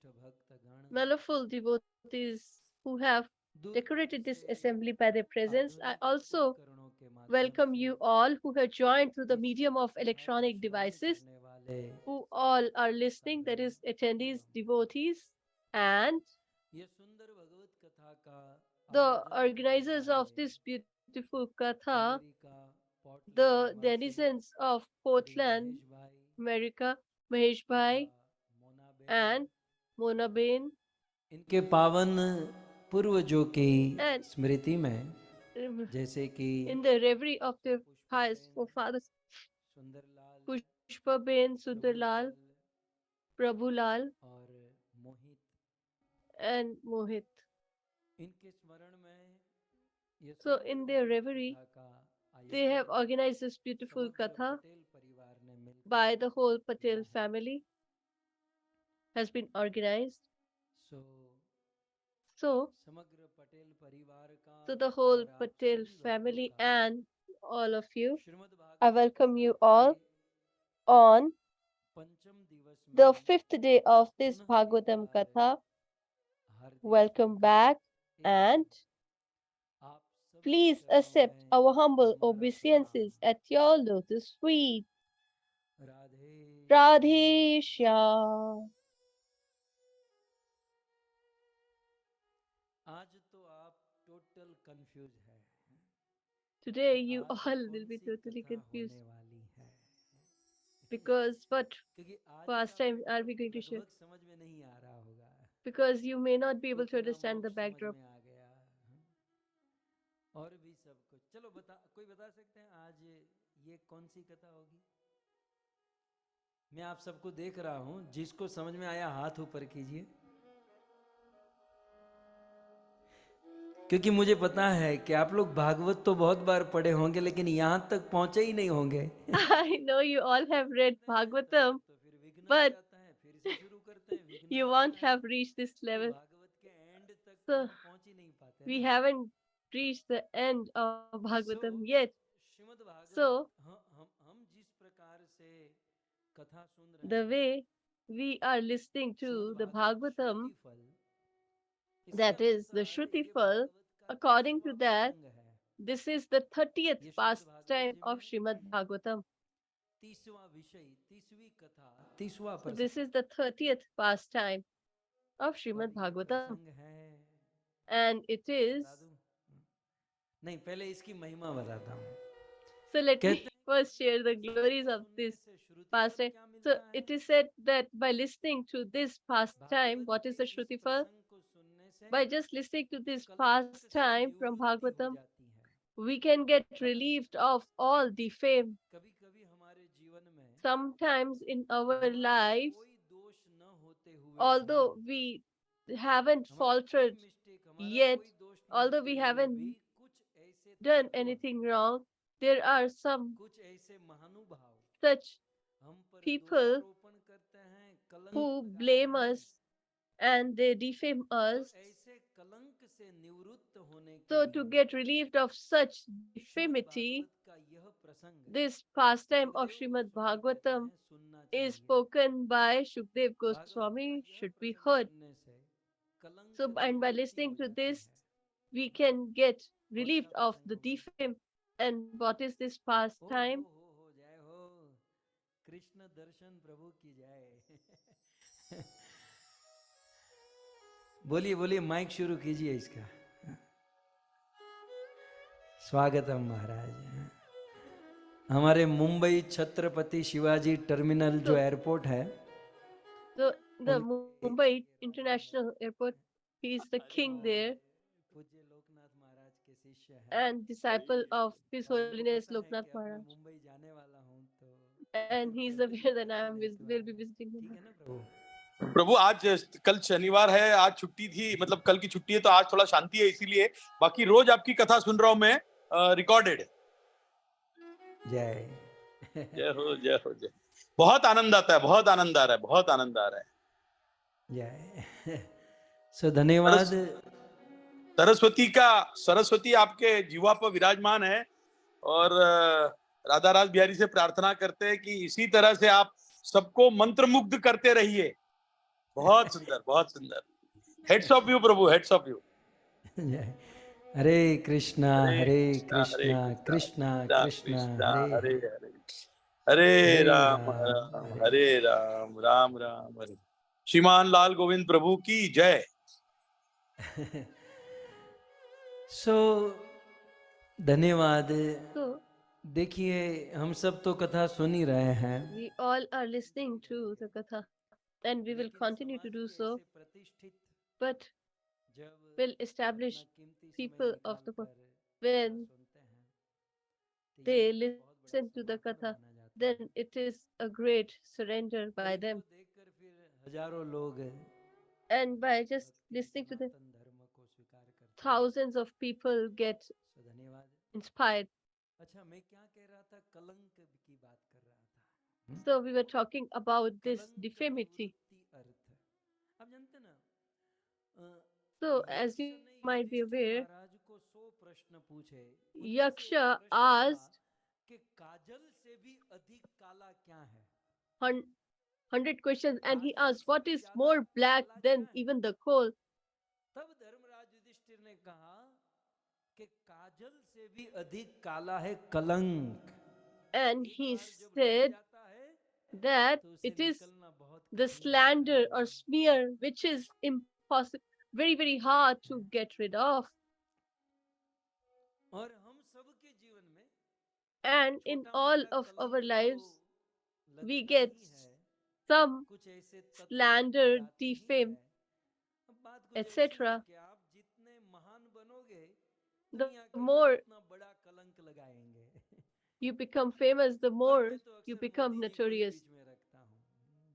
mellowful devotees who have decorated this assembly by their presence. I also welcome you all who have joined through the medium of electronic devices, who all are listening, that is, attendees, devotees, and the organizers of this beautiful katha, the denizens of Portland, America, Mahesh Bhai and Mona Bain, इनके पावन पूर्वजों की and स्मृति में, जैसे कि in the reverie of their highest forefathers, Sundarlal, Pushpa Bain, Sundarlal, Prabhulal, और मोहित, and Mohit. इनके स्मरण में ये So, सुंदर in their भगवत reverie, कथा का they have आयोजन organized this beautiful समग्र katha पटेल परिवार ने मिलकर by the whole किया Patel है। family, has been organized. So So, समग्र पटेल परिवार का to the whole और आप Patel सभी भक्तों family का and all of you, Shrimad I Bhagavat welcome कथा you के all on पंचम दिवस the में 5th day of this पुनः एक Bhagavatam बार Katha. हार्दिक Welcome स्वागत back, एवं and आप सभी के please चरणों accept में our humble हमारा obeisances at your lotus feet. प्रणाम। Radhe Radhe Shyam. आज तो आप टोटल कंफ्यूज है Today कि you आज all will कौन be सी totally कथा confused होने वाली है, because what क्योंकि आज past का time are we backdrop going to share? लगभग समझ में नहीं आ रहा होगा, Because you may not be able to उतना understand the मोक्ष समझ backdrop. में आ गया और भी सब कुछ। चलो कोई बता सकते हैं आज ये कौन सी कथा होगी? मैं आप सबको देख रहा हूं, जिसको समझ में आया हाथ ऊपर कीजिए। क्योंकि मुझे पता है कि आप लोग भागवत तो बहुत बार पढ़े होंगे लेकिन यहाँ तक पहुंचे ही नहीं होंगे। I know you all have read Bhagavatam, तो फिर विघ्न आ but जाता है, फिर से शुरू करते हैं, विघ्न you आता won't है, have reached this तो level. भागवत के एंड तक तो So हम पहुंच ही नहीं पाते we ना। haven't reached the end of Bhagavatam yet. Shrimad Bhagavat So हम जिस प्रकार से कथा सुन रहे the हैं, way we are listening to Shrimad the Bhagavat Bhagavatam, श्रुतिफल, that इसके is the अनुसार ये Shrutifal, भागवत का according 30वां to that, प्रसंग है। this is the 30th ये Shrimad Bhagavat pastime ji of में Srimad Bhagavatam. 30वां विषय, 30वीं कथा, 30वां So this प्रसंग, is the 30th pastime of और Srimad ये Bhagavatam. प्रसंग है, And it is, बता दूं? नहीं, पहले इसकी महिमा बताता हूँ। so let me कहते हैं first share the इस glories कथा of सुनने this से श्रुतिफल pastime. क्या So मिलता it है? is said that by listening to this pastime, Bhagavat what is के the इस Shrutifal? प्रसंग को सुनने से By just listening to this कलंक से pastime from निवृत्ति हो Bhagavatam, जाती है। we can get कलंक, relieved of all defame. कभी-कभी हमारे जीवन में Sometimes in our हमारा life, कोई दोष न होते हुए भी, although we haven't हमारा कोई faltered मिस्टेक, हमारा yet, कोई दोष न although होते we हुए haven't भी कुछ ऐसे done तत्व, anything wrong, there are some कुछ ऐसे महानुभाव such हम पर people दोषारोपण करते हैं, कलंक who लगाते blame हैं। us and they defame तो us. ऐसे कलंक से निवृत्त होने के So to लिए get relieved of such Shrimad defamity, Bhagavat का यह प्रसंग this pastime of Sukhdev Srimad Goswami कहते Bhagavatam हैं सुनना is चाहिए। spoken by Shukdev भागवत का Goswami, यह should be प्रसंग heard. सुनने से कलंक So, and by निवृत्ति listening हो to जाती this, है। we can get कौन सा relieved of प्रसंग the होगा? defame. And what is this हो pastime? जय हो, कृष्ण दर्शन प्रभु की जय। बोलिए बोलिए, माइक शुरू कीजिए इसका। स्वागतम महाराज। हमारे मुंबई छत्रपति शिवाजी टर्मिनल जो एयरपोर्ट है, So the Mumbai International Airport, he is the king there पूज्य लोकनाथ महाराज के शिष्य हैं, and disciple of His और उनको Holiness पता है Loknath कि अब मैं Maharaj. मुंबई जाने वाला हूँ, तो And he's aware that I am will be visiting ठीक him. है ना प्रभु? प्रभु आज कल शनिवार है, आज छुट्टी थी, मतलब कल की छुट्टी है, तो आज थोड़ा शांति है, इसीलिए बाकी रोज आपकी कथा सुन रहा हूं मैं, रिकॉर्डेड। जय जय हो जय हो जय। बहुत आनंद आता है, बहुत आनंद आ रहा है, बहुत आनंद आ रहा है। जय। सो धन्यवाद। सरस्वती आपके जीवा पर विराजमान है, और राधा राज बिहारी से प्रार्थना करते हैं कि इसी तरह से आप सबको मंत्रमुग्ध करते रहिए। बहुत सुंदर, बहुत सुंदर। Heads of you Prabhu, heads of you. जय। हरे कृष्णा कृष्णा कृष्णा हरे हरे हरे राम हरे राम राम राम हरे। श्रीमान लाल गोविंद प्रभु की जय। सो धन्यवाद। So देखिए, हम सब तो कथा सुन ही रहे हैं, we all are listening to the Katha, and we will continue to do so. But will establish people of the world when they listen to the Katha, then it is a great surrender by them. देखकर फिर हजारों लोग And by just listening to the सनातन धर्म को स्वीकार करते हैं। thousands of people get सो धन्यवाद। inspired. अच्छा, मैं क्या कह रहा था? कलंक की बात कर रहा था। So we were talking about this कलंक defamity. निवृत्ति अर्थ। आप जानते ना, So as यक्ष you ने might be युधिष्ठिर aware, महाराज को 100 प्रश्न पूछे। उनमें से एक Yaksha प्रश्न था asked कि काजल से भी अधिक काला क्या है? 100 questions, and he Kajal asked, से what भी is ज्यादा more black काला than क्या है? even the coal? तब धर्मराज युधिष्ठिर ने कहा कि काजल से भी अधिक काला है कलंक। And एक he बार जब लग said जाता है that तो उसे it is निकलना बहुत the कठिन slander होता or है। smear which is impossible, very, very hard to get rid of. और हम सबके जीवन में And in छोटा all मोटा of our कलंक lives, तो we लगता get ही है, some कुछ ऐसे तत्व slander, लग जाते ही defame, है। अब बात कुछ ऐसी etc. है कि आप जितने महान बनोगे, The दुनिया के लोग more उतना बड़ा कलंक लगाएंगे। you become famous, the और more मैं तो you अक्सर become मोदी जी को ही notorious. बीच में रखता हूँ।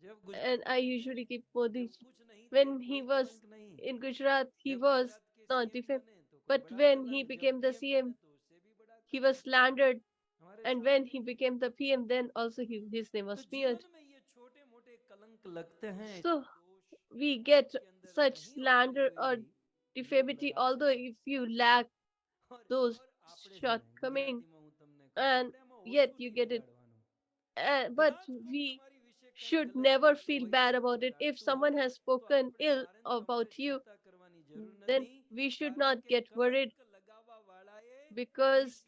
जब And गुजरात I में usually थे, keep Modi. जब कुछ नहीं थे, When कोई he was कलंक नहीं। in Gujarat, he जब was गुजरात के not सीएम defamed. बने तो But when he became the CM, he was slandered, and when he became the PM, then also his name was smeared. So we get such slander or defamity, although if you lack those shortcomings, and yet you get it. But we should never feel bad about it. If someone has spoken ill about you, then we should not get worried, because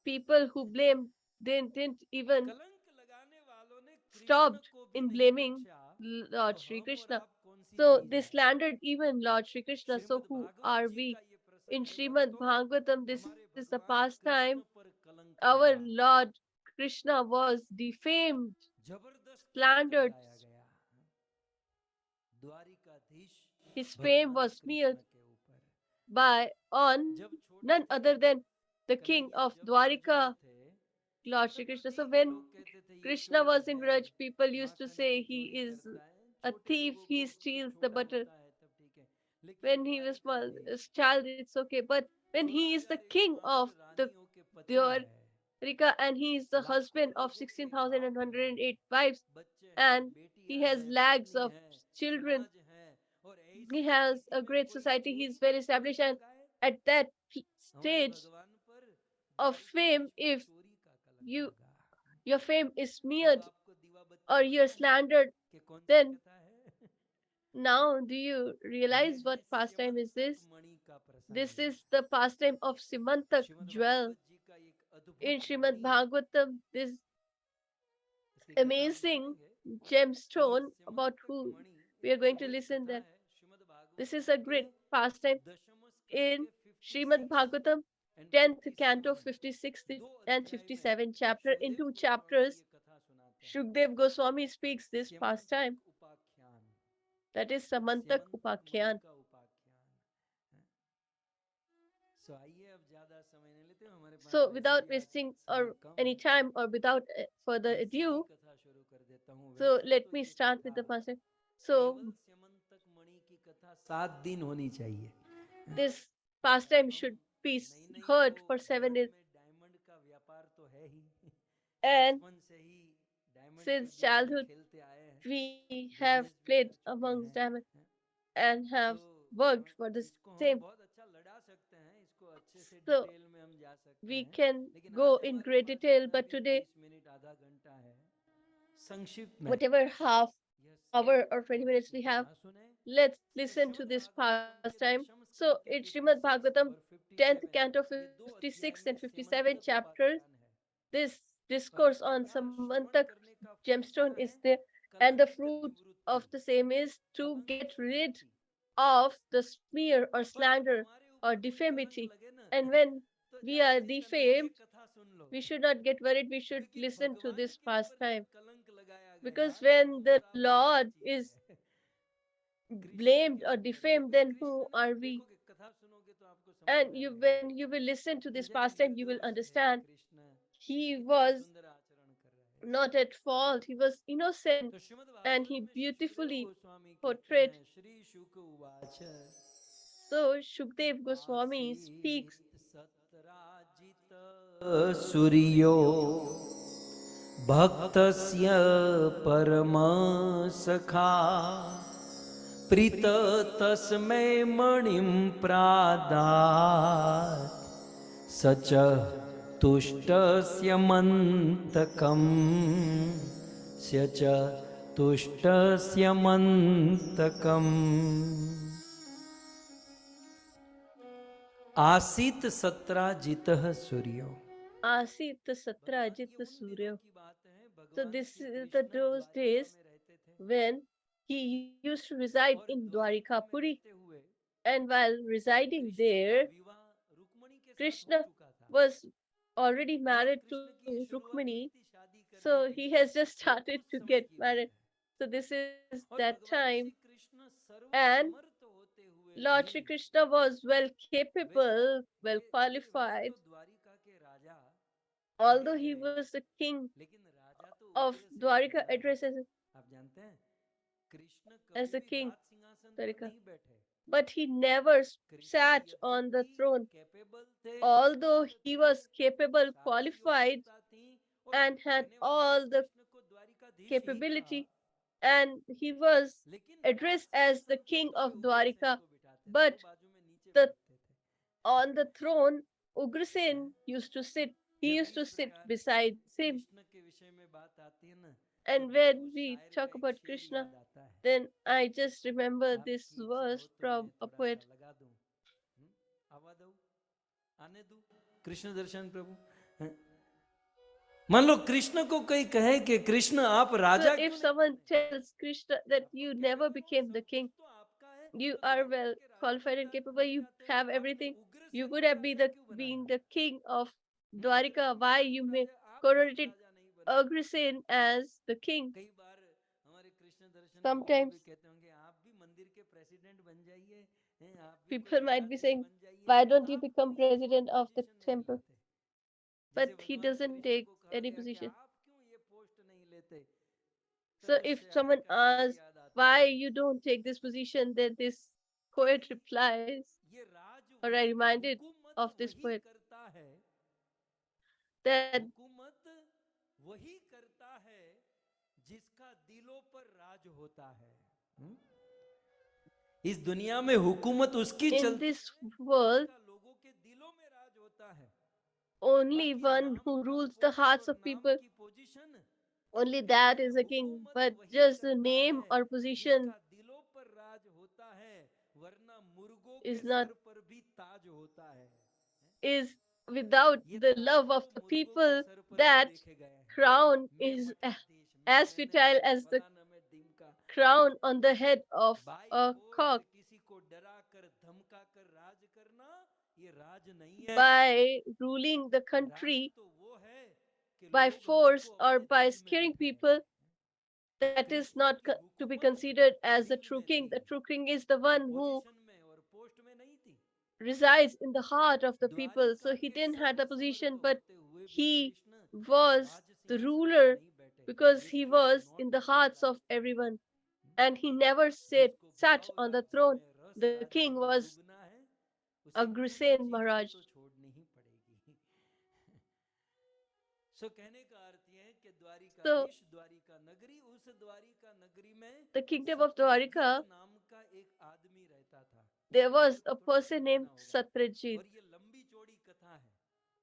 people who blame, they didn't even stopped in blaming Lord Sri Krishna. So they slandered even Lord Sri Krishna. So who are we? In Srimad Bhagavatam, this is the pastime. Our Lord Krishna was defamed, slandered. His fame was smeared by on none other than the king of Dwarika, Lord Shri Krishna. So when Krishna was in Braj, people used to say he is a thief, he steals the butter. When he was small, as child, it's okay. But when he is the king of the Dwarika, and he is the husband of 16,108 wives, and he has lakhs of children, he has a great society, he's well established, and at that stage of fame, if you your fame is smeared or you're slandered, then now do you realize what pastime is this? This is the pastime of Simantak jewel. In Srimad Bhagavatam, this amazing gemstone about who we are going to listen that. This is a great pastime in Srimad Bhagavatam, 10th canto, 56th and 57th chapter. In two chapters, Shukdev Goswami speaks this pastime. That is Samantak Upakhyan. So without wasting or any time or without further ado, so let me start with the pastime. So this pastime should be heard for 7 days. And since childhood, we have played amongst diamond and have worked for the same. So we can go in great detail, but today, whatever half hour or 20 minutes we have, let's listen to this pastime. So it's Srimad Bhagavatam, 10th canto, 56 and 57 chapters. This discourse on Samantak gemstone is there, and the fruit of the same is to get rid of the smear or slander or defamity. And when we are defamed, we should not get worried. We should listen to this pastime. Because when the Lord is blamed or defamed, then who are we? And when you will listen to this pastime, you will understand he was not at fault. He was innocent, and he beautifully portrayed. So Shukdev Goswami speaks. सूर्यो भक्तस्य परमसखा प्रीत तस्मै मणिं प्रादात् स च तुष्टस्य मन्तकं स च तुष्टस्य मन्तकम् आसीत सत्राजितः सूर्यो Asit Satrajit Surya. So this is those days when he used to reside in Dwarikapuri, and while residing there, Krishna was already married to Rukmini, so he has just started to get married. So this is that time, and Lord Shri Krishna was well capable, well qualified, although he was the king of Dwarika, addresses as a king. Dwarika. but he never sat on the throne, although he was capable, qualified, and had all the capability, and he was addressed as the king of Dwarika. But the on the throne, Ugrasen used to sit. He used to sit beside him. And when we talk about Krishna, then I just remember this verse from a poet. आने दो कृष्ण दर्शन प्रभु हैं? मान लो कृष्ण को कोई कहे कि कृष्ण आप So Raja if क्यों someone tells Krishna that you never became the king, you are well qualified and capable, you have everything, you could have been the king of Dwarika. Why you may coronated Ugrasen as the king? कई बार हमारे कृष्ण दर्शन प्रभु को Sometimes भी कहते होंगे आप भी मंदिर के प्रेसिडेंट बन जाइए हैं, आप भी people कोई might be अध्यक्ष saying, बन जाइए, why don't you आप become क्यों ये president of the पोजीशन नहीं temple? लेते? But जैसे he भगवान doesn't कृष्ण take को कहा any गया कि position. आप क्यों ये पोस्ट नहीं लेते? So तब if श्यारा someone का शेर asks याद आता why है, you don't take this position, then this poet replies, ये राज or I reminded हुकूमत of this वही poet, करता है, that हुकूमत वही करता है जिसका दिलों पर राज होता है। हम्म? इस दुनिया में हुकूमत उसकी in चलती this है world, जिसका लोगों के दिलों में राज होता है। only बाकी one नाम who का rules the पोस्ट hearts और of नाम people, की पोजीशन, only कहते that हैं is a king. हुकूमत But वही just the करता name है or position जिसका दिलों पर राज होता है, वरना मुर्गों के is not सर पर भी ताज होता है। is without ये the ताज love of तो the मुर्गों के people, सर पर भी that देखे गए हैं। crown मैं is मठा देश में as रहने fertile वाला as the फलाना में ढिमका, crown on the head of by a force cock. किसी को डरा कर धमका कर राज करना ये राज नहीं है। By ruling the Raj country तो वो है कि by लोग force हमको or अपने by तुझ में scaring बिठाए। people, that is Krishna not की to be हुकूमत considered as the दिल true में king. थी, The true king is the वो one who पोजीशन में और पोस्ट में नहीं थी। resides in the heart of the people. Dwarika So he के didn't have the सर्वसमर्थ position, but होते हुए भी he Krishna was Raj the सिंहासन पर ruler नहीं बैठे। because This he is was not in the to hearts of flatter. everyone. And he never sat जिसको on the भाव throne. राज्य में रस The राज्य king में was डूबना है, उसे किस चीज Ugrasen को Maharaj. तो छोड़नी ही पड़ेगी। सो कहने का अर्थ यह है कि So द्वारिकाधीश द्वारिका नगरी, उस द्वारिका नगरी में the kingdom of Satyajit Dwarika, नाम का एक आदमी रहता था। there कहने का was अर्थ a थोड़ा person named समझना होगा, Satrajit, और ये लंबी चौड़ी कथा है।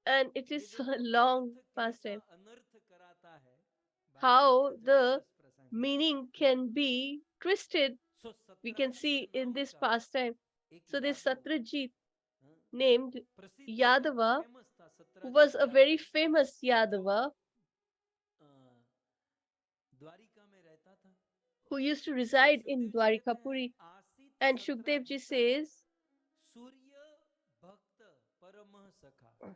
and it ये is देखो a long अर्थ कैसा pastime. अनर्थ कराता है, भागवत How का the जबरदस्त प्रसंग है। meaning can be twisted, so we can Satrajit see in नाम this का pastime. एक So this यादव, Satrajit, हाँ, named प्रसिद्ध Yadava, फेमस था who Satrajit was a very Yadav, famous जो Yadava, द्वारिका में रहता था। who used to Shri reside Sukhdev in जी कहते हैं Dwarikapuri. Asti And Shukdev ji Satrajit says, सूर्य भक्त परम सखा,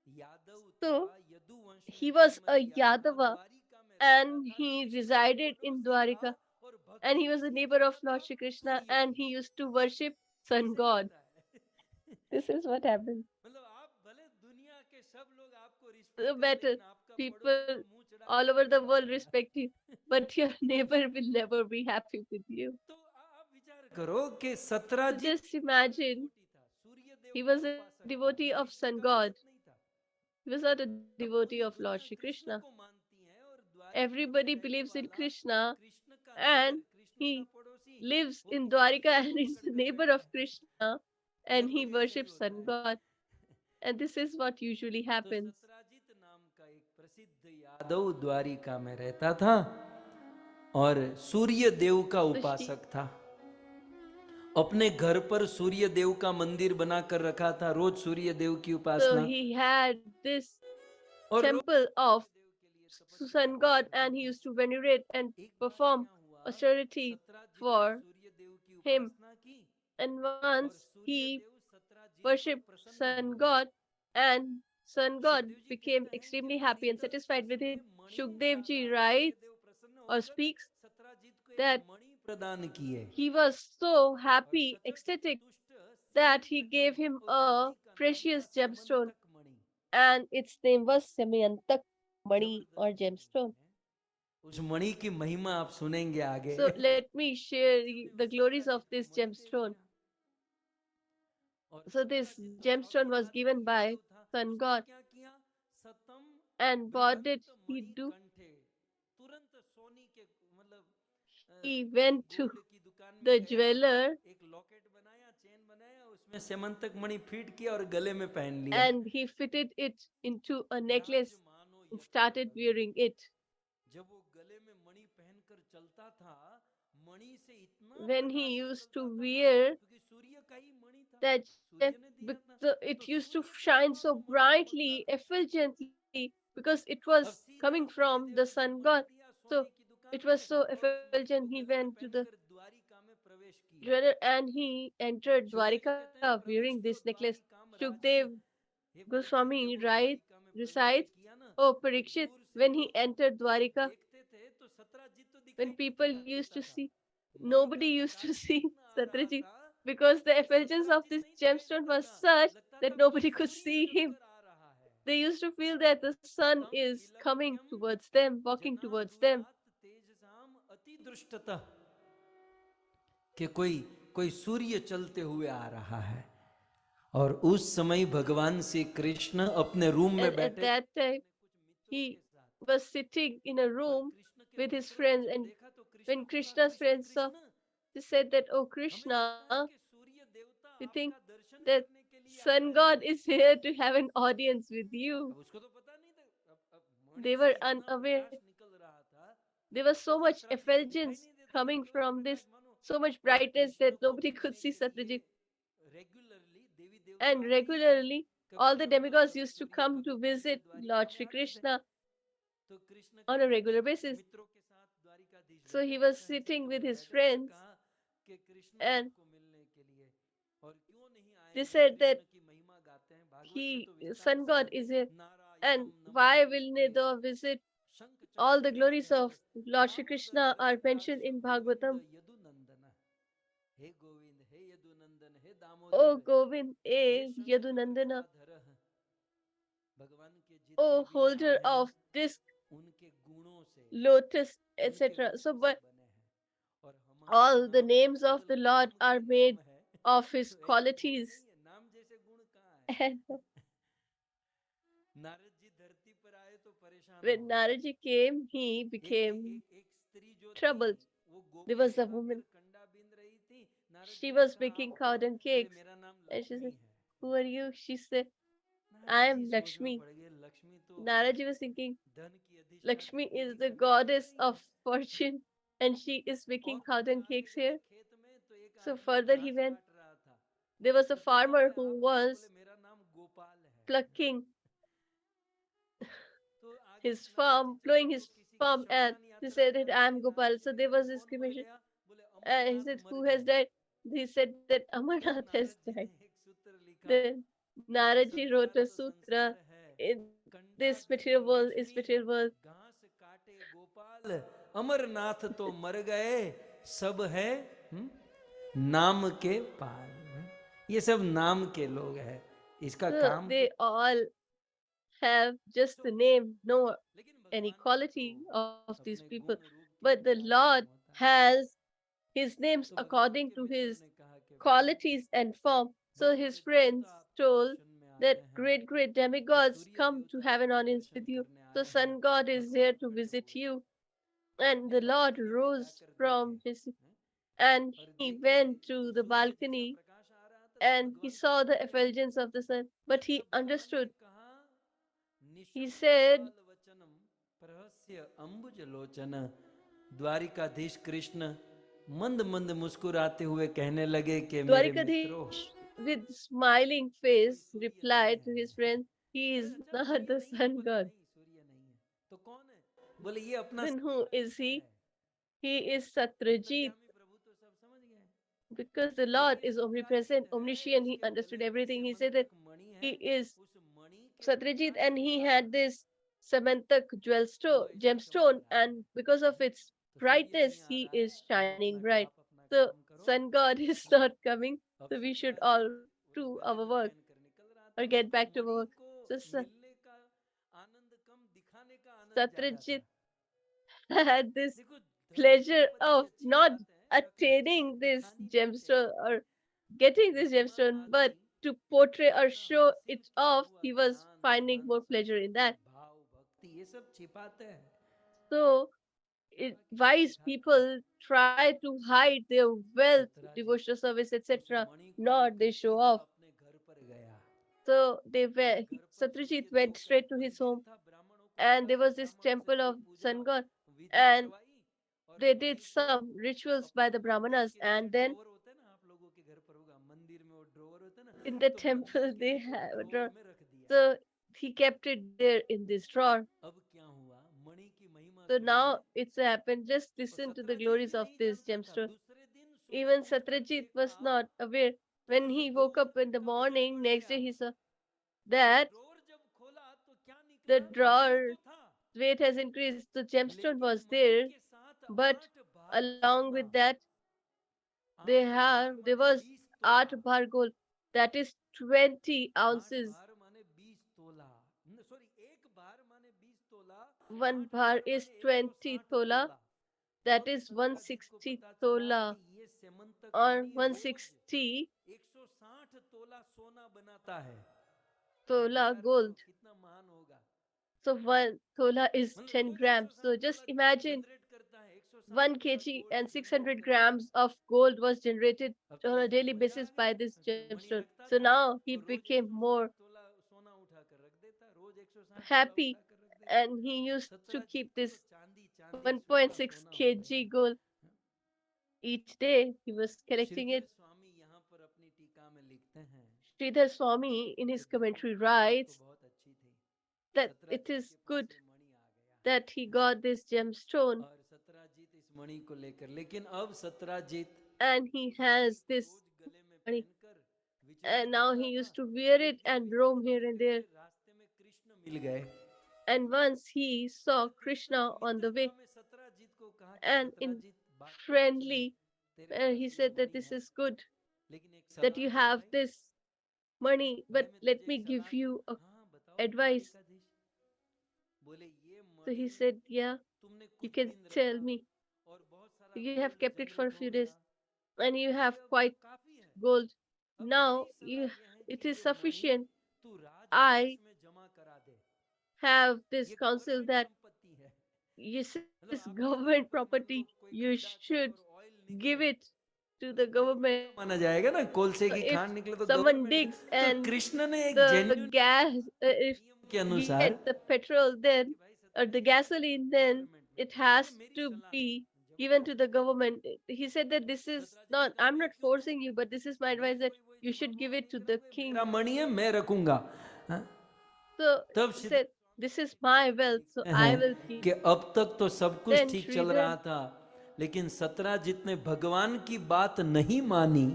यादव so था यदुवंश में he was जन्म a लिया था, Yadava द्वारिका में रहता and था, he कृष्ण का resided in पड़ोसी था, Dwarika, और and भक्ति he was a किसकी neighbor of करता था? Lord Shri Krishna, Surya and की। he used to worship sun ऐसे ही god. होता है। This is what happened. मतलब आप भले दुनिया के सब लोग आपको So रिस्पेक्ट करें, better लेकिन आपका पड़ोसी people तो मुंह चढ़ा all के over नहीं the world खाएगा। respect you, but your neighbor will never be happy with you. तो आप विचार करो कि So Satrajit just imagine, Surya Dev he का was a उपासक था, devotee of कृष्ण sun का god. भगत नहीं था। He was not a अब devotee पूरी of Lord दुनिया Shri कृष्ण Krishna. को मानती है, और द्वारिका में Everybody रहने believes in वाला Krishna, कृष्ण का and नेबर, कृष्ण का he पड़ोसी, lives वो in किसी Dwarika दूसरे and को is पकड़ the कर neighbor बैठा of है। Krishna, and he लगभग ऐसा ही worships होता sun है। god. And this is what usually तो happens. सत्राजित नाम का एक प्रसिद्ध यादव द्वारिका में रहता था और सूर्य देव का So उपासक था। अपने घर पर सूर्य देव का मंदिर बनाकर रखा था, रोज सूर्य देव की उपासना, he had this और रोज temple of सूर्य देव के लिए तपस्या sun किया god, करता and he था। used to venerate and एक बार perform क्या हुआ, austerity सत्राजित ने for सूर्य देव की him. उपासना की, And और once सूर्य he देव सत्राजित पर worshipped प्रसन्न sun हो गए। god, and sun god Sukhdev ji became कहते हैं कि extremely happy and पीतल satisfied with कक्ष him. में मणि Shukdev ji उतारकर सूर्य writes देव प्रसन्न or होकर speaks सत्राजित को एक that मणि प्रदान किए, he was so और happy, सचट ecstatic, तुष्ट that he सेमंतक gave Mani, him उस a मणि का नाम था precious gemstone, सेमंतक Mani. and its name was Samayantak Mani or जबरदस्त मणि gemstone. है। उस मणि की महिमा आप सुनेंगे आगे। So let me share the glories of this gemstone. और So सबका this चित्त gemstone Swami was Narad given जी का by जो था, sun उसने god. क्या किया? सतम And what did बृहंत he Mani do? कंठे, तुरंत सोनी के मतलब He went to गोल्ड की दुकान में the गया, jeweler एक लॉकेट बनाया, चेन बनाया, उसमें सेमंतक मणि फीट किया और गले में पहन लिया। and he fitted it into a necklace विराज मानो and यत्र started रवि। wearing it. जब वो गले में मणि पहनकर चलता था, मणि से इतना When he प्रकाश used निकलता to था, wear क्योंकि सूर्य का ही मणि था, that सूर्य ने दिया था, तो it used to सूर्य के shine समान so वो मणि चमकता brightly, था। effulgently, because it अब was सीधा coming Shani from Dev the ने उसको sun मणि god. दिया So सोने की दुकान it was में, so और उस मणि effulgent. को He गले में went to the पहनकर द्वारिका में प्रवेश किया। jeweler and he entered Sukhdev ji कहते हैं, Dwarika प्रविष्ट wearing this necklace. द्वारिकाम Rajan. Shukdev हे परीक्षित, जब Goswami वो writes, द्वारिका में प्रवेश recites, किया ना, "Oh तो Parikshit, दूर से when he लोग entered Dwarika, देखते थे तो 17 जीत तो when दिखाई नहीं people used देता to था, see, मणि nobody का used to प्रकाश see इतना आ रहा Satyajit, था because the कि effulgence 17 of जीत this नहीं दिखाई gemstone देता was था, such लगता that था कोई nobody could Surya see him. चलकर आ रहा है। They used to feel that the sun तम is coming इलक्ष्यम towards them, walking जना towards them. दूरात तेजसाम अति दृष्टतः, कि कोई कोई सूर्य चलते हुए आ रहा है। और उस समय भगवान श्री कृष्ण अपने रूम में And at बैठे that time, अपने कुछ मित्रों he के साथ, was sitting in a और room कृष्ण के with his मित्रों ने friends. जब And देखा तो कृष्ण when को कहा, Krishna's Krishna friends saw, Krishna, they said that, "Oh हमें लगता है Krishna, कि सूर्य देवता we think आपका दर्शन that करने के लिए आ sun रहे god हैं। is here to have an audience with you." अब उसको तो पता नहीं था, अब मणि They से were इतना unaware. प्रकाश निकल रहा था, There was तो so much सत्राजीत तो दिखाई effulgence नहीं देते थे, coming इतना from प्रकाश this, मानो। so much और brightness कृष्ण that को nobody could मिलने see के लिए Satyajit. रेगुलरली देवी देवता And आते ही थे, regularly, कभी all the ब्रह्मा, demigods कभी used to सूर्य, come कभी to Chandra visit Dwarika Lord में Shri आते थे। Krishna तो कृष्ण on के a कुछ regular basis. मित्रों के साथ द्वारिकाधीश So बैठे he थे, was सहन sitting क्षेत्र with में his बैठे थे, और friends, कहा कि कृष्ण and आपको मिलने के लिए, और क्यों नहीं आए they हैं, said that कृष्ण की महिमा गाते हैं, भागवत में he, तो विस्तार sun से god, है, is here. And नारायणम why नमस्तुस्ते will Nidha visit? शंख All चक्र the glories Gadadhar of Lord Shri Damodar Krishna are mentioned हरिकाक्ष in Govind Bhagavatam. Yadunandan, hey Govind, hey Yadunandan, hey O Damodar, Govind, hey E शंख चक्र Yadunandana, गदाधर। भगवान के जितने O भी नाम holder हैं, of disc, उनके गुणों से, lotus, उनके etc. So, गुणों से but बने हैं। और हमारे all the नाम तो names of केवल the Lord नाम are के नाम made है, of his ऐसे गुण qualities. नहीं है, नाम जैसे गुण कहाँ है। And नारद जी धरती पर आए तो परेशान हो when गए। Naraji came, he एक became एक स्त्री जो थी, troubled. वो There गोबर was a उठाकर woman. कंडा बीन रही थी। नारद She जी ने was कहा, baking आप cow कौन? dung बोले, cakes. मेरा नाम And she लक्ष्मी said, है। "Who are you?" She said, "I Narad ji am सोच में Lakshmi." पड़ गए, लक्ष्मी तो Naraji was thinking, धन की Lakshmi अधिष्ठात्री is देवी the कंडा बीन goddess रही है। of fortune and she is और baking cow थोड़े dung आगे cakes गए here. खेत में, तो एक So आदमी further he घास went. काट रहा था। There was a तो पूछा, farmer बोले who आप कौन? बोले was मेरा नाम गोपाल है। plucking तो आगे his नारद जी farm, चले plowing तो his किसी की farm, and शमशान he यात्रा said that निकालने I गए। am Narad Gopal. Ji So ने there कहा, was this कौन मर cremation. गया? बोले And he अमरनाथ said, मर "Who has गए। died?" He said that तो Amarnath has Narad ji died. ने एक सूत्र लिखा Then कि Naraji wrote संसार a तो संसार sutra है, in कंडा this बीने material world is Lakshmi, material world. घास काटे गोपाल, अमरनाथ तो मर गए, सब है नाम के पाल। ये सब नाम के लोग हैं, इसका So काम they कुछ। all have just the name, no लेकिन any भगवान का तो quality of these अपने people. गुण रूप के But the अनुसार नाम Lord होता है। has his names तो भगवान according के to मित्रों his ने कहा कि भाई, qualities and form. So बड़े his बड़े देवता friends आपके told दर्शन में आते that हैं, great, great तो demigods सूर्य come to देवता have an आपका audience दर्शन with you. करने The आए हैं, sun god is here भगवान to खड़े visit हुए you. और And अपनी the Lord बालकनी में rose जाकर देखे, from his हैं? and और he देखे went तो to the सूर्य जैसा balcony प्रकाश आ रहा था, तो and he भगवान को saw समझ the गए। effulgence of the sun. But he तब भगवान ने understood. कहा, He निशम said, कपाल वचनम प्रहस्य अंबुज लोचन। द्वारिकाधीश कृष्ण मंद मंद मुस्कुराते हुए कहने लगे कि मेरे मित्रों, Dwarikadish with smiling कोई face सूर्य नहीं replied to his है। friend, "He बोले is अच्छा not सूर्य the नहीं है? sun बोले god." नहीं, सूर्य नहीं है। तो कौन है? बोले ये अपना Then who is साम्राज्य he? है। He is Satrajit. अंतर्यामी प्रभु तो सब समझ गए। Because the बोले Lord ये is साम्राज्य omnipresent, है, omniscient, he उसके understood गले में everything. He said that सेमंतक Mani he है, is उस मणि के Satrajit प्रकाश and के he had कारण this Samantak वो ऐसे चमक gemstone, रहा and है। because of its तो सूर्य नहीं brightness, आ he रहा है, is shining अब bright. आप अपना The काम करो। sun god is not coming, अब so we should Satrajit all वो तो do गले our में work पहन कर निकल रहा था, or get उसको back to मणि work. को So मिलने का आनंद कम, दिखाने का आनंद ज्यादा Satrajit था। had this देखो pleasure द्रौपदी of अच्छी not बात है, पर किसी attaining को this दिखा नहीं पाते gemstone or getting this भगवान gemstone, but आदमी to portray or इतना show हासिल it किया off, हुआ he was ज्ञान finding धन more pleasure in संपत्ति that. भाव भक्ति ये सब छिपाते हैं So wise people try to hide their wealth, devotional service, etc. Not they show off. अपने घर पर गया So Satyajit went straight to his home, and there was this temple of sun god, and they did some rituals by the brahmanas, and then होता है ना आप लोगों के घर पर होगा मंदिर में वो ड्रॉवर होता है ना in the तो मंदिर temple के they नीचे have a ड्रॉवर drawer. में रख दिया So he kept it there in this drawer. अब क्या हुआ मणि की महिमा So सुनिए now it's happened. Just और listen to the Satrajit glories भी of नहीं this जानता था gemstone. दूसरे दिन Even सुबह उठकर Satyajit was देखा not aware. तो When उस he woke drawer up in में the का वजन morning, बढ़ next गया day he saw वो that ड्रॉवर जब खोला तो क्या the निकला मणि drawer तो था weight has increased. The gemstone लेकिन was मणि there, के साथ but 8 बार along सोना with that, there माने was 20 तोला 8 bar gold. That is 20 8 ounces. बार माने 20 तोला सॉरी एक बार माने 20 तोला 1 8 bar बार is माने 20 160 tola. तोला That तब is सत्राजीत को 160 पता चला tola, कि ये सेमंतक or मणि रोज 160 160 तोला सोना बनाता है tola विचार करो gold. कितना महान होगा So 1 tola is मतलब 10 रोज grams. So 160 just तोला imagine जनरेट करता है 160 1 तोला kg गोल्ड and जनरेट 600 करता है grams of gold was generated अब on तो a इसको daily मजा basis आ by गया this मणि gemstone. रखता So था now he और रोज became 160 more तोला सोना उठाकर रख देता रोज 160 तोला happy, उठाकर रख देता and he used to Satrajit keep को तो this चांदी चांदी सोना 1.6 सोना हो kg गया gold each day. He was collecting Shridhar it. स्वामी यहाँ पर अपनी टीका में लिखते हैं Sridhar Swami in कि his भगवान commentary की बात तो writes बहुत अच्छी थी that it सत्राजीत is के पास good ये मणि आ गया that he got this gemstone और सत्राजीत इस मणि को लेकर लेकिन अब सत्राजीत and he इस मणि has को this रोज गले में money, पहनकर विचरण and now करता he था used to wear एक it दिन and विचरण roam here and करते there. हुए रास्ते में कृष्ण मिल गए And once he saw और कृष्ण Krishna ने on the मित्रता way, में सत्राजीत को कहा कि and in सत्राजीत बात तो अच्छी है friendly, तेरे पास he ये said that मणि this है is good लेकिन एक that सलाह you दूं have भाई this money, भाई but मैं let तुझे me एक give सलाह दूं you a हाँ बताओ advice. द्वारिकाधीश बोले ये So he Mani said, yeah, तुमने you कुछ can दिन tell रखा me. और बहुत सारा You have gold kept it for a generate हो few गया days and you ये have अब quite काफी है gold. अब Now मेरी सलाह ये है it कि is ये मणि sufficient. तू I राजकोष में जमा करा दे have this ये counsel गवर्नमेंट that संपत्ति है this मतलब is आपके घर government पर मान लो property. कोई You गड्ढा करे should और ऑयल निकले give it to तो the गवर्नमेंट government. का माना जाएगा ना कोलसे So की if खान निकले तो someone गवर्नमेंट digs तो and कृष्ण ने एक the जेन्युइन gas, if नियम के you अनुसार get the petrol, then कि भाई or the Satrajit gasoline, then government में it दे ये has मेरी to सलाह है be जमा given to करा the they government. He said that this is Satrajit ने not, कहा I'm मैं not क्यों दूं forcing you, but this is my मैं advice that कोई वही you जमा should give वमा it नहीं to the करूंगा king. मेरा मणि है मैं रखूंगा हाँ? So तब he Shridhar said, this is my wealth, so Swami I हैं will keep. कि अब तक तो सब कुछ Then ठीक चल रहा Sridhar, था लेकिन सत्राजीत ने भगवान की बात नहीं मानी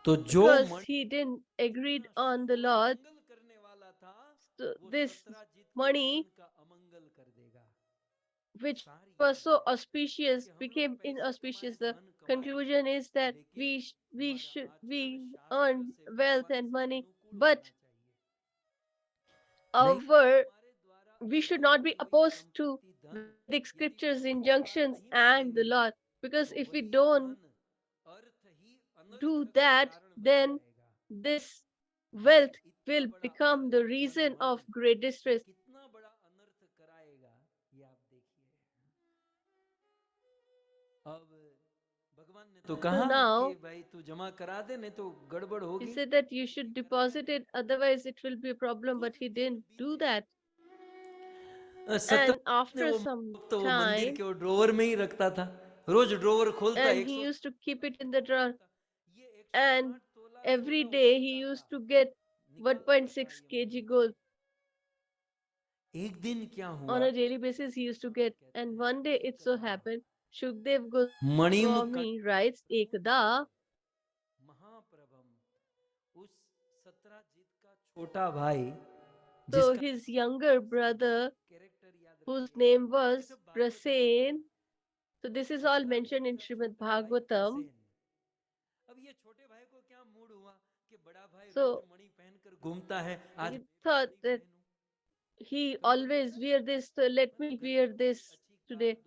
तो जो because Mani he didn't agreed जितना on the शुभ और Lord, मंगल करने वाला था so वो this सत्राजीत के money, जीवन का अमंगल कर देगा which सारी was so कि auspicious, हम लोग became पैसे कमाए inauspicious. The धन कमाए conclusion is that लेकिन हमारा आचरण we शास्त्र earn से wealth भगवान and से money, अनुकूल but होना चाहिए नहीं तो our हमारे द्वारा we should अर्जित not be की हुई opposed to संपत्ति धन Vedic यदि scriptures, प्रभु की बात injunctions, नहीं and the मानेंगे Lord. Because तो if we वही don't धन अर्थ ही do अनर्थ का that, कारण बन then जाएगा this यानी wealth इतना will बड़ा become अर्थ the धन reason मन of great distress. कितना बड़ा अनर्थ कराएगा ये आप देखिए अब भगवान ने तो So कहा now कि भाई तू जमा करा दे नहीं तो गड़बड़ he होगी said that you should deposit it, otherwise it will be a problem, but कुछ he दिन didn't do that. सत्रह And ने after वो some तो वो मंदिर time, के वो ड्रोवर में ही रखता था रोज ड्रोवर खोलता and he used to keep it in the drawer, ये and 160 तोला every सोना day he उछलता used था to get निकालता 1.6 था ये मणि kg gold. एक दिन क्या On हुआ a daily basis he used to get, and one day it so happened, Shukdev मणिमुकुट Goswami writes, Ekada, महाप्रभम उस सत्राजीत का छोटा भाई so जिसका his younger brother, कैरेक्टर याद whose रखिए name ये was सब भागवत में लिखा Prasen. है So this is all Satrajit mentioned in का Srimad छोटा भाई Bhagavatam. प्रसेन अब ये छोटे भाई को क्या मूड हुआ कि बड़ा भाई रोज So मणि पहनकर घूमता है आज he मैं भी thought मणि that पहनूं he कभी कभी always होता है wear this, so let ना me घर wear में कोई this. अच्छी today.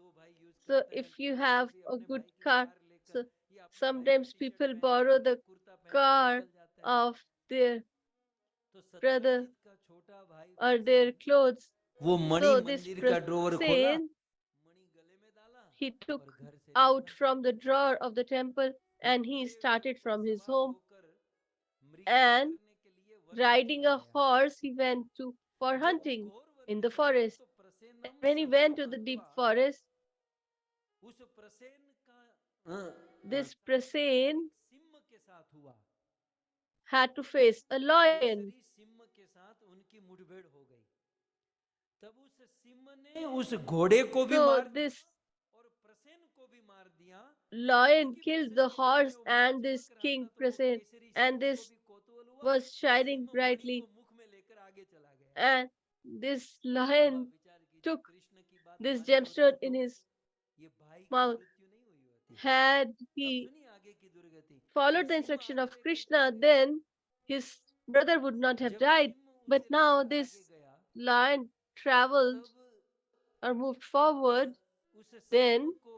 So if you have a good car, so sometimes people borrow the car of their brother or their clothes. वो मणि So this मंदिर का ड्रॉवर खोला, Prasen, मणि गले में डाला he took और घर से out निकला। from the drawer of the temple and he घोड़े started पर from his सवार home, होकर मृगया and करने के लिए वन में riding चला a गया। horse he went to for जब hunting घोर वन in में the गया forest. तो प्रसेन And नाम when he Sajjan went to the deep हुआ, forest, उस प्रसेन का this सामना Prasen एक सिंह के साथ हुआ। had to face a lion. Kesari Singh के साथ उनकी मुठभेड़ हो गई। तब उस सिंह ने उस घोड़े को भी So मार दिया this और प्रसेन को भी मार दिया। lion क्योंकि killed प्रसेन the के घर में horse वो मांस and this चमक रहा king था, तो वो Prasen, केसरी and सिंह को this भी कौतूहल हुआ was और shining सिंह मणि brightly, को मुख में लेकर आगे चला गया। and this अब lion आप विचार कीजिए, took कृष्ण की बात this मानी होती gemstone तो in his ये भाई की mouth. मृत्यु नहीं हुई होती। Had अब he सुनिए आगे की दुर्गति। वो followed the सिंह instruction आगे of लेकर Krishna, चला गया। then his brother would not have जब died. सिंह But उसे now लेकर this आगे गया, lion traveled तब or moved forward, उस then सिंह को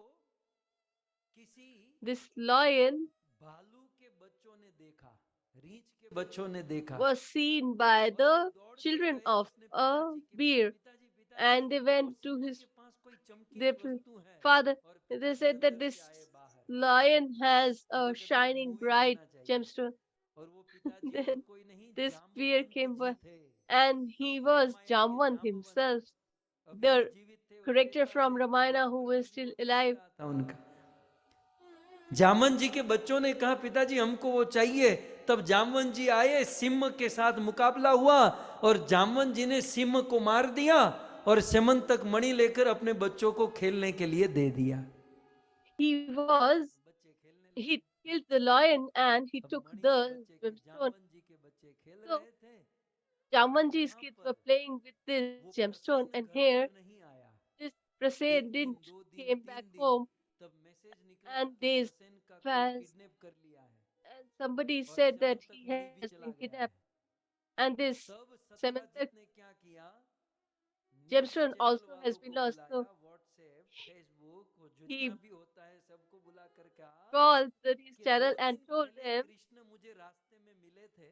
किसी this lion भालू के बच्चों ने देखा, रीछ के बच्चों ने देखा was seen by और वे the दौड़ते children गए of अपने a पिताजी के bear, पास। पिताजी and they वो went to सिंह his के पास कोई their चमकीली वस्तु है। father. और They पिताजी said that अंदर this से आए बाहर। lion has a कभी कभी एक shining मूवी bright देखना चाहिए। gemstone. और वो पिताजी और Then कोई नहीं, this bear Jambavant came by, जी थे। and he was रामायण के Jamvan जाम्बवंत himself, अभी भी the जीवित थे। वो character बेटा from से Ramayana घोड़े who पर was किसी still को खेल alive. रहा था उनका। जामवन जी के बच्चों ने कहा पिताजी हमको वो चाहिए। तब जामवन जी आए, सिंह के साथ मुकाबला हुआ और जामवन जी ने सिंह को मार दिया और सेमन तक मणि लेकर अपने बच्चों को खेलने के लिए दे दिया। बच्चे खेलने लगे। He killed the lion and he अब took मणि के the बच्चे gemstone. जामवन जी के बच्चे खेल So रहे थे। Jamanji's यहाँ kids पर were playing with वो this gemstone, प्रसेन and घर here पर नहीं आया। this एक Prasen दिन, didn't 2 दिन, came 3 back दिन, home, तब मैसेज निकला and कि days प्रसेन का कोई passed, किडनैप कर लिया है and somebody और said सेमन that तक he मणि भी has चला been गया kidnapped, है। and this तब Samantak सत्यजीत ने क्या किया, न्यूज gemstone चैनल also वालों has been को lost. बुलाया, So व्हाट्सएप, फेसबुक, वो जितना he भी होता है सबको बुला कर कहा called the news कि channel 2 and दिन told पहले them, कृष्ण मुझे रास्ते में मिले थे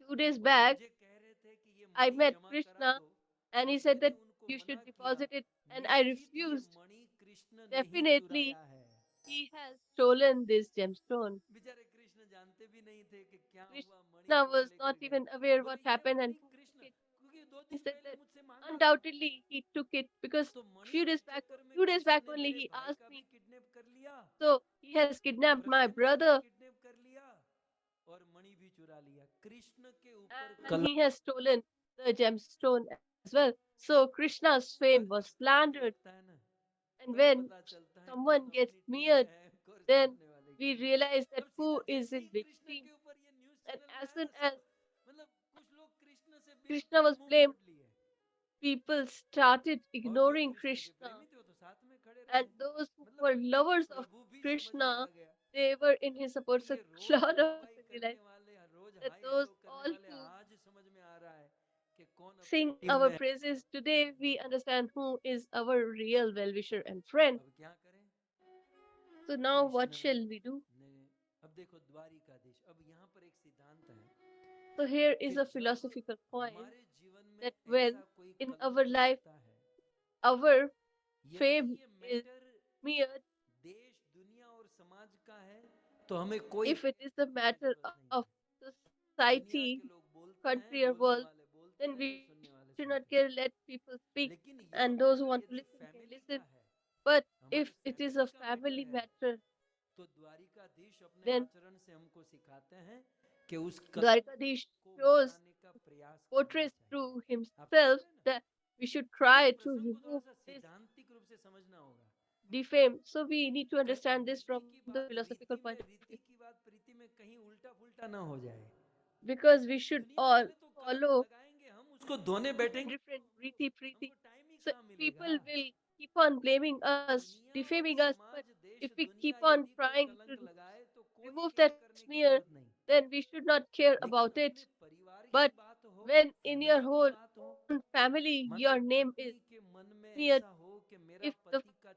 2 days और back मुझे कह रहे थे कि ये I मणि met जमा करा Krishna, दो and he और said मैंने that उनको you should मना किया। deposit it, and I निश्चित ये refused. मणि कृष्ण ने ही Definitely चुराया है। he has stolen this gemstone. बेचारे कृष्ण जानते भी नहीं थे कि क्या हुआ, मणि Krishna कौन was लेकर not गया। even aware बोले what ये happened and Mani who Krishna, took it. क्योंकि 2 He दिन said पहले that मुझसे मांगा था। undoubtedly he took it because तो मणि few के days back, चक्कर में 2 days कृष्ण back ने only मेरे he भाई asked का भी me. किडनैप कर लिया, So he has kidnapped my Prasen का भी brother, किडनैप कर लिया और मणि भी चुरा लिया। कृष्ण के ऊपर and कलंक he has stolen the gemstone as well. So Krishna's fame और was जब पता slandered. लगता है ना, And तब when पता चलता है कौन someone gets अपनी टीम near, में है, कौन then सामने वाले we की। realize that अब who सीधा is जैसे in he which Krishna team. के ऊपर ये न्यूज़ And चैनल में as आया soon ना, as सब मतलब कुछ लोग कृष्ण से Krishna बिल्कुल was मुंह blamed, मोड़ लिए people started और जो ignoring कृष्ण के Krishna. प्रेमी थे वो तो साथ में खड़े And रहे। those who मतलब were lovers of प्रभु भी समझ में Krishna, आ गया they were in his कि support. So ये रोज Lord वाह also वाही realized करने वाले, रोज that हाय those हेलो करने all वाले, who आज समझ में आ रहा है कि कौन अपनी sing टीम our में है। praises today, we understand who is our real well-wisher and friend. अब क्या करें, So now what Krishna shall we do? ने, अब देखो द्वारिकाधीश, अब यहाँ पर एक सिद्धांत है So here कि is a जब philosophical point हमारे जीवन में that when ऐसा कोई in कलंक our life लगता है, our यदि fame ये is मैटर smeared, देश दुनिया और समाज का है तो हमें कोई if it is a matter जरूरत नहीं of है। दुनिया society, के लोग बोलते हैं, country, or बोलने world, वाले बोलते then रहें, we सुनने वाले should सुनते not रहें। care, let people speak, लेकिन ये and those who matter want to यदि listen can फैमिली का listen. है, But हमारे if it is family a का मैटर family है, matter, तो द्वारिकाधीश अपने then आचरण से हमको सिखाते हैं कि उस कलंक Dwarkadish को shows, मिटाने का प्रयास करना portrays चाहिए। through आप himself समझ रहे हैं ना, that we should इस try to प्रसंग को थोड़ा remove सा this सैद्धांतिक रूप से समझना होगा। defame. So we need to कहीं understand this रीति from की the बात philosophical रीति में, point of रीति view, की बात प्रीति में कहीं उल्टा फुल्टा ना हो जाए। because we should दुनिया all वाले तो कलंक follow लगाएंगे, हम उसको धोने different बैठेंगे, different riti हमको priti. टाइम ही So कहाँ people मिलेगा। will keep on blaming तो us, दुनिया और defaming us, but समाज, देश if we दुनिया keep on यदि कोई trying to कलंक लगाए तो कोई remove केयर that करने की smear, जरूरत नहीं। then we should not care लेकिन about it. अपने परिवार की But बात हो, when in your फैमिली की whole बात हो, family मान लो your name is पत्नी के मन में smeared, ऐसा हो कि मेरा if the पति का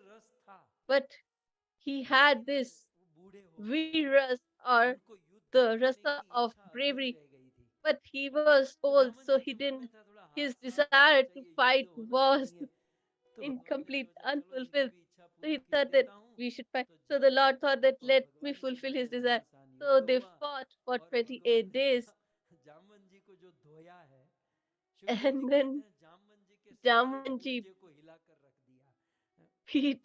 रस था, but he had this वो बूढ़े हो गए, weird rasa or उनको युद्ध the करने rasa की of इच्छा अधूरी bravery, रह गई थी। but he was तो old, ब्राह्मण so जी he के मन में didn't. था थोड़ा हाथ His साफ होना desire to चाहिए, fight युद्ध होना was चाहिए। तो भगवान ने incomplete, सोचा चलो इनकी unfulfilled. भी इच्छा So he पूरी कर thought that देता हूँ। we should fight. So the Lord thought that और let me भगवान की fulfill his दया से desire. ऐसा नहीं So तो they हुआ fought for और 28 भगवान ने days. जामवन जी को जो धोया है, सुखदेव जी And कहते then हैं जामवन जी के सारे Jamanji पूर्जे को हिलाकर रख दिया। beat.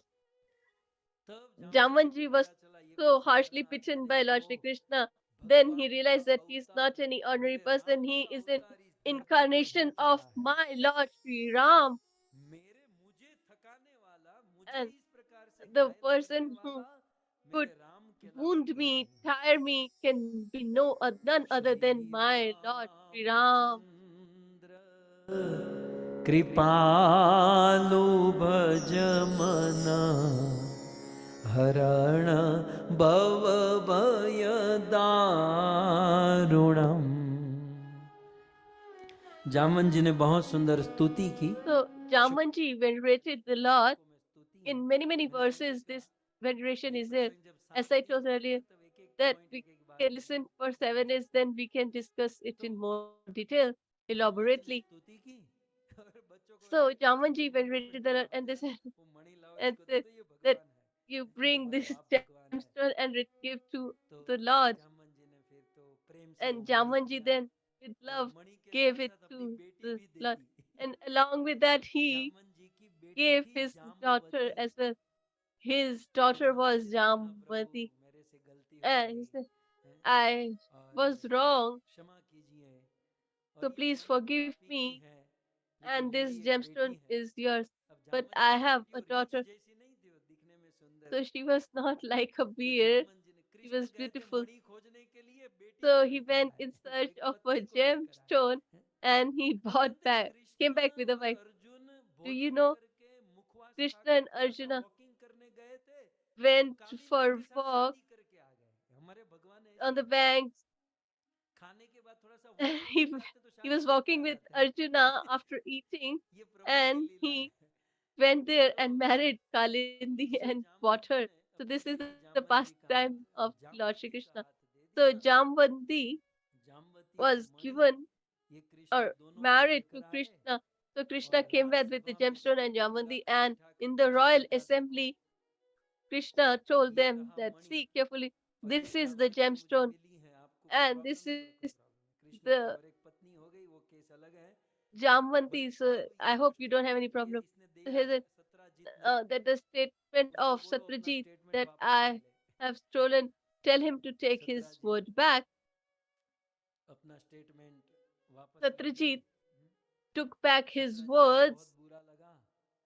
तब जामवन जी को Jamanji was पता चला ये so कुछ harshly ज्यादा beaten अत्याधिक by है। Lord Shri O Krishna. Then he भगवान का realized that he is अवतार, not any ordinary मेरे person. राम He का is an अवतार इस धरती पर हो incarnation of चुका है। my Lord Sri Ram. मुझे थकाने वाला, मुझे And इस प्रकार से the घायल करने person who वाला could मेरे राम के अलावा wound कोई me, नहीं। tire me, can be none other than Shri my Lord Sri Ram. Ramchandra कृपालु भज मन हरण भव भय दारुणम। जामन जी ने बहुत सुंदर स्तुति की। So Jamanji venerated the Lord. को मैं स्तुति In है। many मैंने पहले verses, कहा, this veneration एक is there. प्रसंग जब As 7 I दिन told earlier, चलेगा तब एक एक that पॉइंट we एक एक बात can में listen for समझ 7 days, जाएंगे। then we can discuss it तो in more detail, जामन जी ने elaborately. स्तुति की और बच्चों को So बताया कि अच्छा Jamanji तुम वो venerated मणि the Lord, लाओ, and they said, वो मणि लाओ, and इसको दे said दो, ये that भगवान है, you bring तुम्हारा this बाप भगवान है। gemstone and give to तो the Lord. जामन जी ने फिर तो प्रेम से वो And मणि Jamanji लिया then, with और love, मणि के gave साथ it साथ अपनी to बेटी the भी दे Lord. The. And along with that, he जामन जी की बेटी gave थी his daughter Jambavati. as well. His तो daughter जामन was जी ने कहा प्रभु Jamvati. मेरे से गलती हो And गई he said, है I और was wrong, क्षमा कीजिए और so ये please मणि तो forgive आप ही की me. है, लेकिन And मेरी this एक बेटी gemstone है। is yours. अब But जामन जी I की have बेटी a वो रीछ daughter. जैसी नहीं थी, वो दिखने में सुंदर So थी। she was not like a तो bear, जामन जी ने, she कृष्ण was गए थे beautiful. मणि खोजने के लिए, बेटी So को he लेकर went आए, in search एक of a पत्नी को लेकर आए। gemstone and he तो bought कहते back, came Krishna back with a और wife. अर्जुन Do you भोजन know करके मुखवास Krishna खाकर and थोड़ा सा Arjuna वॉकिंग करने गए थे तो went कामिनी for के साथ walk शादी करके आ गए। हमारे भगवान on ऐसे the ही banks? खाने के बाद थोड़ा सा वॉक करने he, जाते तो he शादी was करके walking आ with जाते हैं। Arjuna after eating ये प्रभु की and लीला he है। went there तो and married Kalindi so and Jamvan bought ji her. ने So अपनी this is बेटी the जामवंती का हाथ, pastime of Lord Shri Jamwati का Krishna. हाथ दे So दिया। Jamvanti जामवती को was मणि, given ये कृष्ण or दोनों को married लेकर to आए Krishna. So और Krishna came back with the राजसभा में gemstone and सबको बुला Jamvanti, कर and बिठा कर in the कृष्ण royal ने कहा देखो assembly, Krishna told ये them रहा that मणि see carefully, और ये this is the जामवती मुझे gemstone मिली है, आपको कोई and प्रॉब्लम this है? बोले कोई is प्रॉब्लम नहीं। कृष्ण की the और एक पत्नी हो गई, वो केस अलग है। बोले Jamvanti. So अब I ये hope जो you don't have any statement दिया problem. इसने So दिया he है said सत्राजीत ने, that the statement उसको of बोलो अपना Satrajit स्टेटमेंट that वापस ले I ले। have stolen, tell him to take his Satrajit word back. अपना स्टेटमेंट वापस ले ले। Satrajit took back his Satrajit को बहुत words बुरा लगा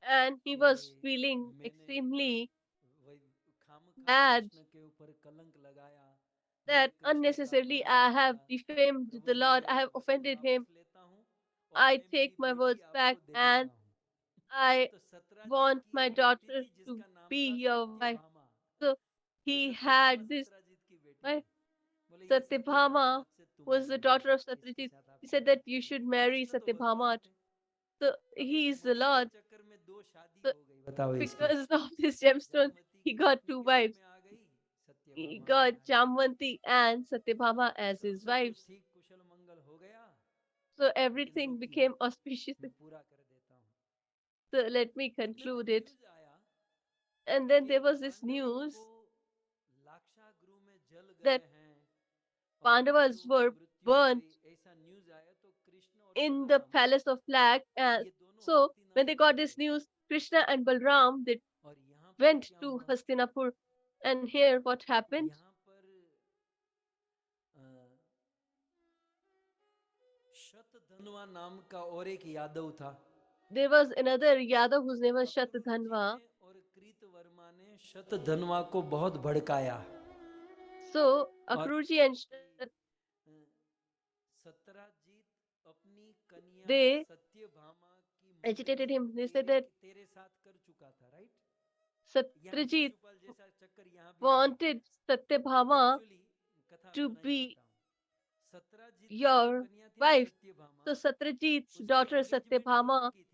and he कि was feeling मैंने extremely वही खामखा bad कृष्ण के ऊपर कलंक लगाया, मैंने that कृष्ण का unnecessarily अपराध I have किया। defamed the प्रभु मैं Lord, I मेरा have वचन offended वापस him. लेता हूँ और I मैं take मेरी my बेटी words back आपको दे देता and हूँ। I तो सत्राजीत want की my एक बेटी daughter थी to जिसका नाम be था your wife. सत्यभामा। So ये he Satyabhama had this Satrajit की बेटी wife. थी। बोले ये सत्यभामा Satyabhama आज से was तुम्हारी the है, daughter of इसके Satyajit. साथ आप He said शादी that you करिए। should marry कृष्ण तो भगवान Satyabhama. थे। So अब he एक is the मणि के Lord. चक्कर में दो शादी So हो गई, बताओ इसकी। because of this gemstone, Jamwati he की got पत्नी 2 के रूप wives. में आ गई, He सत्यभामा got में आ गई। Jamvanti and Satyabhama as तो his सब कुछ wives. ठीक कुशल मंगल हो गया, So लेकिन everything रुकिए became auspicious. मैं पूरा कर देता हूँ। So let me इतने में conclude it. न्यूज आया And then कि there was this पांडवों news को लाक्षागृह में जल that गए हैं और Pandavas पांडवों की were मृत्यु हो burnt गई, ऐसा न्यूज आया। तो कृष्ण और in the Balram palace of Flag. And ये दोनों so when they Hastinapur got चले this गए news, Krishna and Balram, they और यहाँ पर went क्या to हुआ, Hastinapur. And here what happened? यहाँ पर अ, शतधन्वा नाम का और एक यादव था। There was another Yadav whose name was Akrur ji Shatdhanva. ने और कृतवर्मा ने शतधन्वा को बहुत भड़काया So और Akrurji and सत्राजीत अपनी कन्या they सत्यभामा की agitated मंगनी him. They said that तेरे साथ कर चुका था, राइट? यहाँ Satrajit शिशुपाल जैसा चक्कर यहाँ भी था। wanted Satyabhama एक्चुअली कथा to सुनाई be देता हूँ। सत्राजीत की जो your कन्या थी ना wife. सत्यभामा, So Satrajit's उसकी daughter एंगेजमेंट हो Satyabhama चुकी थी।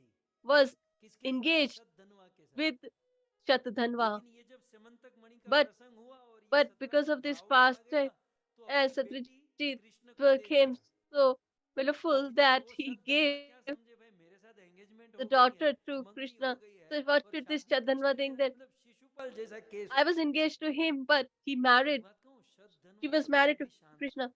was किसके साथ? engaged शतधन्वा के साथ। with Shatdhanva. लेकिन ये जब समंतक मणि का But प्रसंग हुआ और ये because सत्राजीत of this भाव में आ pastime, गया तो and अपनी बेटी Satrajit कृष्ण को दे became दिया। so और willful इधर that वो he शतधन्वा gave क्या समझे, भाई मेरे साथ एंगेजमेंट the हो गई है, daughter to मंगनी हो Krishna. गई है So what और should this शादी Shatdhanva कृष्ण के think साथ, that मतलब शिशुपाल शिशुपाल जैसा case I was engaged to him, but he married. बात कहूं, श्रद्धधनवा He was तो married फिर to भी शांत Krishna. था,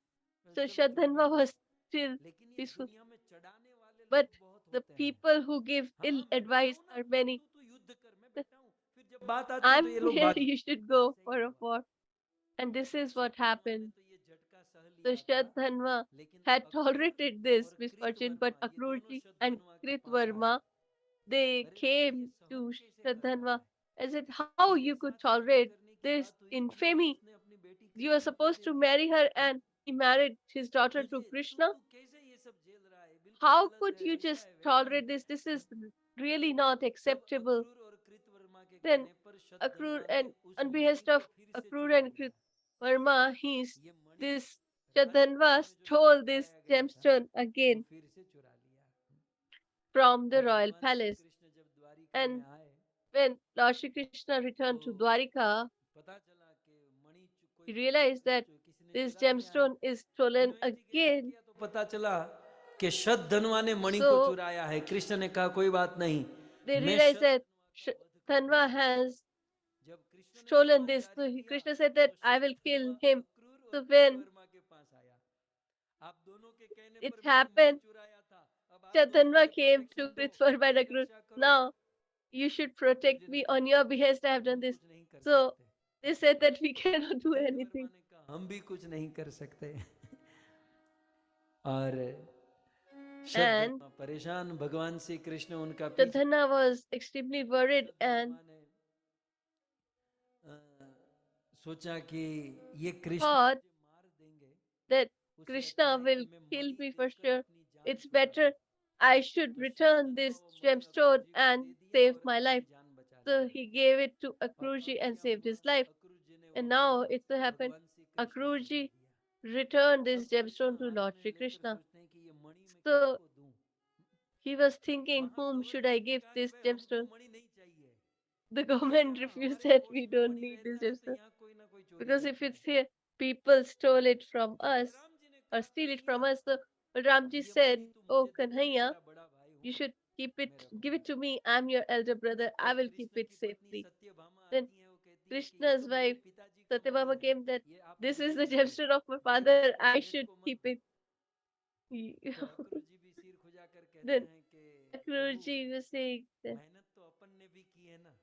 So चलो चुरा Shraddhanva लिया, was still लेकिन ये peaceful. दुनिया में चढ़ाने वाले But लोग बहुत the होते हैं। people who give हाँ ill हाँ मैं बैठा advice हूँ ना, are many. तू तू युद्ध कर, मैं बैठा हूँ, फिर जब बात आती है तो I'm ये लोग here, भाग, you should ऐसा go ही for a हुआ। war. And this is what श्रद्धधनवा ने happened. तो ये झटका सह So लिया था, Shraddhanva लेकिन had अक्रूर tolerated this और misfortune, कृतवर्मा, but ये दोनों Akrurji and श्रद्धधनवा के पास आए। Kritvarma, they अरे तू ये came सहन to कैसे कर रहा Shraddhanva है? and said, how तेरे you could साथ शादी tolerate करने की this बात हुई थी और infamy? उसने अपनी बेटी You are कृष्ण को supposed दे to दिया, marry her, हैं? and he married his daughter to तुझे तू Krishna. तू कैसे ये सब झेल रहा है? बिल्कुल How गलत could है, you ऐसा just है, वैसा है। tolerate this? This is really not तब acceptable. अक्रूर और कृतवर्मा के Then कहने पर Akrur श्रद्धधनवा ने and उस on मणि behest को of फिर से Akrur चुरा and लिया। Kritvarma, he's ये मणि this राजकुमार Shraddhanva में जो stole तिलक this कराया गया था, gemstone वो again फिर से चुरा लिया। from the और royal भगवान श्री palace. कृष्ण जब द्वारिका में And आए when Lord Shri Krishna returned to तो Dwarika, पता चला कि मणि कोई he realized that किसी ने this चुरा लिया है। gemstone is stolen investigation again. किया तो पता चला कि श्रद्धधनवा ने मणि को So चुराया है। कृष्ण ने कहा कोई बात नहीं, they मैं realized that श्रद्धधनवा का वध Shraddhanva करूंगा। has जब कृष्ण ने stolen फरमान this. जारी So किया Krishna said तो that I will kill श्रद्धधनवा him. Akrur So और when कृतवर्मा के पास आया। आप दोनों के कहने it पर मैंने मणि happened, चुराया था, अब आप दोनों Shraddhanva मुझे came प्रोटेक्शन to दो, Kritvarma and मेरी Akrur. रक्षा करो। Now you should protect Akrur जी ने me कहा on your behest. I have done हम this. कुछ नहीं कर So सकते। they said that we cannot do Kritavarma anything. ने कहा हम भी कुछ नहीं कर सकते। और And श्रद्धधनवा परेशान, भगवान श्री कृष्ण उनका पीछा। Shraddhanva was extremely worried and श्रद्धधनवा ने सोचा कि ये कृष्ण thought मुझे मार देंगे, that उससे Krishna अच्छा है will कि मैं kill मणि me for देकर sure. अपनी जान It's छुड़ा better लूं। I should तो return श्रद्धधनवा this वो मणि अक्रूर gemstone जी को and दे दिया save और my अपनी life. जान बचा So लिया। he gave it to और Akrurji अब and क्या saved हुआ? his life. अक्रूर जी ने वो And Mani now it so happened भगवान श्री कृष्ण को दे Akrurji दिया। returned अब this कृष्ण gemstone to हाथ Lord में Shri लेकर Krishna. सोचते हैं कि ये मणि मैं So किसको दूं? he was thinking, वहां whom should I गवर्नमेंट ने give कहा कि this भाई हमको gemstone? मणि नहीं चाहिए, The ये government यहाँ refused हमारे that कोष we में don't मणि need this रहता है तो gemstone. यहाँ कोई ना कोई चोरी Because if करता it's है। here, people stole it from तो us बलराम जी ने or कहा steal it Kanhaiya from us. So Balramji ये said, मणि तू oh मुझे दे दे, मैं Kanhaiya, तेरा बड़ा भाई हूँ, you should keep it, मैं give it रखूंगा। to me. I'm your elder brother. I और will keep कृष्ण it की पत्नी safely. सत्यभामा Then आती है, वो कहती है कि ये Krishna's तो मेरे wife पिताजी का मणि Satyabhama है, came that ये आप this मुझे is the दीजिए, gemstone of my मेरे father. बेटे I सेठ should को मत keep दो। it. तो अक्रूर जी भी सिर खुजाकर कहते Then हैं कि प्रभु Akrurji was saying that मेहनत तो अपन ने भी की है ना,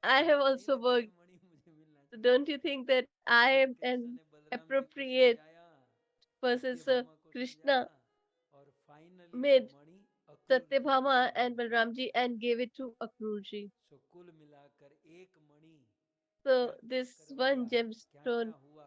I तो have आपको नहीं also लगता है worked. मणि मुझे मिलना So चाहिए? don't you think that I तब am कृष्ण an ने बलराम जी को appropriate समझाया, person? So सत्यभामा को Krishna समझाया और फाइनली वो made मणि अक्रूर जी को Satyabhama दे and दिया। Balramji and gave it to Akrurji. सो कुल मिलाकर एक मणि So क्या क्या this करवाया, one क्या क्या gemstone हुआ,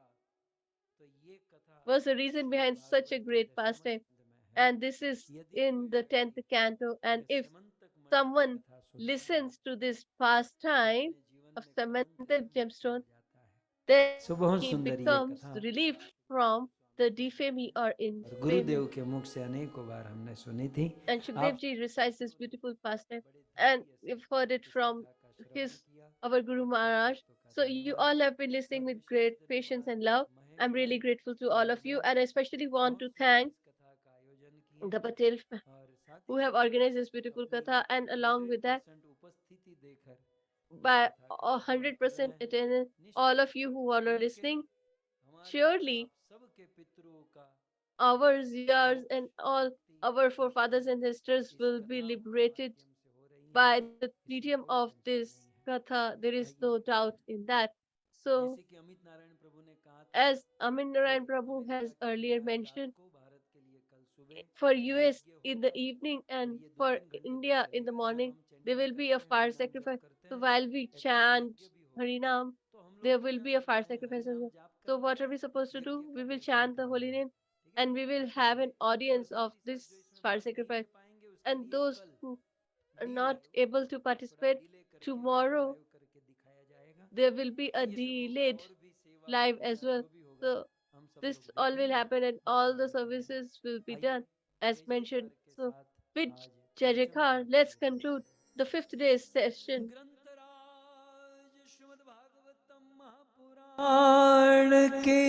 तो ये कथा was the reason Shrimad behind such a Bhagavat के great 10वें pastime. स्कंद में है। And this is यदि in कोई the 10th व्यक्ति canto. And ये if समंतक मणि की someone कथा सुनता है listens to this तो pastime अपने जीवन of में कलंक से Samantak मुक्त हो gemstone, जाता है। then सो बहुत he सुंदर ये becomes कथा relieved from the defamy or और infamy. गुरुदेव के मुख से अनेकों बार हमने सुनी थी। And आप Shukdev ji recites this beautiful pastime, बड़े and धैर्य से we've heard it इस from कथा का श्रवण his किया। our Guru आप सभी Maharaj. भक्तों का So you धन्यवाद all have been listening और with विशेष great patience धन्यवाद and love. Mahesh I'm really भाई, grateful to all Radha of you, बहन, and I especially want बहुत to सुंदर thank इस कथा का आयोजन किए the Patel और साथ who ही have साथ organized this beautiful अपनी katha, and along with that, 100% उपस्थिति देकर इस by कथा का श्रवण कर रहे 100% हैं। attendance, निश्चित all of you who are इनके listening, हमारे surely आप सबके पितरों का ours, yours, मोक्ष, and all मुक्ति, our forefathers मुक्ति and sisters इस will be कथाओं के liberated माध्यम से हो रही by है, the इसमें medium कोई of संशय this नहीं है। katha. There is आइए, no doubt in that. So, जैसे कि अमित नारायण प्रभु ने कहा था as Amin कि Narayan Prabhu अमेरिका has के लिए earlier आज रात mentioned, को, भारत के लिए कल सुबह for US यज्ञ in होगा the evening और and ये for 2-3 घंटे तक India in the चलेगा। जब morning, हम there chanting will be a करते हैं, fire हरि नाम जप sacrifice. करते So हैं, while we एक्चुअली chant यज्ञ भी होगा। Harinam, तो हम लोग there भी will क्या be a करते fire हैं, हरि sacrifice as नाम well. जाप So करते what are हैं, we supposed to do? यज्ञ का We will Darshan chant the करना holy है, name ठीक है। and we will तो have चलिए, an और audience साथ of ही साथ this जो इसमें fire भाग नहीं ले sacrifice. पाएंगे उसके And लिए those कल who are D not live able to थोड़ा participate, डिले करके उसको tomorrow लाइव करके दिखाया जाएगा। there will be तो a ये सब होगा delayed और भी सेवा live as पूजा well. जो भी होगा So हम सब this लोग all will देखेंगे happen and और all the श्रवण करेंगे। services will be आइए, done as जय mentioned. जयकार के So साथ with आज Jai पंचम Jaikar, दिन let's शुरू conclude करें। the 5th day's session. ग्रंथराज Shrimad Bhagavatam Mahapuran के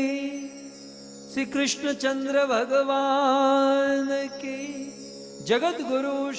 श्री कृष्ण चंद्र भगवान के जगत गुरु